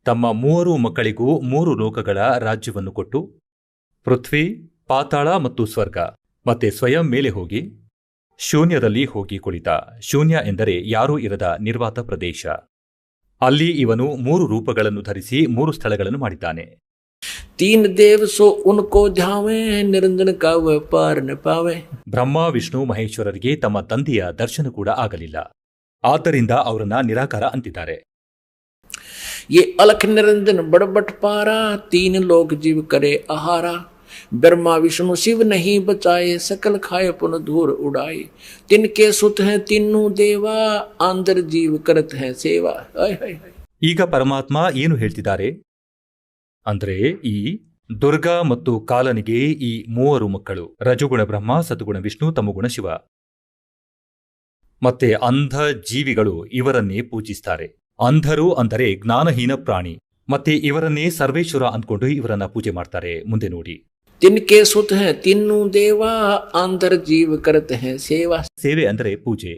ತಮ್ಮ ಮೂವರು ಮಕ್ಕಳಿಗೂ 3 ಲೋಕಗಳ ರಾಜ್ಯವನ್ನು ಕೊಟ್ಟು ಪೃಥ್ವಿ, ಪಾತಾಳ ಮತ್ತು ಸ್ವರ್ಗ, ಮತ್ತೆ ಸ್ವಯಂ ಮೇಲೆ ಹೋಗಿ ಶೂನ್ಯದಲ್ಲಿ ಹೋಗಿ ಕುಳಿತ. ಶೂನ್ಯ ಎಂದರೆ ಯಾರೂ ಇರದ ನಿರ್ವಾತ ಪ್ರದೇಶ. ಅಲ್ಲಿ ಇವನು 3 ರೂಪಗಳನ್ನು ಧರಿಸಿ 3 ಸ್ಥಳಗಳನ್ನು ಮಾಡಿದ್ದಾನೆ. तीन देव सो उनको ध्यावे निरंजन का व्यापार न पावे. ಬ್ರಹ್ಮ, ವಿಷ್ಣು, ಮಹೇಶ್ವರರಿಗೆ ತಮ್ಮ ತಂದೆಯ ದರ್ಶನ ಕೂಡ ಆಗಲಿಲ್ಲ. ಆದ್ದರಿಂದ ಅವರನ್ನ ನಿರಾಕಾರ ಅಂತಿದ್ದಾರೆ. ये अलख निरंजन बड़बट पारा तीन लोक जीव करे आहारा. ब्रह्मा विष्णु शिव नहीं बचाए सकल खाए पुन धूर उड़ाए. तिनके सुत हैं तीनों देवा आंदर जीव करत है सेवा. ಈಗ ಪರಮಾತ್ಮ ಏನು ಹೇಳ್ತಿದ್ದಾರೆ ಅಂದ್ರೆ, ಈ ದುರ್ಗಾ ಮತ್ತು ಕಾಲನಿಗೆ ಈ 3 ಮಕ್ಕಳು, ರಜುಗುಣ ಬ್ರಹ್ಮ, ಸತುಗುಣ ವಿಷ್ಣು, ತಮೋಗುಣ ಶಿವ. ಮತ್ತೆ ಅಂಧ ಜೀವಿಗಳು ಇವರನ್ನೇ ಪೂಜಿಸ್ತಾರೆ. ಅಂಧರು ಅಂದರೆ ಜ್ಞಾನಹೀನ ಪ್ರಾಣಿ. ಮತ್ತೆ ಇವರನ್ನೇ ಸರ್ವೇಶ್ವರ ಅಂದ್ಕೊಂಡು ಇವರನ್ನ ಪೂಜೆ ಮಾಡ್ತಾರೆ. ಮುಂದೆ ನೋಡಿ, तिनके सुत हैं तीनों देवा आंदर जीव करत है सेवा. ಸೇವೆ ಅಂದರೆ ಪೂಜೆ.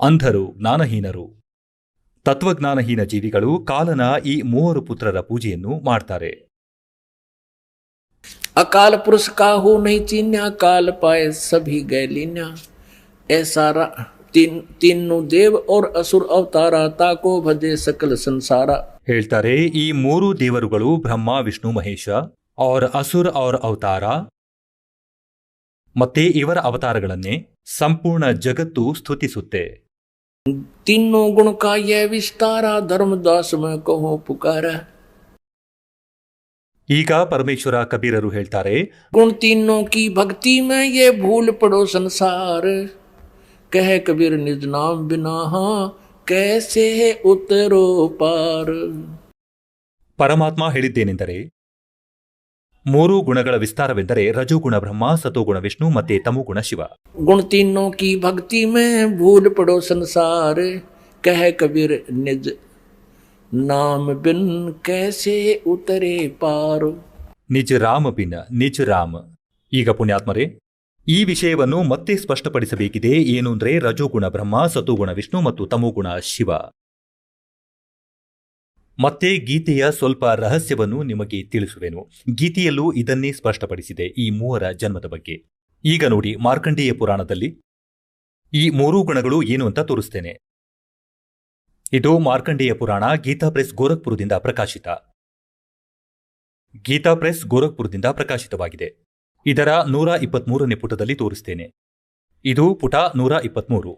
ಅಂಧರು, ಜ್ಞಾನಹೀನರು, ತತ್ವಜ್ಞಾನಹೀನ ಜೀವಿಗಳು ಕಾಲನ ಈ 3 ಪುತ್ರರ ಪೂಜೆಯನ್ನು ಮಾಡ್ತಾರೆ. अकाल पुरुष काहू नहीं चीन्या काल पाए सभी गए लीन्या. ऐसा तीनों देव और असुर अवतारा ताको भजे सकल संसारा. ಹೇಳ್ತಾರೆ, ಈ 3 ದೇವರುಗಳು ಬ್ರಹ್ಮ, ವಿಷ್ಣು, ಮಹೇಶ और असुर और ಅವತಾರ, ಮತ್ತೆ ಇವರ ಅವತಾರಗಳನ್ನೇ ಸಂಪೂರ್ಣ ಜಗತ್ತು ಸ್ತುತಿಸುತ್ತೆ. तीनों गुण का यह विस्तारा धर्मदास में कहो पुकारा. ಈಗ ಪರಮೇಶ್ವರ ಕಬೀರರು ಹೇಳ್ತಾರೆ, गुण तीनों की भक्ति में ये भूल पड़ो संसार. कह कबीर निज नाम बिना कैसे उतरो पार. ಪರಮಾತ್ಮ ಹೇಳಿದ್ದೇನೆಂದರೆ, 3 ಗುಣಗಳ ವಿಸ್ತಾರವೆಂದರೆ ರಜೋಗುಣ ಬ್ರಹ್ಮ, ಸತೋಗುಣ ವಿಷ್ಣು ಮತ್ತೆ ತಮೋಗುಣ ಶಿವ. गुण तीनों की भक्ति में भूल पड़ो संसार. कह कबीर निज नाम बिन कैसे उतरे पार. ನಿಜ ರಾಮ ಬಿನ್ ನಿಜ ರಾಮ. ಈಗ ಪುಣ್ಯಾತ್ಮರೇ, ಈ ವಿಷಯವನ್ನು ಮತ್ತೆ ಸ್ಪಷ್ಟಪಡಿಸಬೇಕಿದೆ. ಏನು ಅಂದ್ರೆ, ರಜೋಗುಣ ಬ್ರಹ್ಮ, ಸತೋಗುಣ ವಿಷ್ಣು ಮತ್ತು ತಮೋಗುಣ ಶಿವ. ಮತ್ತೆ ಗೀತೆಯ ಸ್ವಲ್ಪ ರಹಸ್ಯವನ್ನು ನಿಮಗೆ ತಿಳಿಸುವೆನು. ಗೀತೆಯಲ್ಲೂ ಇದನ್ನೇ ಸ್ಪಷ್ಟಪಡಿಸಿದೆ, ಈ 3ರ ಜನ್ಮದ ಬಗ್ಗೆ. ಈಗ ನೋಡಿ, ಮಾರ್ಕಂಡೇಯ ಪುರಾಣದಲ್ಲಿ ಈ 3 ಗುಣಗಳು ಏನು ಅಂತ ತೋರಿಸ್ತೇನೆ. ಇದು ಮಾರ್ಕಂಡೇಯ ಪುರಾಣ, ಗೀತಾ ಪ್ರೆಸ್ ಗೋರಖ್ಪುರದಿಂದ ಪ್ರಕಾಶಿತ. ಗೀತಾ ಪ್ರೆಸ್ ಗೋರಖ್ಪುರದಿಂದ ಪ್ರಕಾಶಿತವಾಗಿದೆ. ಇದರ 123ನೇ ಪುಟದಲ್ಲಿ ತೋರಿಸ್ತೇನೆ. ಇದು ಪುಟ 123.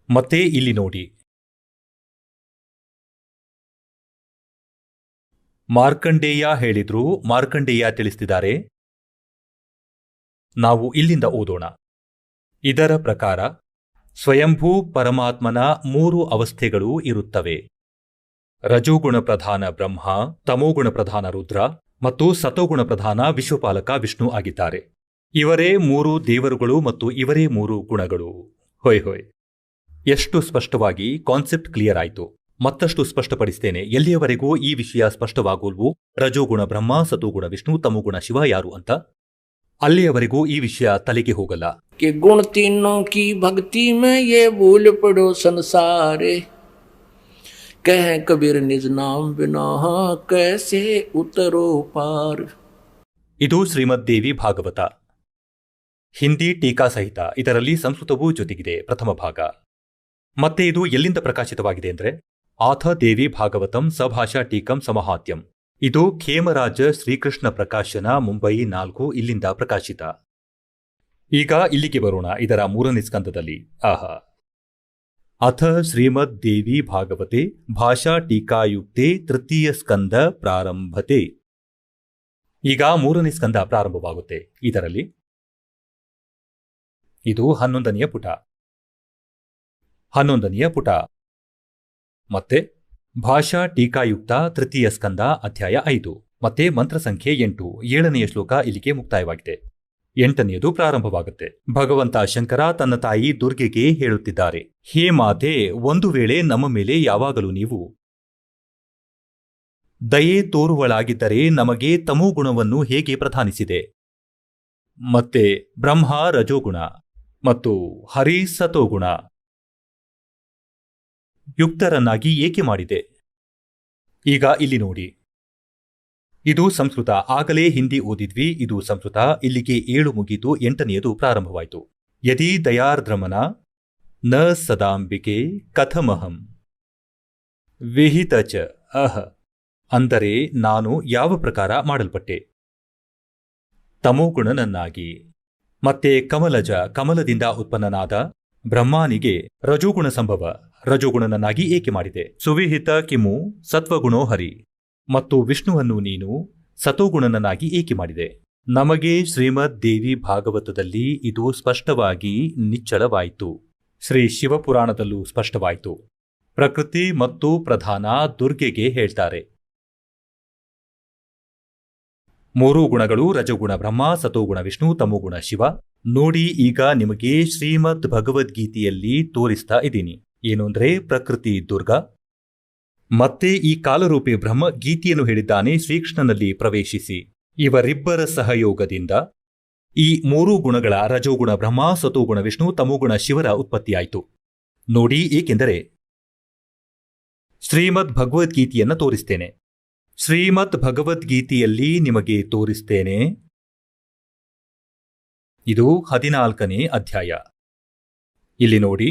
ಮತ್ತೆ ಇಲ್ಲಿ ನೋಡಿ, ಮಾರ್ಕಂಡೇಯ ಹೇಳಿದ್ರು, ಮಾರ್ಕಂಡೇಯ ತಿಳಿಸ್ತಿದ್ದಾರೆ. ನಾವು ಇಲ್ಲಿಂದ ಓದೋಣ. ಇದರ ಪ್ರಕಾರ ಸ್ವಯಂಭೂ ಪರಮಾತ್ಮನ 3 ಅವಸ್ಥೆಗಳು ಇರುತ್ತವೆ. ರಜೋಗುಣ ಪ್ರಧಾನ ಬ್ರಹ್ಮ, ತಮೋಗುಣ ಪ್ರಧಾನ ರುದ್ರ ಮತ್ತು ಸತೋಗುಣ ಪ್ರಧಾನ ವಿಶ್ವಪಾಲಕ ವಿಷ್ಣು ಆಗಿದ್ದಾರೆ. ಇವರೇ 3 ದೇವರುಗಳು ಮತ್ತು ಇವರೇ 3 ಗುಣಗಳು. ಹೊಯ್ ಹೊಯ್, ಎಷ್ಟು ಸ್ಪಷ್ಟವಾಗಿ ಕಾನ್ಸೆಪ್ಟ್ ಕ್ಲಿಯರ್ ಆಯಿತು. ಮತ್ತಷ್ಟು ಸ್ಪಷ್ಟಪಡಿಸ್ತೇನೆ. ಎಲ್ಲಿಯವರೆಗೂ ಈ ವಿಷಯ ಸ್ಪಷ್ಟವಾಗುಲ್ವೋ, ರಜೋಗುಣ ಬ್ರಹ್ಮ, ಸತೋಗುಣ ವಿಷ್ಣು, ತಮೋಗುಣ ಶಿವ ಯಾರು ಅಂತ, ಅಲ್ಲಿಯವರೆಗೂ ಈ ವಿಷಯ ತಲೆಗೆ ಹೋಗಲ್ಲ. गुण तीनों की भक्ति में ये भूल पड़ो संसार. कह कबीर निज नाम बिना कैसे उतरो पार. ಇದು ಶ್ರೀಮದ್ ದೇವಿ ಭಾಗವತ, ಹಿಂದಿ ಟೀಕಾ ಸಹಿತ. ಇದರಲ್ಲಿ ಸಂಸ್ಕೃತವೂ ಜೊತೆಗಿದೆ, ಪ್ರಥಮ ಭಾಗ. ಮತ್ತೆ ಇದು ಎಲ್ಲಿಂದ ಪ್ರಕಾಶಿತವಾಗಿದೆ ಅಂದ್ರೆ, ಆಥ ದೇವಿ ಭಾಗವತಂ ಸಭಾಷಾ ಟೀಕಂ ಸಮಹಾತ್ಯಂ. ಇದು ಖೇಮರಾಜ ಶ್ರೀಕೃಷ್ಣ ಪ್ರಕಾಶನ, ಮುಂಬೈ 4, ಇಲ್ಲಿಂದ ಪ್ರಕಾಶಿತ. ಈಗ ಇಲ್ಲಿಗೆ ಬರೋಣ ಇದರ 3ನೇ ಸ್ಕಂದದಲ್ಲಿ. ಆಹಾ. ಅಥ ಶ್ರೀಮದ್ ದೇವಿ ಭಾಗವತೆ ಭಾಷಾ ಟೀಕಾಯುಕ್ತೆ ತೃತೀಯ ಸ್ಕಂದ ಪ್ರಾರಂಭತೆ. ಈಗ 3ನೇ ಸ್ಕಂದ ಪ್ರಾರಂಭವಾಗುತ್ತೆ. ಇದರಲ್ಲಿ ಇದು 11ನೆಯ ಪುಟ. 11ನೆಯ ಪುಟ ಮತ್ತೆ ಭಾಷಾ ಟೀಕಾಯುಕ್ತ ತೃತೀಯ ಸ್ಕಂದ ಅಧ್ಯಾಯ 5 ಮತ್ತೆ ಮಂತ್ರ ಸಂಖ್ಯೆ 8. 7ನೆಯ ಶ್ಲೋಕ ಇಲ್ಲಿಗೆ ಮುಕ್ತಾಯವಾಗಿದೆ. 8ನೇದು ಪ್ರಾರಂಭವಾಗುತ್ತೆ. ಭಗವಂತ ಶಂಕರ ತನ್ನ ತಾಯಿ ದುರ್ಗೆಗೆ ಹೇಳುತ್ತಿದ್ದಾರೆ, ಹೇ ಮಾತೆ, ಒಂದು ವೇಳೆ ನಮ್ಮ ಮೇಲೆ ಯಾವಾಗಲೂ ನೀವು ದಯೆ ತೋರುವಳಾಗಿದ್ದರೆ ನಮಗೆ ತಮೋಗುಣವನ್ನು ಹೇಗೆ ಪ್ರಧಾನಿಸಿದೆ? ಮತ್ತೆ ಬ್ರಹ್ಮ ರಜೋಗುಣ ಮತ್ತು ಹರಿ ಸತೋಗುಣ ಯುಕ್ತರನ್ನಾಗಿ ಏಕೆ ಮಾಡಿದೆ? ಈಗ ಇಲ್ಲಿ ನೋಡಿ, ಇದು ಸಂಸ್ಕೃತ. ಆಗಲೇ ಹಿಂದಿ ಓದಿದ್ವಿ, ಇದು ಸಂಸ್ಕೃತ. ಇಲ್ಲಿಗೆ 7 ಮುಗಿದು 8ನೇದು ಪ್ರಾರಂಭವಾಯಿತು. ಯದಿ ದಯಾರ್ದ್ರಮನ ನ ಸದಾಂಬಿಕೆ ಕಥಮಹಂ ವಿಹಿತ ಚ ಅಹ. ಅಂದರೆ ನಾನು ಯಾವ ಪ್ರಕಾರ ಮಾಡಲ್ಪಟ್ಟೆ? ತಮೋಗುಣನನ್ನಾಗಿ. ಮತ್ತೆ ಕಮಲಜ, ಕಮಲದಿಂದ ಉತ್ಪನ್ನನಾದ ಬ್ರಹ್ಮಾನಿಗೆ ರಜೋಗುಣ ಸಂಭವ, ರಜೋಗುಣನನ್ನಾಗಿ ಏಕೆ ಮಾಡಿದೆ? ಸುವಿಹಿತ ಕಿಮು ಸತ್ವಗುಣೋ ಹರಿ. ಮತ್ತು ವಿಷ್ಣುವನ್ನು ನೀನು ಸತೋಗುಣನನ್ನಾಗಿ ಏಕೆ ಮಾಡಿದೆ? ನಮಗೆ ಶ್ರೀಮದ್ ದೇವಿ ಭಾಗವತದಲ್ಲಿ ಇದು ಸ್ಪಷ್ಟವಾಗಿ ನಿಚ್ಚಳವಾಯಿತು. ಶ್ರೀ ಶಿವಪುರಾಣದಲ್ಲೂ ಸ್ಪಷ್ಟವಾಯಿತು. ಪ್ರಕೃತಿ ಮತ್ತು ಪ್ರಧಾನ ದುರ್ಗೆಗೆ ಹೇಳ್ತಾರೆ. 3 ಗುಣಗಳು, ರಜೋಗುಣ ಬ್ರಹ್ಮ, ಸತೋಗುಣ ವಿಷ್ಣು, ತಮೋಗುಣ ಶಿವ. ನೋಡಿ, ಈಗ ನಿಮಗೆ ಶ್ರೀಮದ್ ಭಗವದ್ಗೀತೆಯಲ್ಲಿ ತೋರಿಸ್ತಾ ಇದ್ದೀನಿ. ಏನು ಅಂದ್ರೆ ಪ್ರಕೃತಿ ದುರ್ಗಾ, ಮತ್ತೆ ಈ ಕಾಲರೂಪಿ ಬ್ರಹ್ಮ ಗೀತೆಯನ್ನು ಹೇಳಿದ್ದಾನೆ ಶ್ರೀಕೃಷ್ಣನಲ್ಲಿ ಪ್ರವೇಶಿಸಿ. ಇವರಿಬ್ಬರ ಸಹಯೋಗದಿಂದ ಈ 3 ಗುಣಗಳ ರಜೋಗುಣ ಬ್ರಹ್ಮ, ಸತೋಗುಣ ವಿಷ್ಣು, ತಮೋಗುಣ ಶಿವರ ಉತ್ಪತ್ತಿಯಾಯಿತು. ನೋಡಿ, ಏಕೆಂದರೆ ಶ್ರೀಮದ್ ಭಗವದ್ಗೀತೆಯನ್ನ ತೋರಿಸ್ತೇನೆ. ಶ್ರೀಮದ್ ಭಗವದ್ಗೀತೆಯಲ್ಲಿ ನಿಮಗೆ ತೋರಿಸ್ತೇನೆ. ಇದು 14ನೇ ಅಧ್ಯಾಯ. ಇಲ್ಲಿ ನೋಡಿ,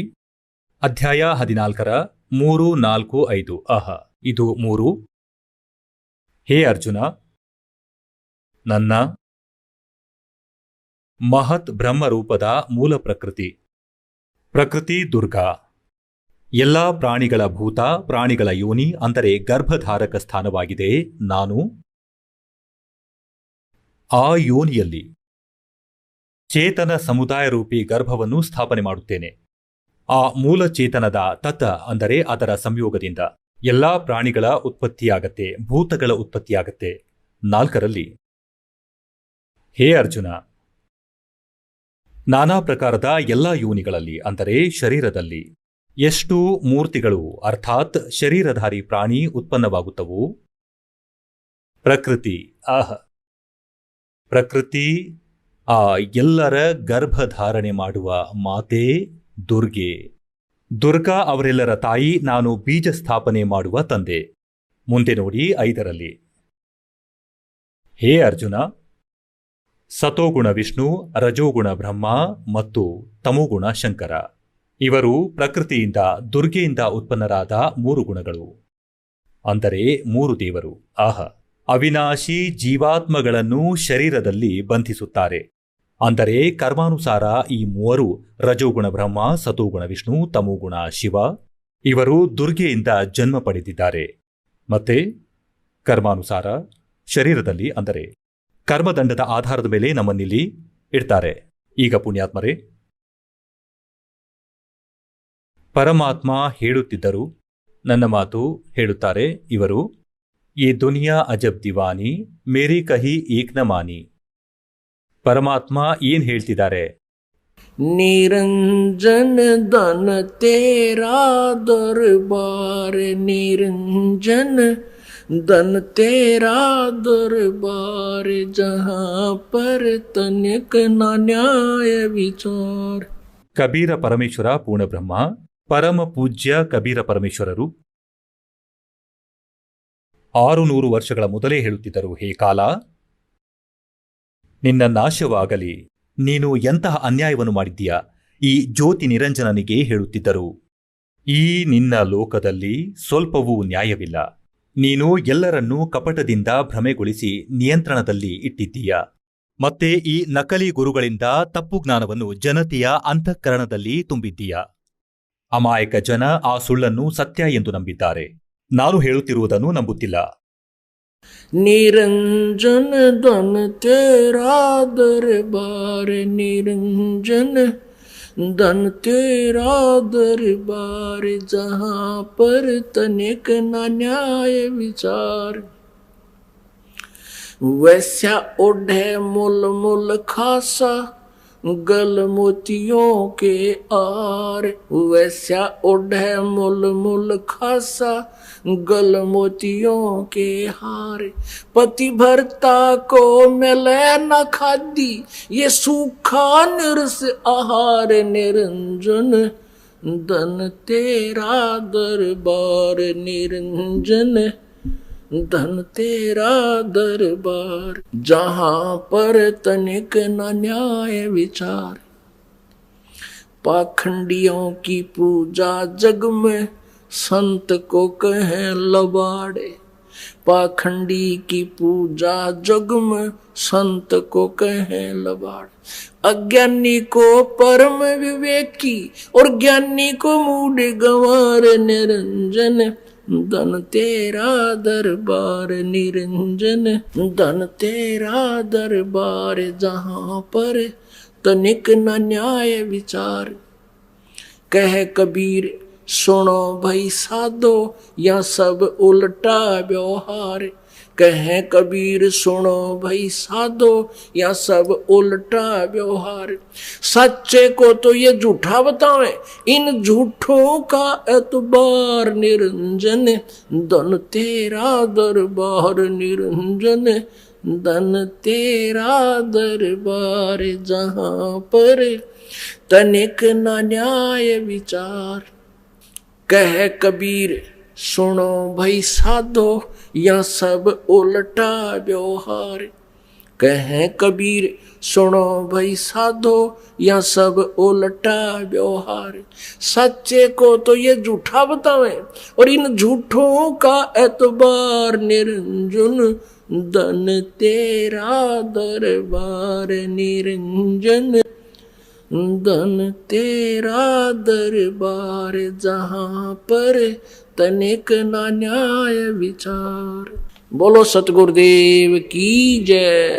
ಅಧ್ಯಾಯ 14ರ 3, 4, 5. ಆಹಾ, ಇದು 3. ಹೇ ಅರ್ಜುನ, ನನ್ನ ಮಹತ್ ಬ್ರಹ್ಮರೂಪದ ಮೂಲ ಪ್ರಕೃತಿ, ಪ್ರಕೃತಿ ದುರ್ಗಾ, ಎಲ್ಲಾ ಪ್ರಾಣಿಗಳ ಭೂತ, ಪ್ರಾಣಿಗಳ ಯೋನಿ ಅಂದರೆ ಗರ್ಭಧಾರಕ ಸ್ಥಾನವಾಗಿದೆ. ನಾನು ಆ ಯೋನಿಯಲ್ಲಿ ಚೇತನ ಸಮುದಾಯ ರೂಪಿ ಗರ್ಭವನ್ನು ಸ್ಥಾಪನೆ ಮಾಡುತ್ತೇನೆ. ಆ ಮೂಲ ಚೇತನದ ತತ ಅಂದರೆ ಅದರ ಸಂಯೋಗದಿಂದ ಎಲ್ಲಾ ಪ್ರಾಣಿಗಳ ಉತ್ಪತ್ತಿಯಾಗತ್ತೆ, ಭೂತಗಳ ಉತ್ಪತ್ತಿಯಾಗತ್ತೆ. 4ರಲ್ಲಿ, ಹೇ ಅರ್ಜುನ, ನಾನಾ ಪ್ರಕಾರದ ಎಲ್ಲಾ ಯೋನಿಗಳಲ್ಲಿ ಅಂದರೆ ಶರೀರದಲ್ಲಿ ಎಷ್ಟು ಮೂರ್ತಿಗಳು ಅರ್ಥಾತ್ ಶರೀರಧಾರಿ ಪ್ರಾಣಿ ಉತ್ಪನ್ನವಾಗುತ್ತವೋ, ಪ್ರಕೃತಿ ಪ್ರಕೃತಿ ಆ ಎಲ್ಲರ ಗರ್ಭಧಾರಣೆ ಮಾಡುವ ಮಾತೆ ದುರ್ಗೆ. ದುರ್ಗಾ ಅವರೆಲ್ಲರ ತಾಯಿ, ನಾನು ಬೀಜ ಸ್ಥಾಪನೆ ಮಾಡುವ ತಂದೆ. ಮುಂದೆ ನೋಡಿ 5ರಲ್ಲಿ, ಹೇ ಅರ್ಜುನ, ಸತೋಗುಣ ವಿಷ್ಣು, ರಜೋಗುಣ ಬ್ರಹ್ಮ ಮತ್ತು ತಮೋಗುಣ ಶಂಕರ. ಇವರು ಪ್ರಕೃತಿಯಿಂದ ದುರ್ಗೆಯಿಂದ ಉತ್ಪನ್ನರಾದ 3 ಗುಣಗಳು, ಅಂದರೆ 3 ದೇವರು. ಅವಿನಾಶಿ ಜೀವಾತ್ಮಗಳನ್ನು ಶರೀರದಲ್ಲಿ ಬಂಧಿಸುತ್ತಾರೆ. ಅಂದರೆ ಕರ್ಮಾನುಸಾರ ಈ 3 ರಜೋಗುಣ ಬ್ರಹ್ಮ, ಸತೋಗುಣ ವಿಷ್ಣು, ತಮೋಗುಣ ಶಿವ ಇವರು ದುರ್ಗೆಯಿಂದ ಜನ್ಮ ಪಡೆದಿದ್ದಾರೆ. ಮತ್ತೆ ಕರ್ಮಾನುಸಾರ ಶರೀರದಲ್ಲಿ ಅಂದರೆ ಕರ್ಮದಂಡದ ಆಧಾರದ ಮೇಲೆ ನಮ್ಮನ್ನಿಲ್ಲಿ ಇಡ್ತಾರೆ. ಈಗ ಪುಣ್ಯಾತ್ಮರೇ, ಪರಮಾತ್ಮ ಹೇಳುತ್ತಿದ್ದರು, ನನ್ನ ಮಾತು ಹೇಳುತ್ತಾರೆ ಇವರು, ಈ ದುನಿಯಾ ಅಜಬ್ ದಿವಾನಿ ಮೇರಿ ಕಹಿ ಏಕ್ ನ ಮಾನಿ. ಪರಮಾತ್ಮ ಏನ್ ಹೇಳ್ತಿದ್ದಾರೆ? ನಿರಂಜನ ದನ ತೇರಾ ದರ್ಬಾರ, ನಿರಂಜನ ದನ ತೇರಾ ದರ್ಬಾರ, ಜಹಾ ಪರ ತನ್ಯಕ ನ್ಯಾಯ ವಿಚಾರ. ಕಬೀರ ಪರಮೇಶ್ವರ ಪೂರ್ಣಬ್ರಹ್ಮ, ಪರಮ ಪೂಜ್ಯ ಕಬೀರ ಪರಮೇಶ್ವರರು 600 ವರ್ಷಗಳ ಮೊದಲೇ ಹೇಳುತ್ತಿದ್ದರು, ಹೇ ಕಾಲ, ನಿನ್ನ ನಾಶವಾಗಲಿ, ನೀನು ಎಂತಹ ಅನ್ಯಾಯವನ್ನು ಮಾಡಿದ್ದೀಯಾ. ಈ ಜ್ಯೋತಿ ನಿರಂಜನನಿಗೆ ಹೇಳುತ್ತಿದ್ದರು, ಈ ನಿನ್ನ ಲೋಕದಲ್ಲಿ ಸ್ವಲ್ಪವೂ ನ್ಯಾಯವಿಲ್ಲ. ನೀನು ಎಲ್ಲರನ್ನೂ ಕಪಟದಿಂದ ಭ್ರಮೆಗೊಳಿಸಿ ನಿಯಂತ್ರಣದಲ್ಲಿ ಇಟ್ಟಿದ್ದೀಯ. ಮತ್ತೆ ಈ ನಕಲಿ ಗುರುಗಳಿಂದ ತಪ್ಪು ಜ್ಞಾನವನ್ನು ಜನತೆಯ ಅಂತಃಕರಣದಲ್ಲಿ ತುಂಬಿದ್ದೀಯ. ಅಮಾಯಕ ಜನ ಆ ಸುಳ್ಳನ್ನು ಸತ್ಯ ಎಂದು ನಂಬಿದ್ದಾರೆ. ನಾನು ಹೇಳುತ್ತಿರುವುದನ್ನು ನಂಬುತ್ತಿಲ್ಲ. निरंजन धन तेरा दरबार, निरंजन धन तेरा दरबार, जहाँ पर तनिक न न्याय विचार। वैश्या ओढ़े मुल मुल खासा, गल मोतियों के आर। वैश्या ओढ़े मुल मुल खासा, गल मोतियों के हार। पतिभरता को मिले न खादी, ये सूखा निरस आहार। निरंजन धन तेरा दरबार, निरंजन धन तेरा दरबार, जहाँ पर तनिक न न्याय विचार। पाखंडियों की पूजा जग में, संत को कहें लबाड़े। पाखंडी की पूजा जग में, संत को कहें लबाड़े। अज्ञानी को परम विवेकी, और ज्ञानी को मूढ़ गंवार। निरंजन धन तेरा दरबार, निरंजन धन तेरा दरबार, जहाँ पर तनिक न न्याय विचार। कह कबीर सुनो भाई साधो, या सब उल्टा व्यवहार। कहे कबीर सुनो भाई साधो, या सब उल्टा व्यवहार। सच्चे को तो ये झूठा बतावे, इन झूठों का एतबार। निरंजन धन तेरा दरबार, निरंजन धन तेरा दरबार, जहाँ पर तनिक न न्याय विचार। कह कबीर सुनो भाई साधो, या सब उल्टा व्यवहार। कहे कबीर सुनो भाई साधो, या सब उल्टा व्यवहार। सच्चे को तो ये झूठा बतावे, और इन झूठों का एतबार। निरंजन धन तेरा दरबार, निरंजन धन तेरा दरबार, जहाँ पर तनिक न न्याय विचार। बोलो सतगुरुदेव की जय।